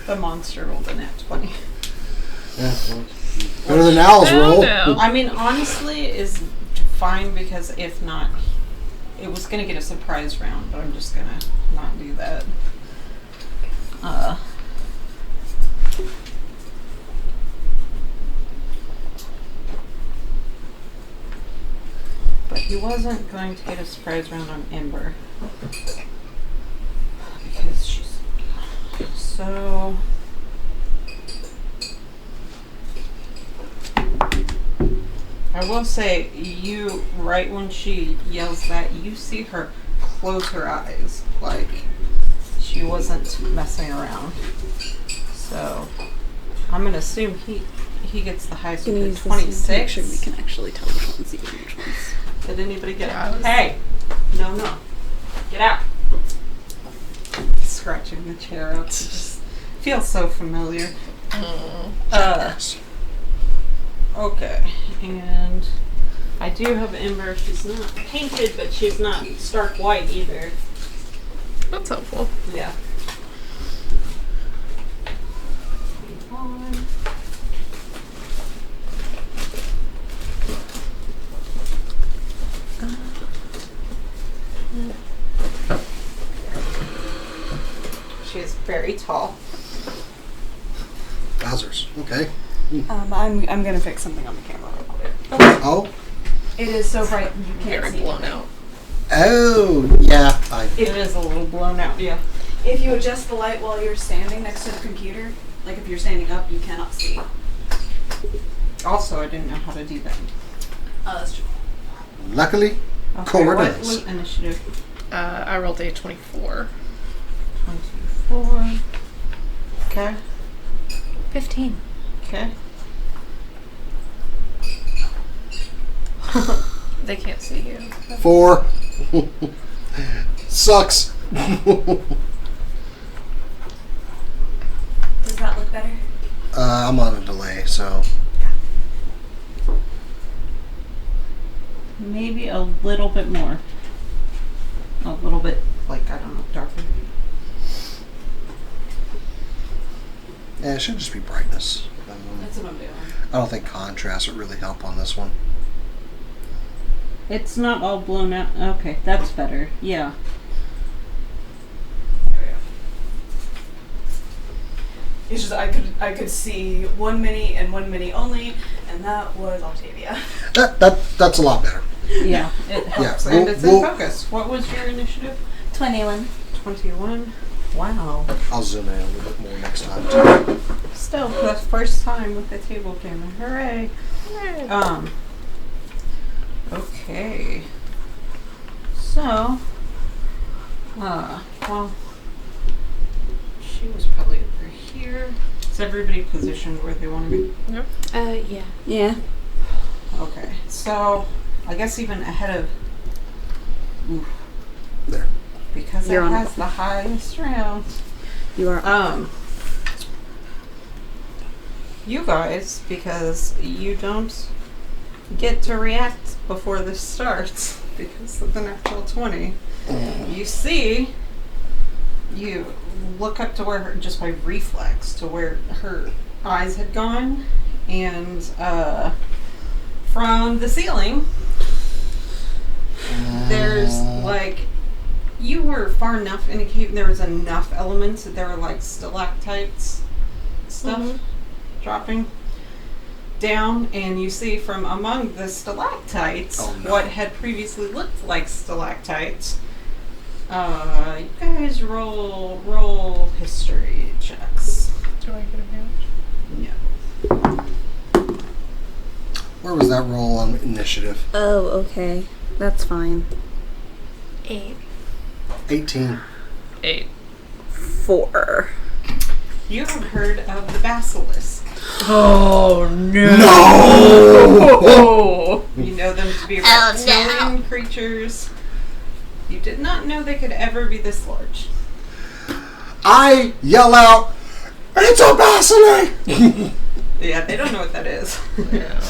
The monster rolled a nat 20. Yeah, well, better than Al's roll. no. I mean, honestly, is fine because if not, it was gonna get a surprise round, but I'm just gonna not do that. But he wasn't going to get a surprise round on Ember because she's so. I will say, you, right when she yells that, you see her close her eyes, like she wasn't messing around. So, I'm gonna assume he gets the highest Can you with use the this to make 26. sure we can actually tell which ones even which ones? Did anybody get Yeah, I it? was- Hey! No. Get out. scratching the chair up. It just feels so familiar. Okay, and I do have Ember. She's not painted, but she's not stark white either. That's helpful. Yeah. She is very tall. Wowzers. Okay. I'm gonna fix something on the camera real quick. Oh. It is so bright you can't Very see blown anything. out. Oh, yeah. It is a little blown out, yeah. If you adjust the light while you're standing next to the computer, like if you're standing up, you cannot see. Also, I didn't know how to do that. Oh, that's true. Luckily, Okay, Cora what does. was initiative? I rolled a 24. 24. Okay. 15. Okay. They can't see you. 4. Sucks. Does that look better? I'm on a delay, so. Maybe a little bit more. A little bit, like, I don't know, darker. Yeah, it should just be brightness. That's what I'm doing. I don't think contrast would really help on this one. It's not all blown out. Okay, that's better. Yeah. It's just I could see one mini and one mini only, and that was Octavia. That's a lot better. Yeah, it helps. Yeah, And we'll- it's in we'll- focus. What was your initiative? 21. 21. Wow. I'll zoom in a little bit more next time too. Still, the first time with the table camera. Hooray. Okay. So, well, she was probably over here. Is everybody positioned where they want to be? Yeah. Yeah. Okay. So, I guess even ahead of... Oof. There. Because You're it on has the highest round. You are. You guys, because you don't get to react before this starts because of the natural 20. You see, you look up to where her, just by reflex, to where her eyes had gone, and from the ceiling, there's like, you were far enough in a cave, there was enough elements that there were like stalactites stuff dropping down, and you see from among the stalactites what had previously looked like stalactites. You guys roll history checks. Do I get advantage? Yeah. Where was that roll on initiative? Oh, okay. That's fine. 8. 18. 8. 4. You have heard of the Basilisk. Oh no! No! You know them to be reptilian creatures. You did not know they could ever be this large. I yell out, "It's a basilisk!" Yeah, they don't know what that is. Yeah.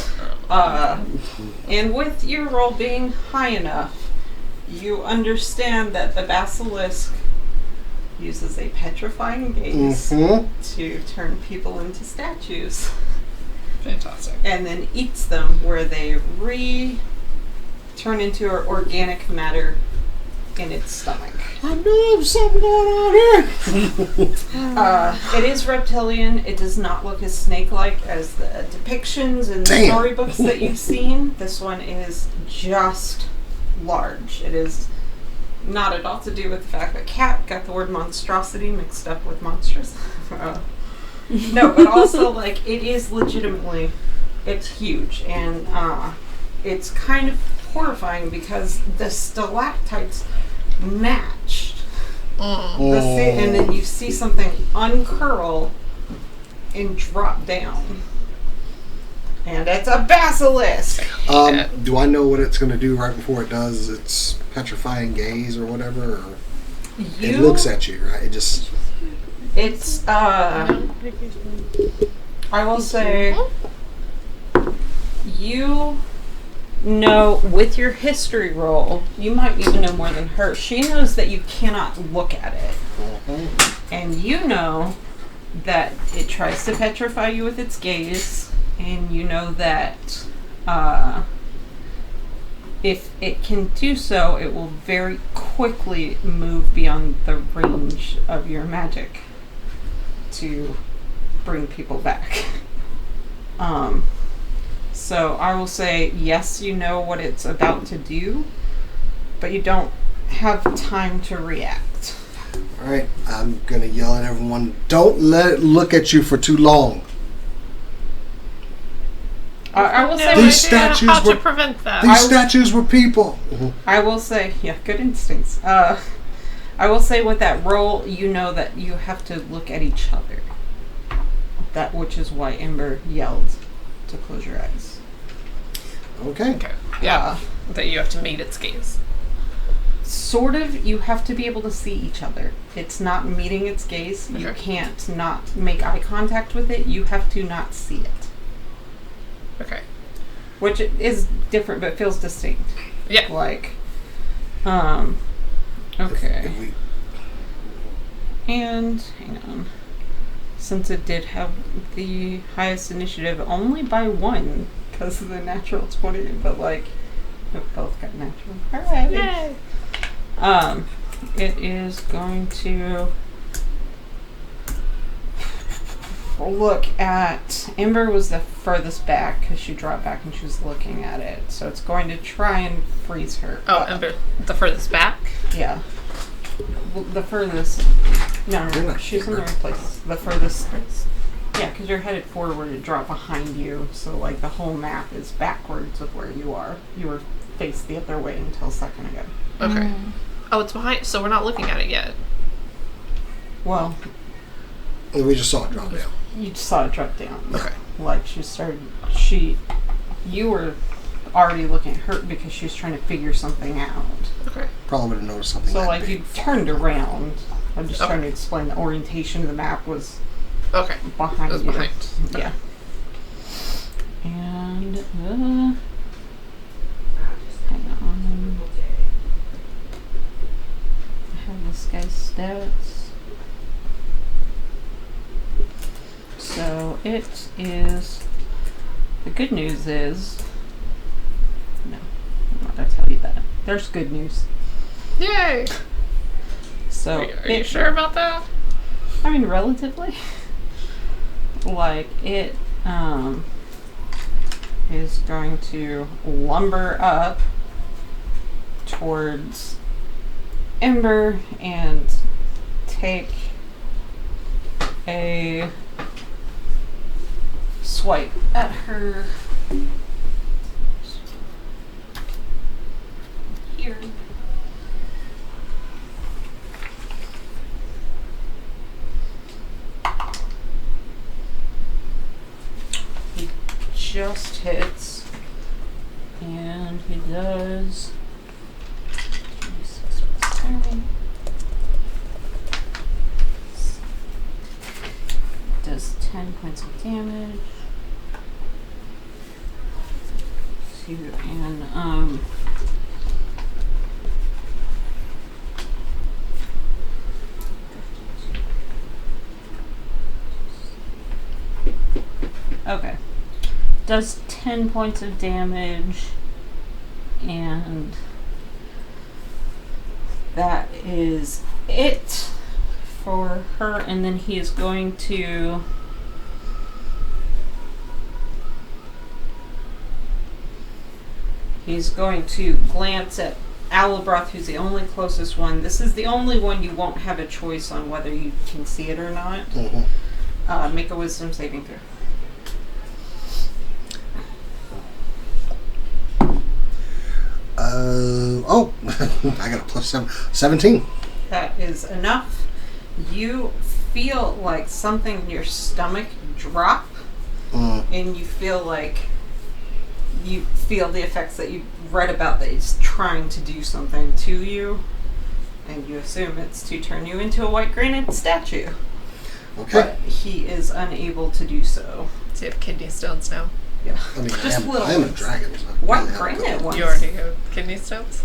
And with your roll being high enough, you understand that the Basilisk uses a petrifying gaze to turn people into statues. Fantastic. And then eats them where they turn into organic matter in its stomach. I know there's something going on here. It is reptilian. It does not look as snake-like as the depictions and Damn. storybooks that you've seen. This one is just large. It is not at all to do with the fact that Cat got the word monstrosity mixed up with monstrous. No, but also, like, it is legitimately, it's huge. And it's kind of horrifying because the stalactites matched. And then you see something uncurl and drop down. And it's a basilisk! Do I know what it's going to do right before it does its petrifying gaze or whatever? Or? You, It looks at you, right? It just... It's, I will say, you know, with your history roll, you might even know more than her. She knows that you cannot look at it. And you know that it tries to petrify you with its gaze, and you know that if it can do so, it will very quickly move beyond the range of your magic to bring people back. So I will say, yes, you know what it's about to do, but you don't have time to react. Alright, I'm gonna yell at everyone, don't let it look at you for too long. I will say, These statues how were- to prevent that. These statues were people. I will say, yeah, good instincts. I will say with that roll, you know that you have to look at each other. That which is why Ember yelled to close your eyes. Okay. Okay. Yeah. That you have to meet its gaze. Sort of, you have to be able to see each other. It's not meeting its gaze. You Okay. can't not make eye contact with it. You have to not see it. Okay. Which is different, but feels distinct. Yeah. Like, okay. If we, And, hang on. Since it did have the highest initiative, only by 1, because of the natural 20, but like, we both got natural. Alright. Yay. It is going to look at... Ember was the furthest back, because she dropped back and she was looking at it. So it's going to try and freeze her. Oh, Ember, the furthest back? Yeah. The furthest... No, she's in the right place. The furthest... Yeah, because you're headed forward to drop behind you, so like the whole map is backwards of where you are. You were faced the other way until a second ago. Okay. Oh, it's behind, so we're not looking at it yet. Well, we just saw it drop down. you just saw it drop down. Okay. Like you were already looking at her because she was trying to figure something out. Okay. Probably would have noticed something. So that like big. you turned around. I'm just Okay. trying to explain the orientation of the map was Okay. behind It was you. behind. Yeah. And hang on. I have this guy's stats. So it is. The good news is. No, I'm not gonna tell you that. There's good news. Yay! So Are you sure about that? I mean, relatively. Like, it is going to lumber up towards Ember and take a swipe at her here. He just hits, and he does 26 plus 10. Does 10 points of damage. And okay. Does 10 points of damage, and that is it for her. And then he is going to glance at Alabroth, who's the only closest one. This is the only one you won't have a choice on whether you can see it or not. Mm-hmm. Make a wisdom saving throw. I got a plus 17. That is enough. You feel like something in your stomach drop, and you feel like you feel the effects that you read about, that it's trying to do something to you, And you assume it's to turn you into a white granite statue. Okay. But he is unable to do so. So you have kidney stones now. Yeah. I mean, Just little I am a ones. dragon. So White really granite have ones. You already have kidney stones?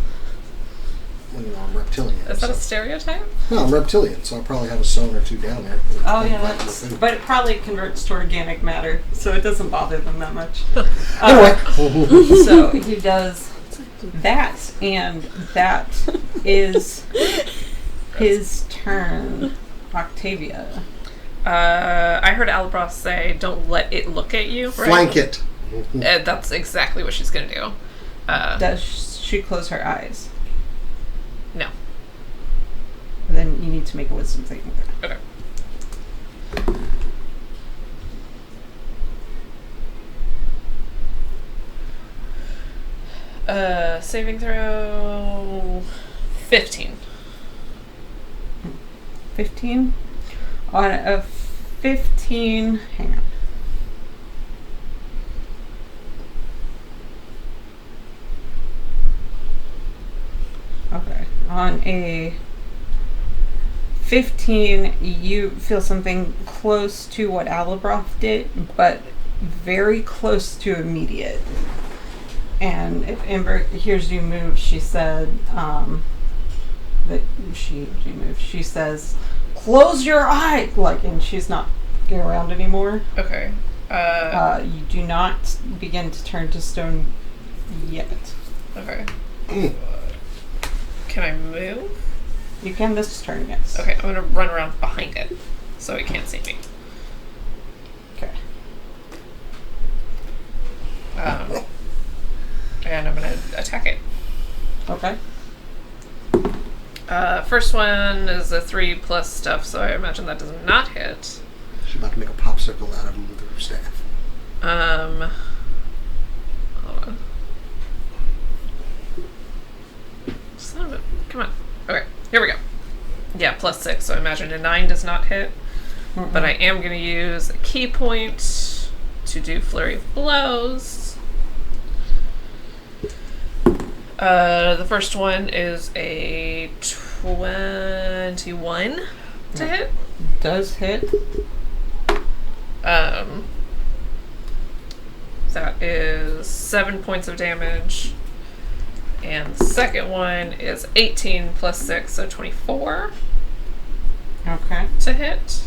Well, you know, I'm reptilian. Is that a so- stereotype? No, I'm reptilian, so I probably have a stone or two down there. Oh yeah, that's. But it probably converts to organic matter, so it doesn't bother them that much. Anyway. So he does that, and that is his turn. Octavia. I heard Alabroth say, "Don't let it look at you." Right? Flank it. That's exactly what she's gonna do. Does she close her eyes? No. Then you need to make a wisdom saving throw. Okay. Saving throw 15. 15? On a 15, hang on. Okay. On a 15, you feel something close to what Alabroth did, but very close to immediate. And if Amber hears you move, she said, that she moved. She says, "Close your eye!" Like, and she's not getting around anymore. Okay. You do not begin to turn to stone yet. Okay. Can I move? You can this turn, yes. Okay, I'm gonna run around behind it so it can't see me. Okay. And I'm gonna attack it. Okay. First one is a 3 plus stuff, so I imagine that does not hit. She's about to make a popsicle out of him with her staff. Hold on. Son of a... Come on. Okay, here we go. Yeah, plus 6, so I imagine a 9 does not hit. Mm-mm. But I am going to use a key point to do Flurry of Blows. The first one is a 21 to hit. Does hit. That is 7 points of damage. And the second one is 18 plus 6, so 24 Okay. to hit.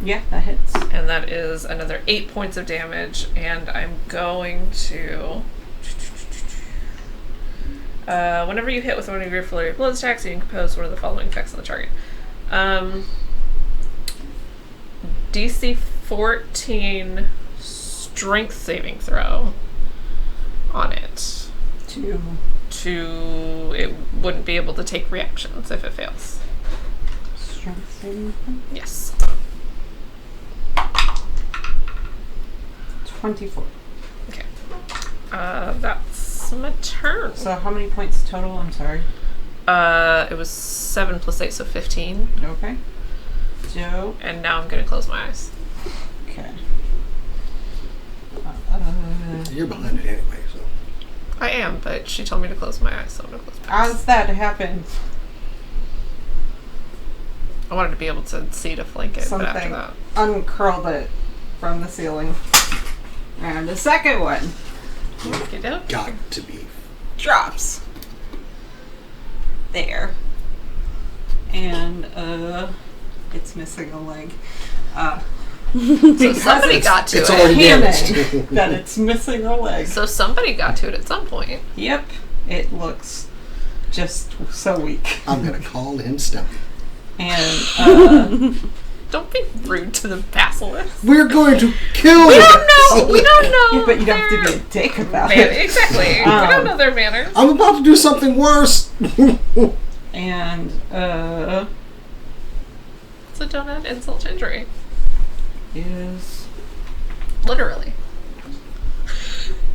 Yeah, that hits. And that is another 8 points of damage. And I'm going to... whenever you hit with one of your flurry of blows attacks, you can compose one of the following effects on the target. DC 14 strength saving throw on it. It wouldn't be able to take reactions if it fails. Strength saving. Yes. 24. Okay. That's my turn. So how many points total? I'm sorry. It was 7 plus 8, so 15. Okay. Joe. And now I'm going to close my eyes. Okay. You're behind it anyway, so. I am, but she told me to close my eyes, so I'm going to close my eyes. As that happens, I wanted to be able to see to flank it, but after something that... uncurled it from the ceiling. And the second one Okey-doke. Got to be. drops. There. And, it's missing a leg. So somebody got to It's it. already Panic damaged. that it's missing a leg. So somebody got to it at some point. Yep. It looks just so weak. I'm going to call him Stumpy. And, Don't be rude to the basilisk. We're going to kill We him. don't know. We don't know. yeah, but you don't have to their be a dick about man- it. Exactly. We don't know their manners. I'm about to do something worse. And, So don't add insult to injury. is Literally.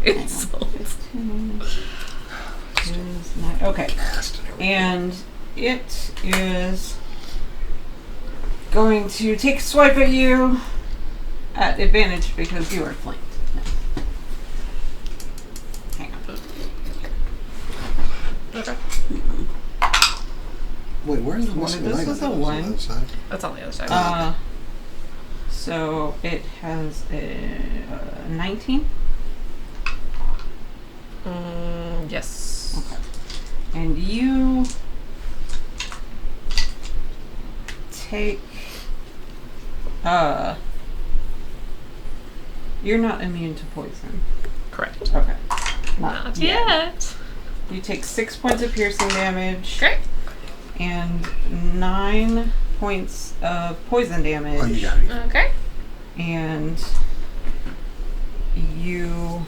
Insult. 15, is 9. Okay. Cast and everything. And it is going to take a swipe at you at advantage because you are flanked. Hang on. Okay. Wait, where This was a 1. That's on the other side. So it has a 19. Yes. Okay. And you take you're not immune to poison. Correct. Okay. Not yet. You take 6 points of piercing damage. Great. And 9 points of poison damage. Oh, you got it. Okay. And you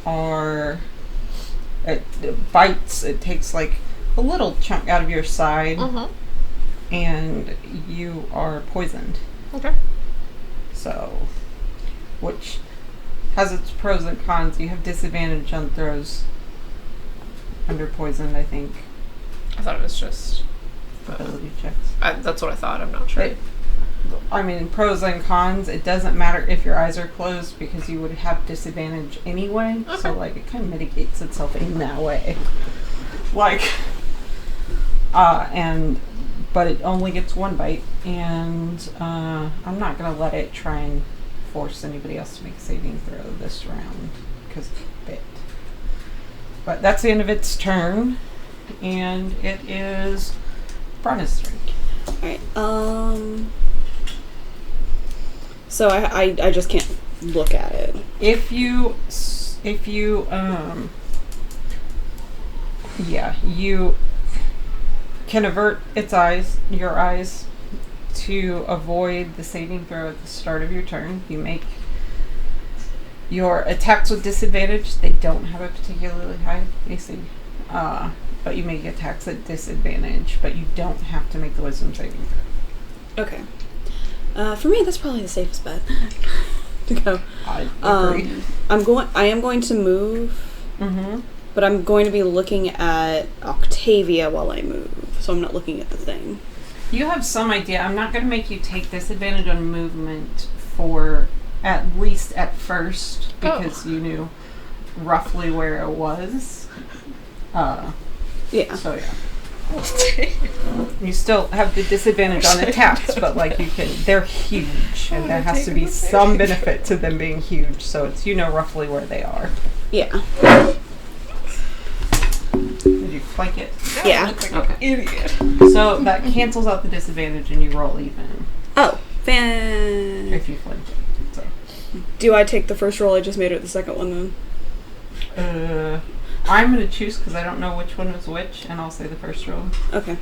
are it bites, it takes like a little chunk out of your side, and you are poisoned. Okay. So, which has its pros and cons. You have disadvantage on throws under poisoned, I think. I thought it was just Ability checks. that's what I thought. I'm not sure. I mean, pros and cons, it doesn't matter if your eyes are closed because you would have disadvantage anyway. Okay. So, like, it kind of mitigates itself in that way. Like, but it only gets 1 bite, and I'm not going to let it try and force anybody else to make a saving throw this round because it bit. But that's the end of its turn, and it is Bronna's turn. Alright, so I just can't look at it. If you you can avert your eyes to avoid the saving throw at the start of your turn. You make your attacks with disadvantage. They don't have a particularly high AC, but you make attacks at disadvantage, but you don't have to make the wisdom saving throw. Okay. For me, that's probably the safest bet to go. I agree. I am going to move, but I'm going to be looking at Octavia while I move, so I'm not looking at the thing. You have some idea. I'm not going to make you take disadvantage on movement for at least at first because you knew roughly where it was. Yeah. So yeah. You still have the disadvantage on attacks, but like they're huge, and there has to be some benefit to them being huge. So it's roughly where they are. Yeah. Did you flank it? Yeah. Okay. Idiot. So that cancels out the disadvantage, and you roll even Oh, if you flank it. So. Do I take the first roll I just made or the second one then? I'm going to choose because I don't know which one was which, and I'll say the first roll. Okay.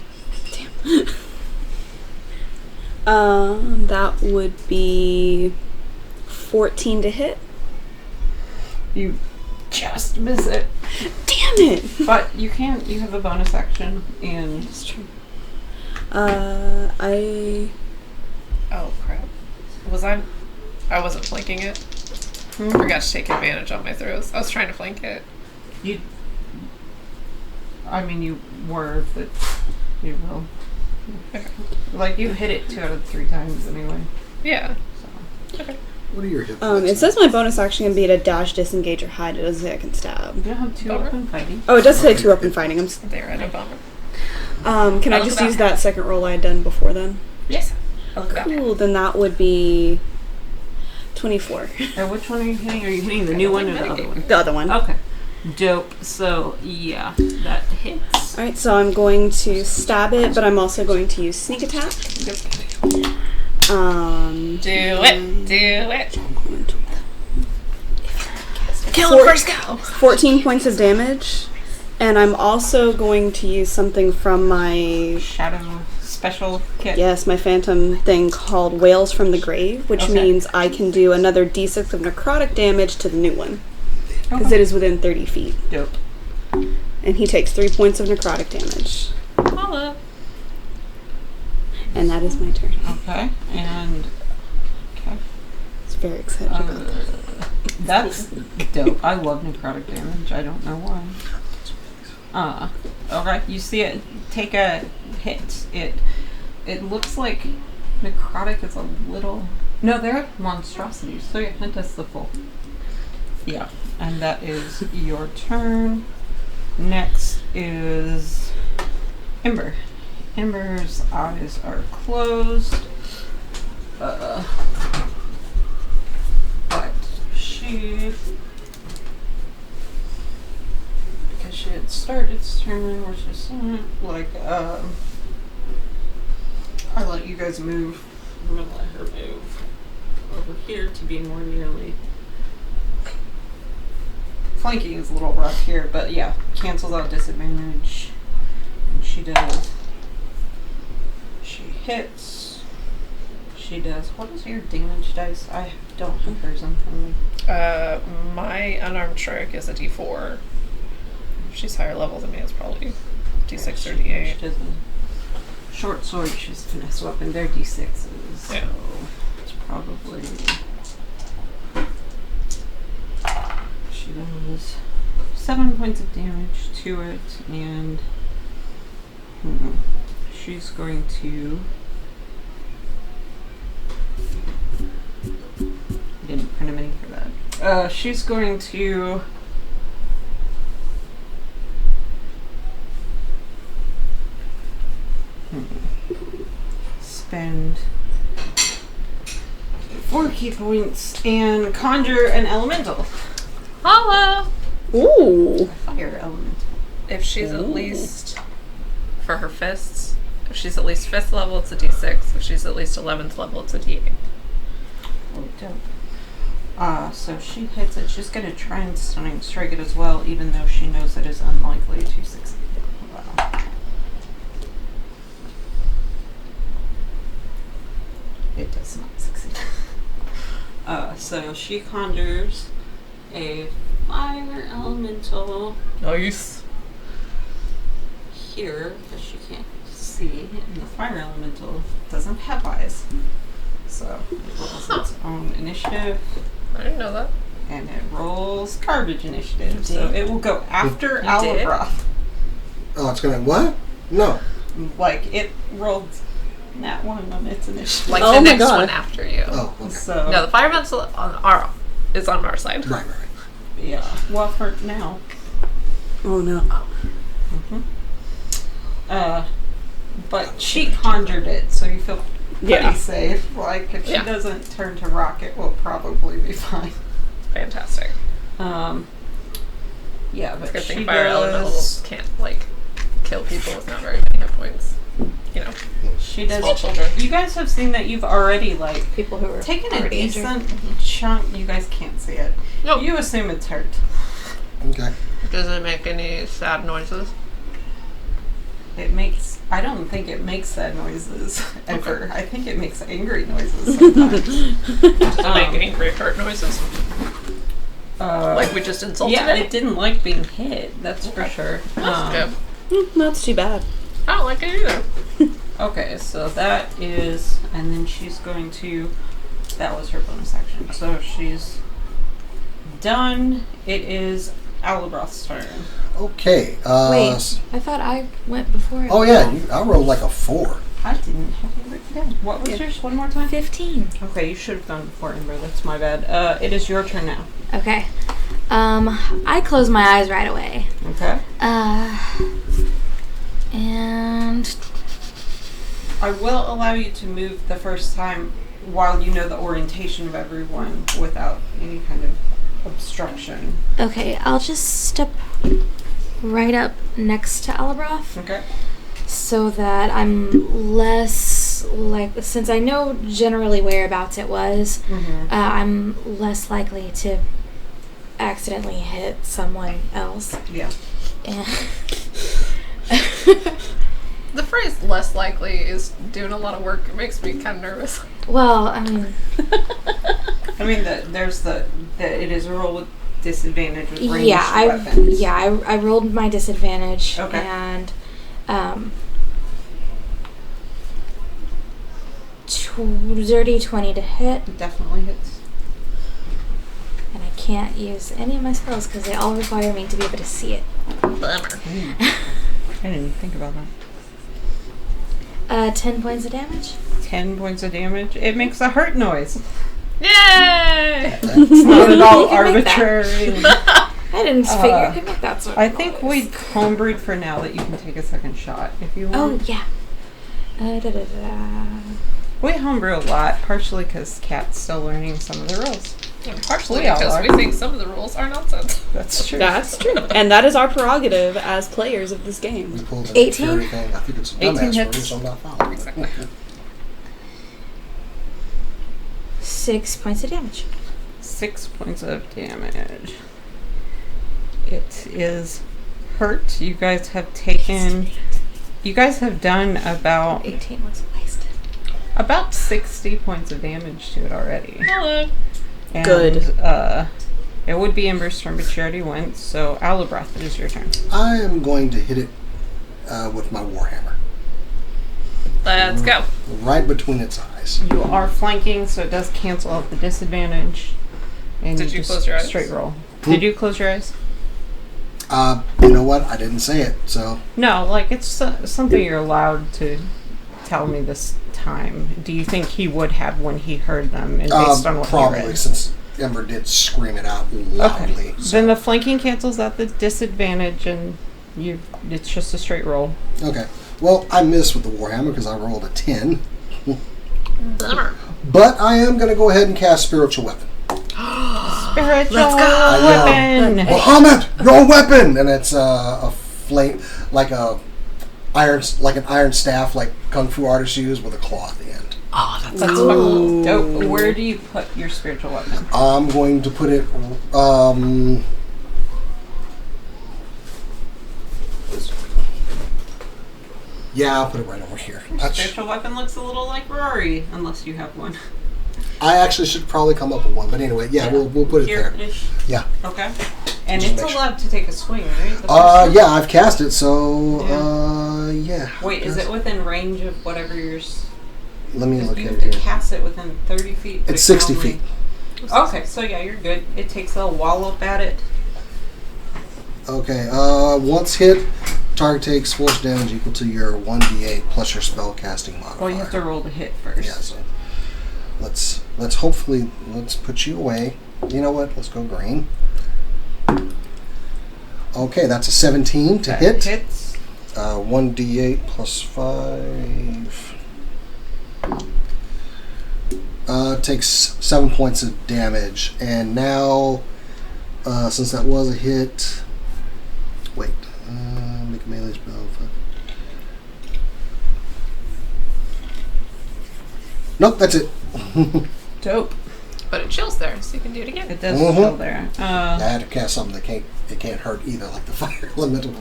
Damn. That would be 14 to hit. You just miss it. Damn it! But you have a bonus action, and That's true. Oh crap. I wasn't flanking it. I forgot to take advantage on my throws. I was trying to flank it. you were, but you will. Okay. Like, you hit it 2 out of 3 times anyway. Yeah. So. Okay. What are your hit points? It says my bonus action can be to dash, disengage, or hide. It doesn't say I can stab. You don't have 2 Bummer. open fighting. Oh, it does say 2 open fighting. They're at a bummer. Can I I'll just look use back. that second roll I had done before then? Yes. I'll look back. Cool, then that would be 24. Which one are you hitting? Are you hitting the new one or the other one? The other one. Okay. Dope. So, yeah, that hits. Alright, so I'm going to stab it, but I'm also going to use sneak attack. Yep. Do it. Kill him first go! 14 points of damage. And I'm also going to use something from my Shadow special kit. Yes, my phantom thing called Wails from the Grave, which Okay. means I can do another d6 of necrotic damage to the new one. Because it is within 30 feet. Dope. And he takes 3 points of necrotic damage. Holla. And that is my turn. Okay. And okay. It's very excited about that. That's dope. I love necrotic damage. I don't know why. Okay. You see it take a hit. It looks like necrotic is a little. No, they're monstrosities. So yeah, that does the full. Yeah, and that is your turn. Next is Ember. Amber's eyes are closed. But she, because she had started its turn, which is like, I let you guys move. I'm gonna let her move over here to be more nearly. Flanking is a little rough here, but yeah, cancels out disadvantage. And she does. She hits. She does. What is your damage dice? I don't have hers in front of me. My unarmed strike is a D4. If she's higher level than me, it's probably D6 or D8. She does a short sword. She's a finesse weapon. They're D6s. Yeah. So it's probably. She does 7 points of damage to it, and she's going to. I didn't print a mini for that. She's going to. Spend 4 key points and conjure an elemental. Holla! Ooh. Fire elemental. If she's at least, for her fists, if she's at least 5th level, it's a D6. If she's at least 11th level, it's a D8. Oh, dope. So she hits it. She's going to try and stunning strike it as well, even though she knows it is unlikely to succeed. Wow. It does not succeed. So she conjures a fire elemental Nice. here, because she can't see, and the fire elemental doesn't have eyes. So it rolls its own initiative, I didn't know that. and it rolls garbage initiative. So it will go after You did? Alabroth. Oh, it's gonna what? No. Like, it rolled that one on its initiative. Like Oh the my next God. one after you. Oh, okay. So, No, the fire elemental is on our side. Right. yeah. Well, for now. Oh no. But she conjured it, so you feel pretty Yeah. safe. Like, if she Yeah. doesn't turn to rocket, we'll probably be fine. Fantastic. Yeah, but Good she thing fire does. elementals can't, like, kill people with not very many hit points. You know. She does. Small children. You guys have seen that you've already, like, People who are taken a already injured. decent chunk. You guys can't see it. Nope. You assume it's hurt. Okay. Does it make any sad noises? It makes. I don't think it makes sad noises ever. I think it makes angry noises sometimes. Does it make angry hurt noises? Like we just insulted Yeah, it? it didn't like being hit. That's for sure. That's good. That's too bad. I don't like it either. Okay, so that is, and then she's going to. That was her bonus action. So she's done. It is Alabroth's turn. Okay. Wait, I thought I went before. Oh yeah, I rolled like a 4. I didn't have you written down. What was yours? One more time. 15. Okay, you should have done before Ember. That's my bad. It is your turn now. Okay. I close my eyes right away. Okay. And I will allow you to move the first time while you know the orientation of everyone without any kind of obstruction. okay, I'll just step right up next to Alabroth Okay. so that I'm less like, since I know generally whereabouts it was, I'm less likely to accidentally hit someone else. Yeah. And The phrase "less likely" is doing a lot of work. It makes me kind of nervous. well, I mean, I mean, there's the it is a roll with disadvantage with ranged yeah, weapons. I rolled my disadvantage Okay. and dirty 20 to hit, It definitely hits. and I can't use any of my spells because they all require me to be able to see it. Bummer. I didn't even think about that. 10 points of damage. 10 points of damage. It makes a hurt noise. Yay! It's not at all You can make that. arbitrary. I didn't figure it could make that sort of I think noise. we'd homebrewed for now that you can take a second shot if you Oh, want. yeah. We homebrew a lot, partially because Kat's still learning some of the rules. And partially We all because are. we think some of the rules are nonsense. That's true. That's true. And that is our prerogative as players of this game. We pulled an 18? inferior thing. I think it's a 18 dumbass for me, hits. so I'm not following. Exactly. 6 points of damage. 6 points of damage. It is hurt. You guys have taken. You guys have done about 18 was wasted. 60 points of damage to it already. Hello. And, Good. It would be Ember's turn, but she already went. So Alabroth, it is your turn. I am going to hit it with my warhammer. Let's go. Right between its eyes. You are flanking, so it does cancel out the disadvantage. And Did you just close your eyes? Straight roll. Did you close your eyes? You know what? I didn't say it, so... No, like it's something you're allowed to tell me this time. Do you think he would have when he heard them, and based on what probably, he read? since Ember did scream it out loudly. Okay. So. Then the flanking cancels out the disadvantage, and it's just a straight roll. Okay. Well, I missed with the warhammer because I rolled a 10. Bummer. But I am going to go ahead and cast Spiritual Weapon. Spiritual I weapon. Muhammad, your weapon! And it's a flame, like an iron staff, like Kung Fu artists use, with a claw at the end. Oh, that's That's Ooh. fucking dope. Where do you put your spiritual weapon? I'm going to put it. Yeah, I'll put it right over here. Your spiritual weapon looks a little like Rory, unless you have one. I actually should probably come up with one, but anyway, yeah, we'll put it there. Here-ish. Yeah. Okay. And Just it's make sure. allowed to take a swing, right? The first one? Yeah, I've cast it, so yeah. Wait, is it within range of whatever yours? Let me look You at have to it here. cast it within 30 feet. but It's it can 60 only- feet. Okay, so yeah, you're good. It takes a wallop at it. Okay, once hit, target takes force damage equal to your 1d8 plus your spell casting modifier. Well, you have to roll to hit first. Yeah, so let's put you away. You know what? Let's go green. Okay, that's a 17 to That hit. hits. 1d8 plus 5. Takes 7 points of damage. And now, since that was a hit... Wait. Make a melee spell. Nope, that's it. Dope. But it chills there, so you can do it again. It does Mhm. still there. I had to cast something that can't hurt either, like the fire elemental.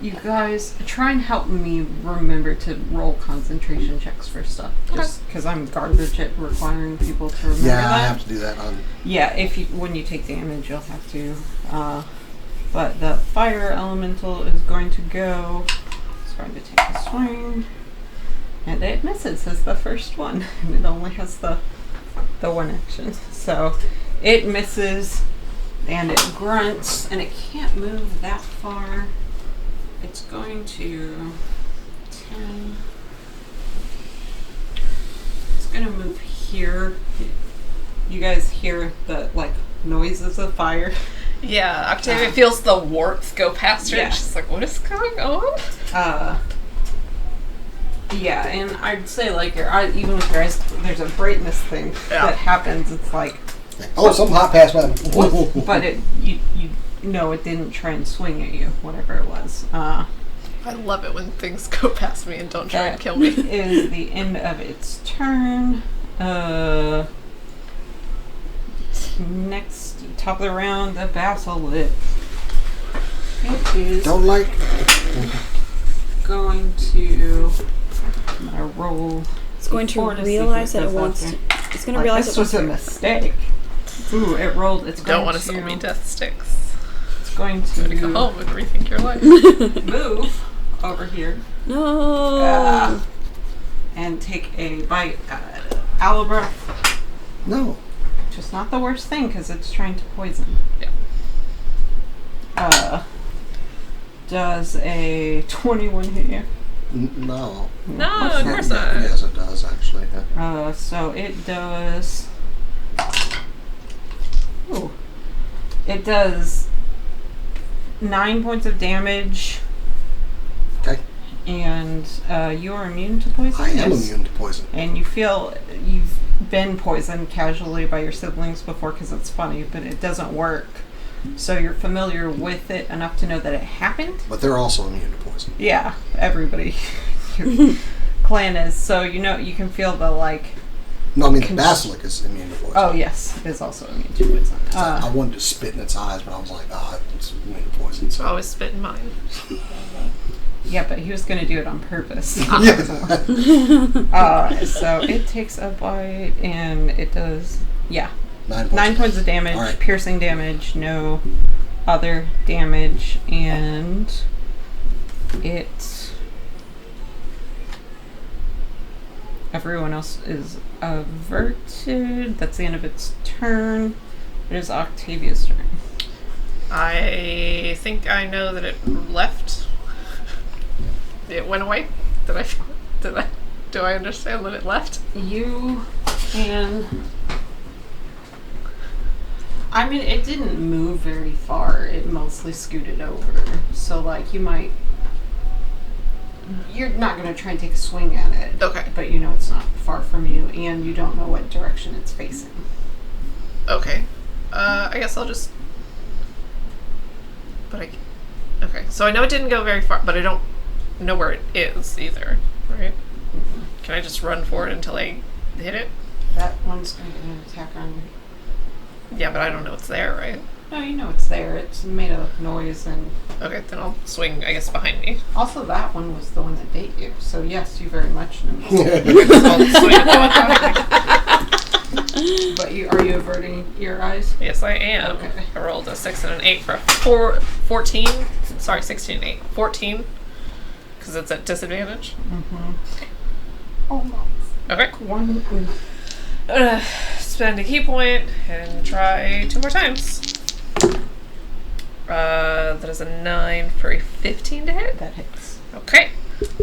You guys try and help me remember to roll concentration checks for stuff. Just because I'm garbage at requiring people to remember Yeah, that. I have to do that on. Yeah, when you take damage, you'll have to. But the fire elemental is going to go. It's going to take a swing, and it misses as the first one. And it only has the one action, so it misses, and it grunts, and it can't move that far. It's going to 10. It's going to move here. You guys hear the noises of fire. Yeah, Octavia feels the warmth go past her, Yeah. and she's like, what is going on? Yeah, and I'd say your eyes, even with your eyes, there's a brightness thing that happens. It's like, Oh, something hot past my. but you know it didn't try and swing at you, whatever it was. I love it when things go past me and don't try and kill me. Is the end of its turn. Next, top of the round, the Basilisk. It is Don't like. going to roll. It's going to before see realize who that it goes wants after. to. It's going to realize This it was wants a to. mistake. Ooh, it rolled. It's Don't going want to sell me death sticks. It's going I'm gonna to go home and rethink your life. move over here No. and take a bite at Alabroth. No. Just not the worst thing because it's trying to poison. Yeah. Does a 21 hit you? No. No, of course not. Yes, it does actually. Yeah. So it does. Ooh. It does 9 points of damage. Okay. And you're immune to poison? I am Yes. immune to poison. And you feel you've been poisoned casually by your siblings before because it's funny, but it doesn't work. So you're familiar with it enough to know that it happened? But they're also immune to poison. Yeah, everybody. Your clan is. So you know, you can feel the like... No, I mean the basilisk is immune to poison. Oh, yes. It is also immune to poison. I wanted to spit in its eyes, but I was like, it's immune to poison. So. I always spit in mine. Yeah, but he was going to do it on purpose. Yeah. So it takes a bite, and it does, 9 points of damage, All right. piercing damage, no other damage, and everyone else is averted. That's the end of its turn. It is Octavia's turn. I think I know that it left. It went away. Do I understand that it left? You can... I mean, it didn't move very far. It mostly scooted over. So, like, you're not going to try and take a swing at it. Okay. But you know it's not far from you, and you don't know what direction it's facing. Okay. I guess I'll just... Okay, so I know it didn't go very far, but I don't know where it is either, right? Can I just run for it until I hit it? That one's going to get an attack on you. Yeah, but I don't know it's there, right? No, you know it's there. It's made a noise, and... Okay, then I'll swing, I guess, behind me. Also, that one was the one that bit you. So, yes, you very much know. So I'll swing at the one behind me. But are you averting your eyes? Yes, I am. Okay. I rolled a 6 and an 8 for 14. Sorry, 16 and 8. 14. Because it's at disadvantage. Mm-hmm. Oh, no. Okay. One. Spend a key point and try 2 more times. That is a 9 for a 15 to hit. That hits. Okay.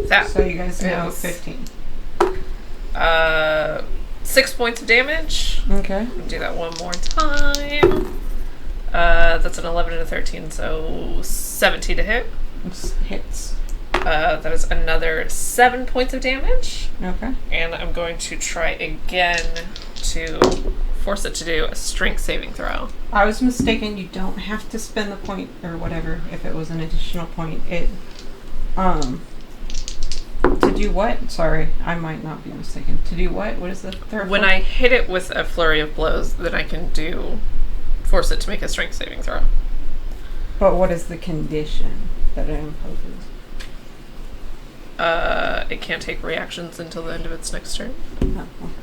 That So you guys know is, 15. 6 points of damage. Okay. Do that one more time. That's an 11 and a 13, so 17 to hit. Hits. That is another 7 points of damage. Okay. And I'm going to try again to force it to do a strength saving throw. I was mistaken. You don't have to spend the point or whatever if it was an additional point. To do what? Sorry, I might not be mistaken. To do what? What is the third When one? I hit it with a flurry of blows, then I can force it to make a strength saving throw. But what is the condition that it imposes? It can't take reactions until the end of its next turn. Oh, okay.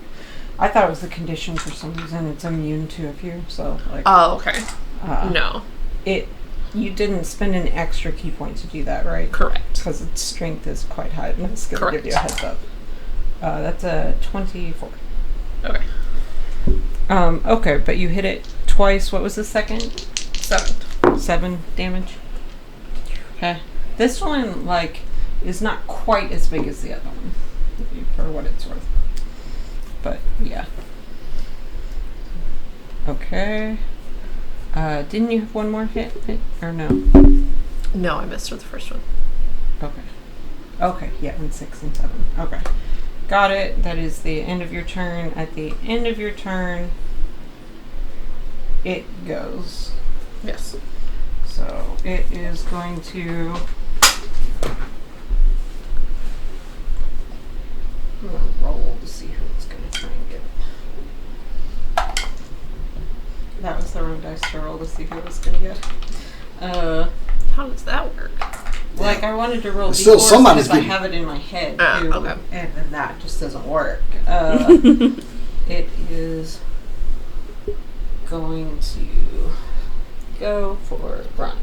I thought it was the condition for some reason. It's immune to a few, so like. Oh, okay. No. You didn't spend an extra key point to do that, right? Correct. Because its strength is quite high, and it's going to give you a Correct. heads up. That's a 24. Okay. Okay, but you hit it twice. What was the second? 7. 7 damage. Okay. This one, like, is not quite as big as the other one, for what it's worth. But, yeah. Okay. Didn't you have one more hit? Or no? No, I missed with the first one. Okay. Okay, yeah, and 6 and 7. Okay. Got it. That is the end of your turn. At the end of your turn, it goes. Yes. So it is going to... I'm going to roll to see who it's going to try and get. That was the wrong dice to roll to see who it was going to get. How does that work? Like, I wanted to roll Still, D4 somebody's because I getting- have it in my head, Ah, too. okay. And then that just doesn't work. It is going to go for run.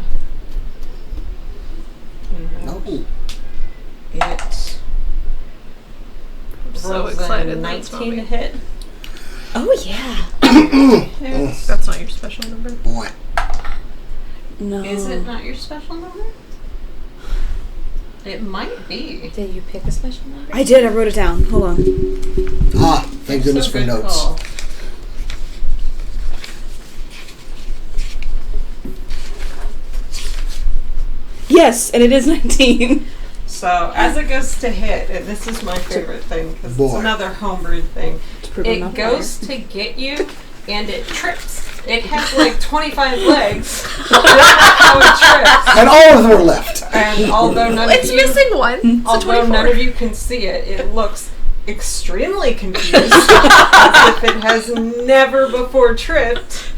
And No. it I'm so rolls excited. a that it's 19 to moving. hit. Oh yeah. Hits. That's not your special number. Boy. No. Is it not your special number? It might be. Did you pick a special number? I did. I wrote it down. Hold on. Thank goodness So for good notes. call. Yes, and it is 19. So So as it goes to hit, and this is my favorite thing because it's Boy. another homebrewed thing. prove I'm It not goes to get you, and it trips. It has like 25 legs. How it trips. And all of them are left. And although none It's of you, missing one. It's a although 24. none of you can see it, it looks extremely confused, as if it has never before tripped.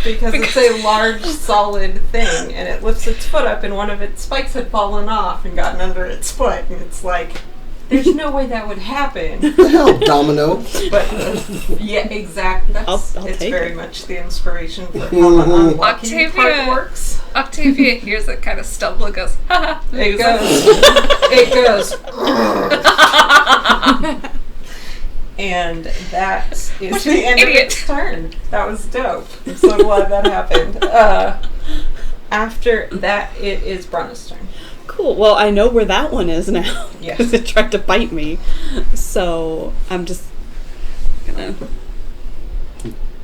Because it's a large, solid thing, and it lifts its foot up, and one of its spikes had fallen off and gotten under its foot, and it's like, there's no way that would happen. The hell, Domino. But yeah, exactly. That's I'll it's take very it. much the inspiration for how the unlucky part Octavia. works. Octavia hears it kind of stumble and goes, haha, It loser. goes. It goes. And that is What the an end of idiot. its turn. That was dope. I'm so glad that happened. After that, it is Brana's turn. Cool. Well, I know where that one is now. Yes. Because it tried to bite me. So I'm just gonna.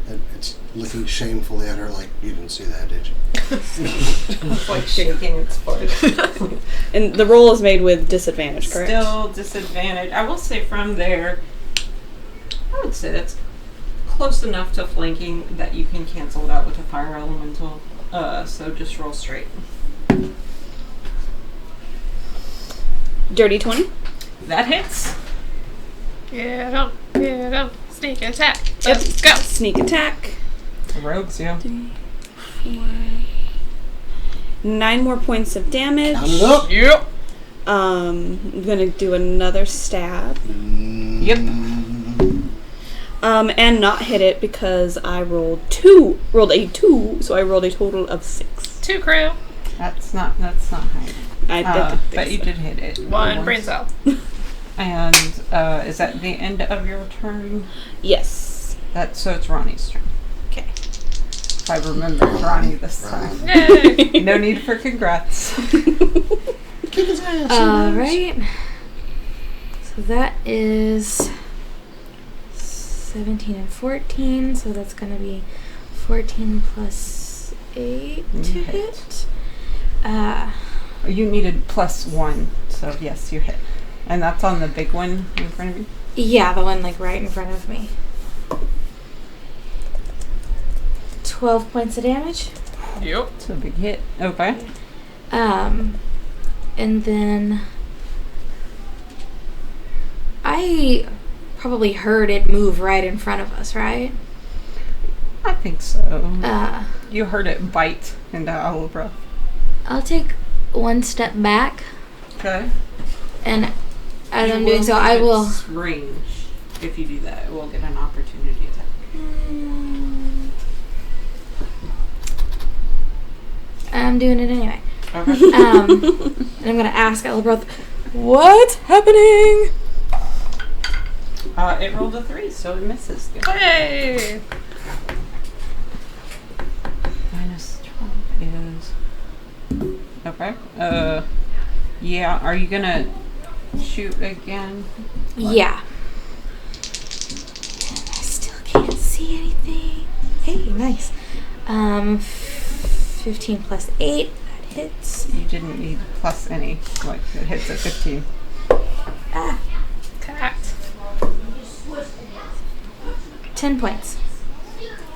And it's looking shamefully at her like, you didn't see that, did you? It's like shaking its foot. And the roll is made with disadvantage, correct? Still disadvantage. I will say from there, I would say that's close enough to flanking that you can cancel it out with a fire elemental. So just roll straight. Dirty 20. That hits. Get up, sneak attack. Let's go. Sneak attack. Rogues, yeah. 4. 9 more points of damage. Count it up. Yep. I'm gonna do another stab. Yep. And not hit it because I rolled a 2, so I rolled a total of 6. 2 crew. That's not high. I did But you did hit it. 1 brain cell. And is that the end of your turn? Yes. So it's Ronnie's turn. Okay. If I remember Ronnie this time. Yay. No need for congrats. Kick his ass. Alright. So that is 17 and 14, so that's going to be 14 plus 8 to You hit. You needed +1, so yes, you hit. And that's on the big one in front of you? Yeah, the one like right in front of me. 12 points of damage. Yep. It's a big hit. Okay. And then I probably heard it move right in front of us, right? I think so. You heard it bite into Alubra. I'll take one step back, Okay. and as You I'm doing so, leave I will. its range. If you do that, it will get an opportunity attack. I'm doing it anyway. Okay. And I'm gonna ask Elbroth, what's happening? It rolled a 3, so it misses. Good. Hey. -12 is... Okay. Yeah, are you gonna shoot again? Yeah. I still can't see anything. Hey, nice. 15 plus 8, that hits. You didn't need plus any. Like, it hits at 15. Ah, Correct. 10 points.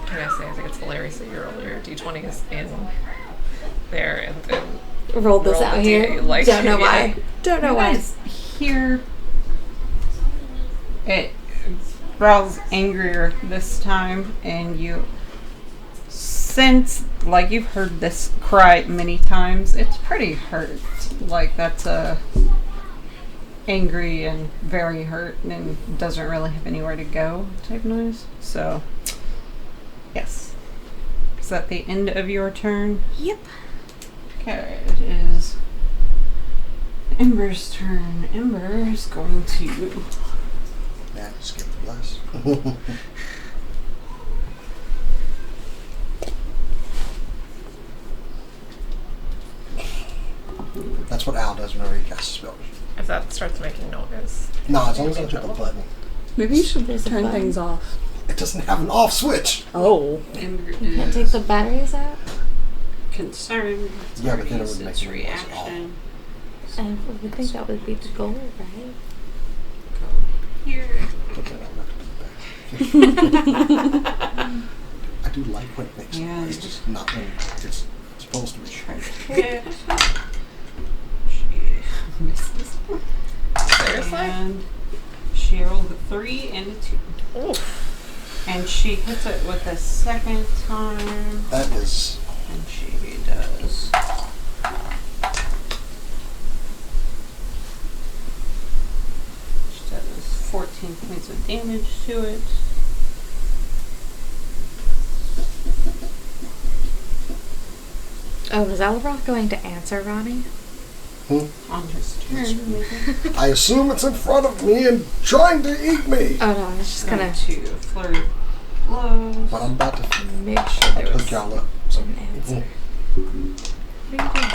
Can I say, I think it's hilarious that your D20 is in there and then Rolled this roll out the here. D, like, Don't know yeah. why. Don't know You why. guys hear it growls angrier this time, and you sense, like you've heard this cry many times, it's pretty hurt. Like that's angry and very hurt and doesn't really have anywhere to go type noise. So, yes. Is that the end of your turn? Yep. Okay, it is Ember's turn. Ember is going to... Yeah, skip the bless. That's what Al does whenever he casts a spell. If that starts making noise. No, as long as I hit the button. Maybe you should There's a turn button. things off. It doesn't have an off switch. Oh. Ember You can't take is the batteries out? concerned. Yeah, but then it would Its make no noise at all. reaction. I would think that would be the goal, right? Go here. Put that on record. I do like when it makes Yeah. noise, just not when it's supposed to be. Try to hit. She misses. Seriously? And she rolled a 3 and a 2. Oof. And she hits it with a second time. That is. And she does. She does 14 points of damage to it. Oh, is Alabroth going to answer Ronnie? On his turn, maybe. I assume it's in front of me and trying to eat me. Oh no, I was just gonna To flurry blows. But I'm about to make sure there hook was y'all up. So. an answer. What are you doing?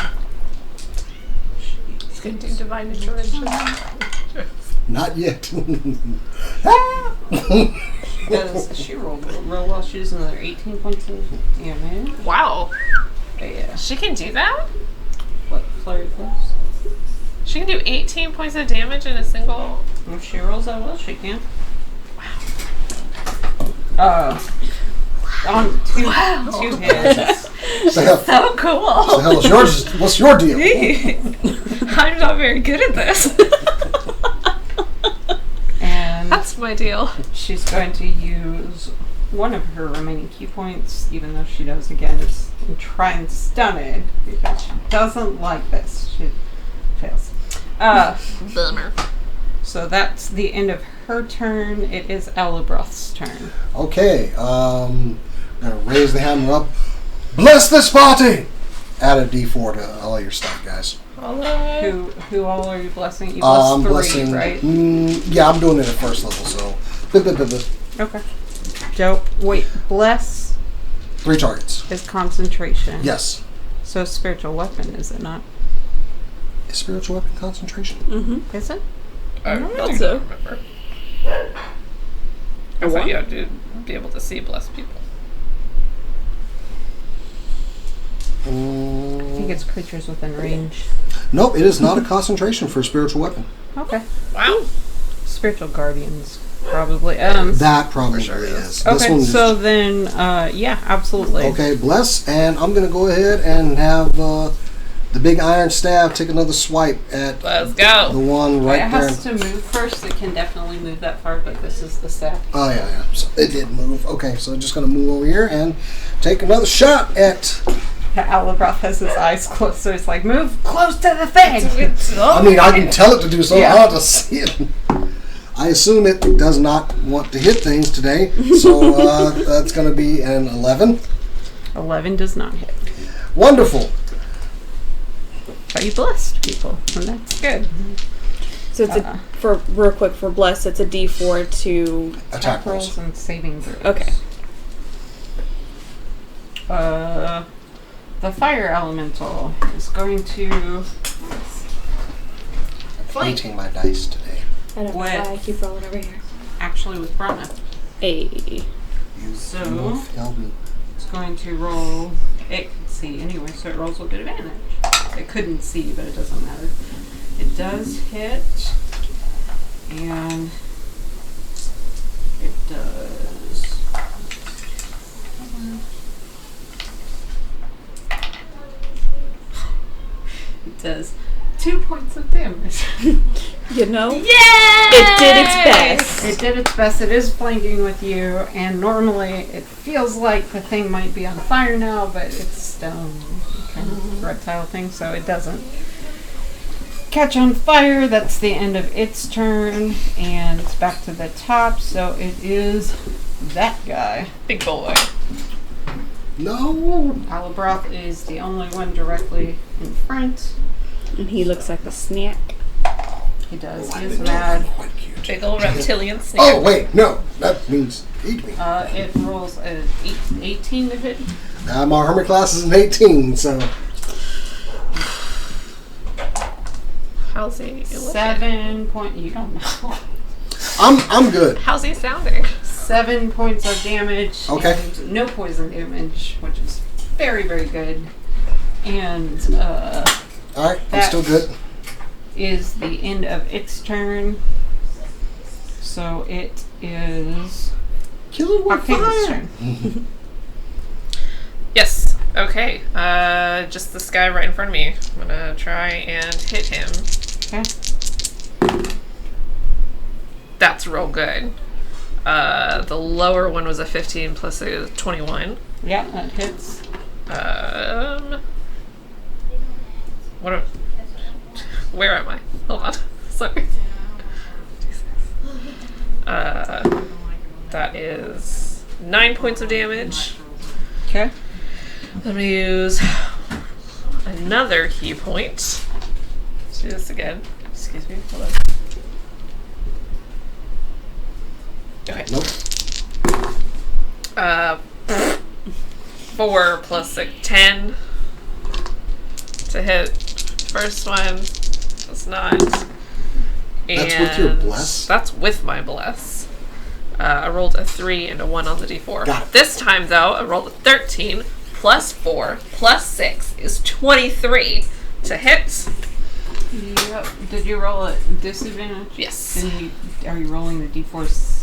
He's going to do divine intervention. Not yet. She rolled real well. She does another 18 points of damage. Wow. Yeah. She can do that? What, flurry blows? She can do 18 points of damage in a single... If she rolls that well, she can. Wow. On two hits. So cool. What the hell is yours? What's your deal? I'm not very good at this. And That's my deal. she's going to use one of her remaining key points, even though she does again, is try and stun it, because she doesn't like this. She fails. Bummer. So that's the end of her turn. It is Elabroth's turn. Okay, I'm gonna raise the hammer up. Bless this party! Add a D4 to all your stuff, guys. Hello. Who all are you blessing? You bless I'm 3, blessing. right? Yeah, I'm doing it at first level, so. Okay. Dope. Wait, bless 3 targets. is concentration. Yes. So spiritual weapon, is it not? Is spiritual weapon concentration? Mm-hmm. Is it? I thought so. remember. I A thought what? you had to be able to see blessed people. I think it's creatures within range. Nope, it is not a concentration for a spiritual weapon. Okay. Wow. Spiritual guardians, probably. That probably sure is. Okay, This one is, so then, yeah, absolutely. okay, bless, and I'm going to go ahead and have the big iron staff take another swipe at Let's the go. one right It there. has to move first. It can definitely move that far, but this is the staff. Oh, yeah. So it did move. Okay, so I'm just going to move over here and take another shot at... Alabroth has his eyes closed, so it's like, move close to the thing! I mean, I can tell it to do so Yeah. hard to see it. I assume it does not want to hit things today, so that's going to be an 11. 11 does not hit. Wonderful. But you blessed people, and that's good. So it's for real quick for bless. It's a D4 to Attack rolls. and saving throws. Okay. The fire elemental is going to Painting my dice today. I don't know What? why I keep rolling over here. actually with Brana. A. So- You tell me. It's going to roll. It can see anyway, so it rolls with good advantage. It couldn't see, but it doesn't matter. It does hit, and it does. It does 2 points of damage. You know, Yay! it did its best. It did its best. It is flanking with you, and normally it feels like the thing might be on fire now, but it's stone, kind of reptile thing, so it doesn't catch on fire. That's the end of its turn, and it's back to the top, so it is that guy. Big boy. No. Alabroth is the only one directly in front. And he looks like a snack. He does. Oh, He I is didn't know mad. that. Quite cute. Big old reptilian snake. Oh, wait, no. That means eat me. It rolls a 18 to hit. My hermit class is an 18, so... How's he looking? 7 point. You don't know. I'm good. How's he sounding? 7 points of damage. Okay. And no poison damage, which is very, very good. And Alright, I'm That- still good. is the end of its turn. So it is Kill it with Octavius' fire. turn. Yes. Okay. Just this guy right in front of me. I'm gonna try and hit him. Okay. That's real good. The lower one was a 15 plus a 21. Yeah, that hits. Where am I? Hold on. Sorry. That is 9 points of damage. Okay. I'm gonna use another key point. Let's do this again. Excuse me. Hold on. Okay. Nope. 4 plus 6, 10 to hit. First one was not. That's with your bless? That's with my bless. I rolled a 3 and a 1 on the d4. Got it. This time, though, I rolled a 13 plus 4 plus 6 is 23 to hit. Yep. Did you roll a disadvantage? Yes. Are you rolling the d4s?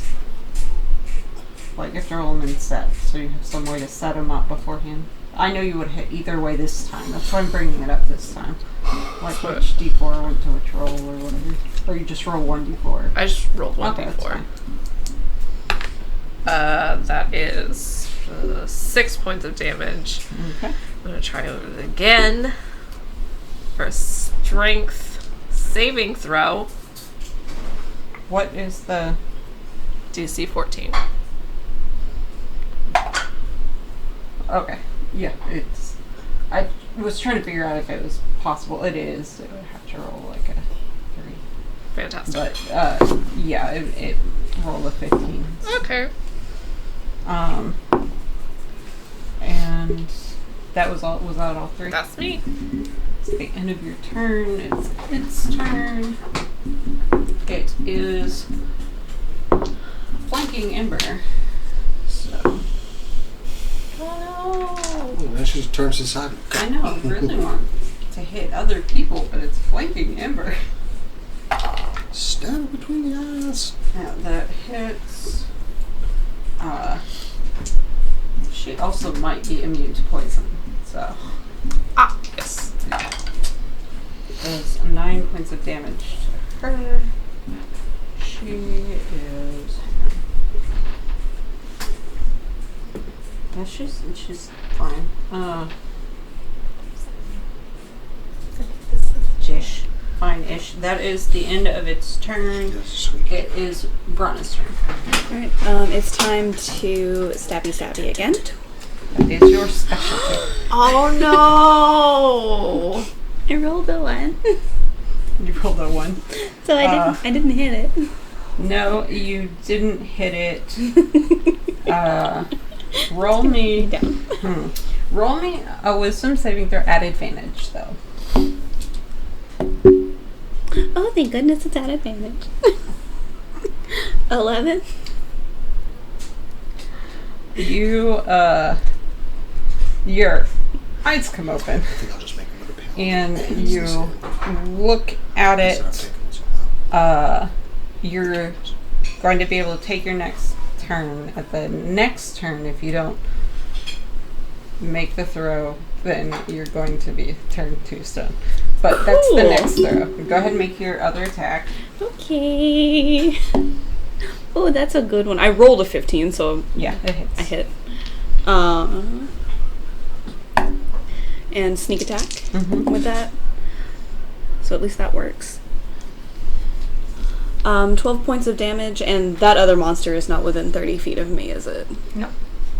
Like, you have to roll them in sets, so you have some way to set them up beforehand. I know you would hit either way this time. That's why I'm bringing it up this time. Like, which d4 went to which roll or whatever. Or you just roll one d4. I just rolled one Okay, d4. that's fine. That is 6 points of damage. Okay. I'm going to try it again for a strength saving throw. What is the... DC 14. Okay. Yeah, it's... I was trying to figure out if it was possible. It is. It would have to roll like a 3. Fantastic. But, yeah, it rolled a 15. Okay. And that was all. Was that all 3? That's me. It's the end of your turn. It's its turn. It is flanking Ember. So. Oh Oh, then she just turns to side. I know. I really want to hit other people, but it's flanking Ember. Stab it between the eyes. Now that hits. She also might be immune to poison. So. Ah, yes. Does 9 points of damage to her. She is. Yeah, she's fine. Jish. Fine-ish. That is the end of its turn. Yes, sweet. It is Brana's turn. Alright, it's time to stabby again. That is your specialty. Oh no! I rolled a 1. You rolled a 1. So I didn't hit it. No, you didn't hit it. Roll me Down. Roll me a wisdom saving throw at advantage, though. Oh, thank goodness it's at advantage. 11. You, your eyes come open, I think I'll just make another panel. and you look at Instead of it. taking this all out. You're going to be able to take your next turn. At the next turn, if you don't make the throw, then you're going to be turned to stone. But that's the Cool. next throw. Go ahead and make your other attack. Okay. Oh, that's a good one. I rolled a 15, so Yeah, it hits. I hit. And sneak attack with that. So at least that works. 12 points of damage, and that other monster is not within 30 feet of me, is it? No.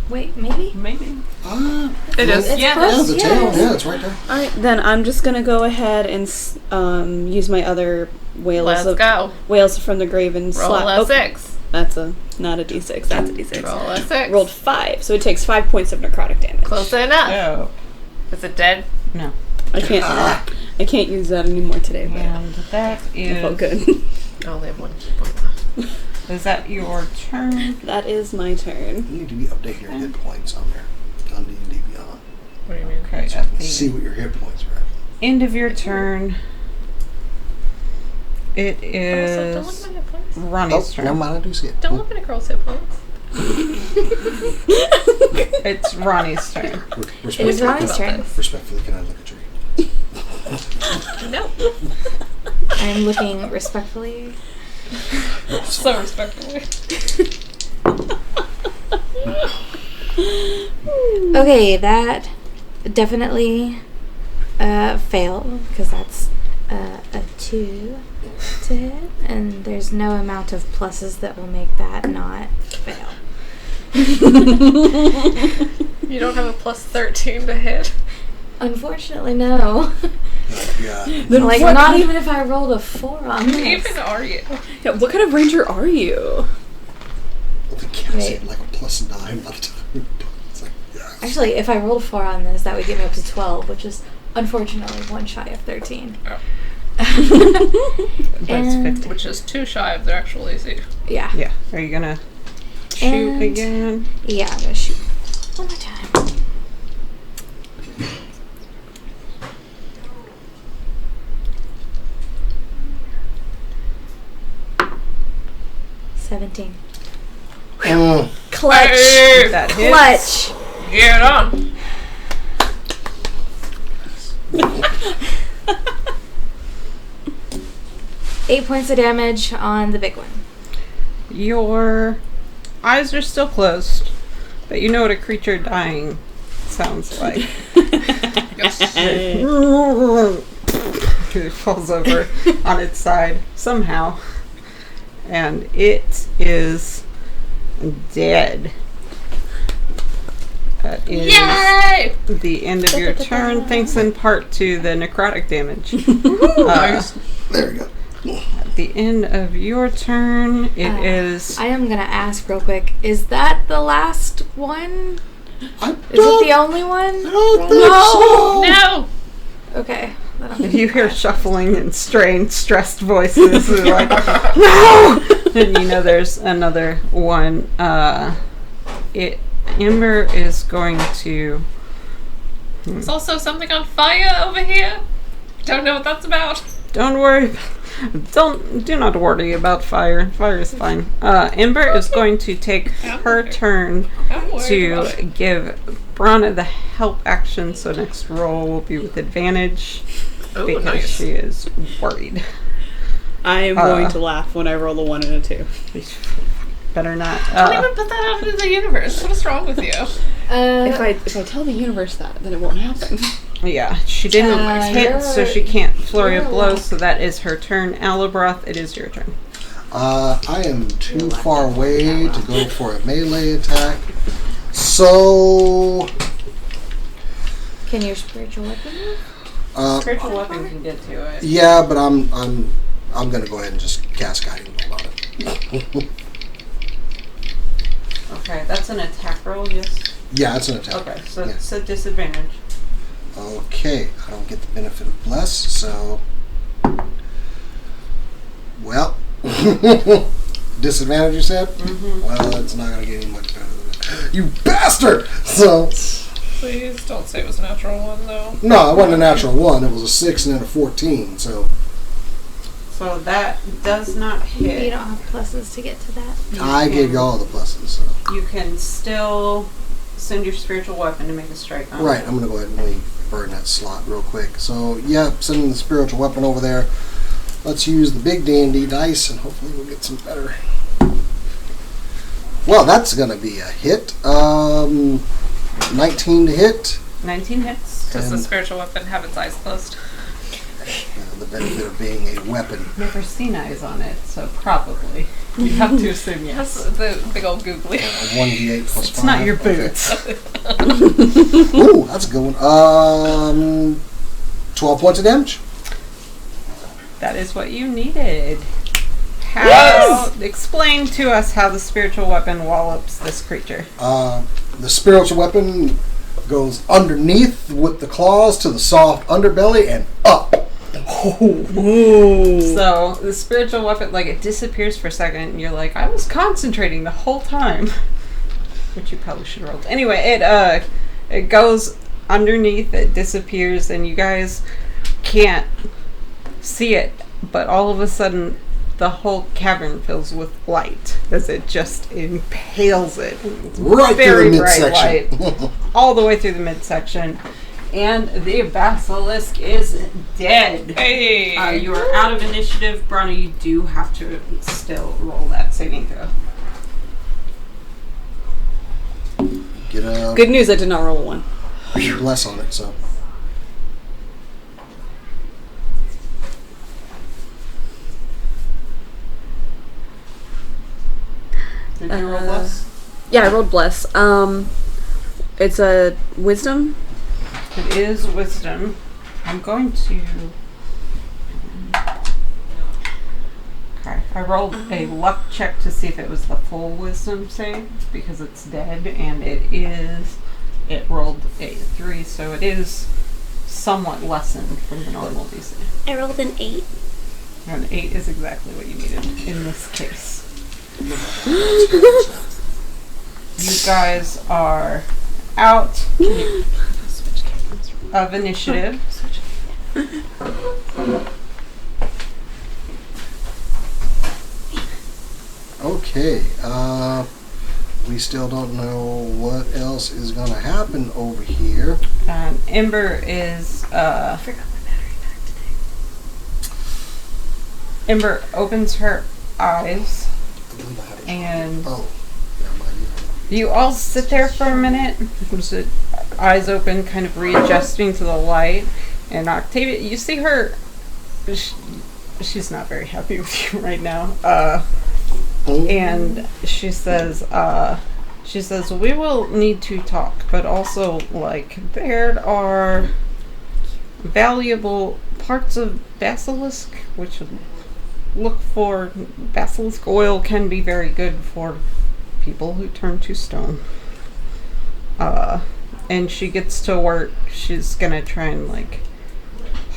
Wait, maybe? Maybe. It is. It's Yeah, close, the yes. tail. Yeah, it's right there. Alright, then I'm just gonna go ahead and use my other Let's go. whales from the grave and Roll slap. a 6. That's not a d6, that's a d6. Roll a 6. Rolled 5, so it takes 5 points of necrotic damage. Close enough. Oh. Is it dead? No. I can't use that anymore today, but And that it felt is... good. I only have 1 key point left. Is that your turn? That is my turn. You need to be updating your hit points on there. On D&D Beyond. What do you mean? Okay, So at you can the see what your hit points are at. end of your turn, It Also, don't look is at my hit points. Ronnie's Never turn. mind, I do see it. Don't look at a girl's hit points. It's Ronnie's turn. It is Ronnie's turn. Respectfully, can I look at you? No. I'm looking respectfully. So respectfully. Okay, that definitely failed because that's a 2 to hit, and there's no amount of pluses that will make that not fail. You don't have a plus 13 to hit. Unfortunately, no. Yeah. Like, not even if I rolled a 4 on Who this. even are you? Yeah, what kind of ranger are you? The cast Wait. it like a +9 by the time. It's like, yeah. Actually, if I rolled a 4 on this, that would get me up to 12, which is unfortunately 1 shy of 13. Oh. That's And- 15. Which is 2 shy of their actual AC. Yeah. Yeah. Are you gonna shoot And- again? Yeah, I'm gonna shoot one more time. $17. Clutch. Hey, That hits. Clutch. get on. Eight points of damage on the big one. Your eyes are still closed, but you know what a creature dying sounds like. Yes. It falls over on its side somehow, and it is dead. That is Yay! the end of your turn, thanks in part to the necrotic damage. Nice. There we go. At the end of your turn, it is. I am gonna ask real quick. Is that the last one? I Is it the only one? don't think so. No! Okay. You hear shuffling and strained, stressed voices. They're like, no! And you know there's another one. Ember is going to. There's also something on fire over here. Don't know what that's about. Don't worry. Do not worry about fire. Fire is fine. Ember is going to take her turn I'm worried about to it. give Brana the help action. So next roll will be with advantage Ooh, because nice. she is worried. I am going to laugh when I roll a 1 and a 2. Better not. Don't even put that out into the universe. What is wrong with you? If I tell the universe that, then it won't happen. Yeah, she didn't hit, so she can't flurry of you're blows. So that is her turn. Alabroth, it is your turn. I am too far away to go for a melee attack. So, Can your spiritual weapon move? Spiritual weapon can get to it. yeah, but I'm gonna go ahead and just cast guiding bolt on it. Okay, that's an attack roll, yes? Yeah, it's an attack. Okay, so Yeah. it's a disadvantage. Okay, I don't get the benefit of bless, so well, disadvantage. You said? Well, it's not gonna get any much better than that. You bastard! So Please don't say it was a natural one, though. no, it wasn't a natural 1. It was a 6 and then a 14. So So that does not You hit. don't have pluses to get to that. I gave you all the pluses. So. You can still send your spiritual weapon to make a strike on Right, it. I'm gonna go ahead and burn that slot real quick. So yeah, sending the spiritual weapon over there. Let's use the big D&D dice and hopefully we'll get some better. Well, that's gonna be a hit. 19 to hit. 19 hits. Does the And- spiritual weapon have its eyes closed? The benefit of being a weapon. Never seen eyes on it, so probably. You have to assume That's yes. the big old googly. 1d8 plus 5. It's not your Okay. boots. Ooh, that's a good one. 12 points of damage. That is what you needed. How? Explain to us how the spiritual weapon wallops this creature. The spiritual weapon goes underneath with the claws to the soft underbelly and up. So the spiritual weapon, like, it disappears for a second, and you're like, I was concentrating the whole time, which you probably should have rolled. Anyway, it goes underneath, it disappears, and you guys can't see it but all of a sudden the whole cavern fills with light as it just impales it. Right Very through the bright midsection. light, all the way through the midsection. And the basilisk is dead. Hey! You are out of initiative. Bronny, you do have to still roll that saving throw. Get a Good news, I did not roll a 1. bless on it, so. Did you roll less? Yeah, I rolled bless. It's a wisdom. It is wisdom. I'm going to... Okay, I rolled a luck check to see if it was the full wisdom save, because it's dead, and it rolled a 3, so it is somewhat lessened from the normal DC. I rolled an 8. And 8 is exactly what you needed in this case. You guys are out of initiative. Okay, we still don't know what else is going to happen over here. Ember is I forgot my battery pack today. Ember opens her eyes, and Oh, never mind. you all sit there for a minute, just eyes open, kind of readjusting to the light. And Octavia, you see her. She's not very happy with you right now. And she says, we will need to talk, but also, like, there are valuable parts of Basilisk, which look for Basilisk oil can be very good for people who turn to stone. And she gets to work. She's gonna try and, like,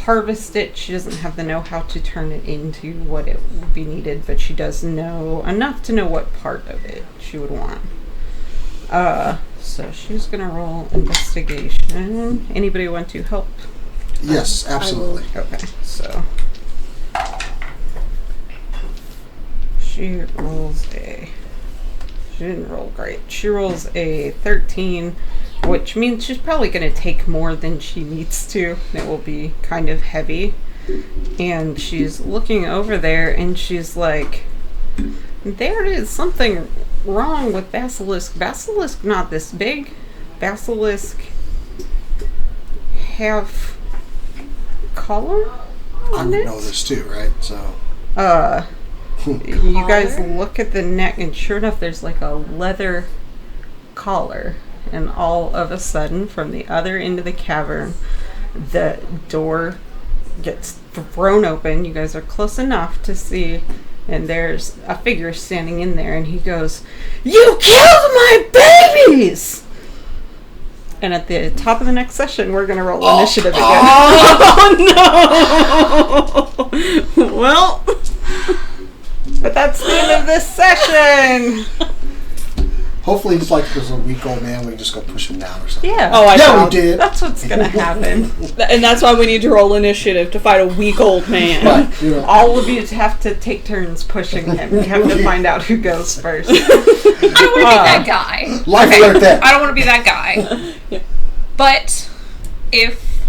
harvest it. She doesn't have the know-how to turn it into what it would be needed, but she does know enough to know what part of it she would want. So she's gonna roll investigation. Anybody want to help? Yes, absolutely. Okay, so she didn't roll great. She rolls a 13, which means she's probably going to take more than she needs to. It will be kind of heavy. And she's looking over there, and she's like, there is something wrong with Basilisk. Basilisk not this big. Basilisk have collar I on would it. know this too, right? So. You guys look at the neck, and sure enough, there's like a leather collar. And all of a sudden, from the other end of the cavern, the door gets thrown open. You guys are close enough to see, and there's a figure standing in there, and he goes, "You killed my babies!" And at the top of the next session, we're going to roll initiative again. Oh no! Well, But that's the end of this session. Hopefully he's like there's a weak old man. We can just go push him down or something. Yeah. oh, I Yeah, found. we did. That's what's going to happen. And that's why we need to roll initiative to fight a weak old man. But, you know, All of you have to take turns pushing him. You have to find out who goes first. I don't want to be that guy. life alert there. I don't want to be that guy. Yeah. But if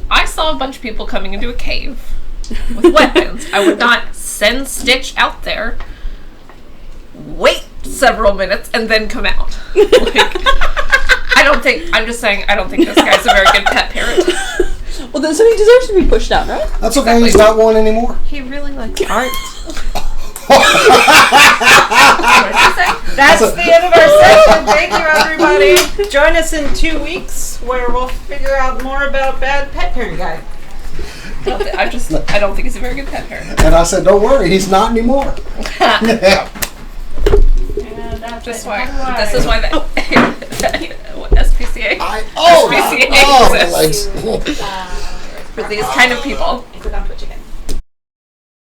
I saw a bunch of people coming into a cave with weapons, I would not send Stitch out there, wait several minutes, and then come out. I'm just saying, I don't think this guy's a very good pet parent. Well, then so he deserves to be pushed out, right? That's okay. He's not one anymore. He really likes art. What did you say? That's the end of our session. Thank you, everybody. Join us in 2 weeks where we'll figure out more about bad pet parent guy. I don't think he's a very good pet parent. And I said, don't worry, he's not anymore. This is why the SPCA SPCA exists. legs. For these kind of people. I click on Twitch again.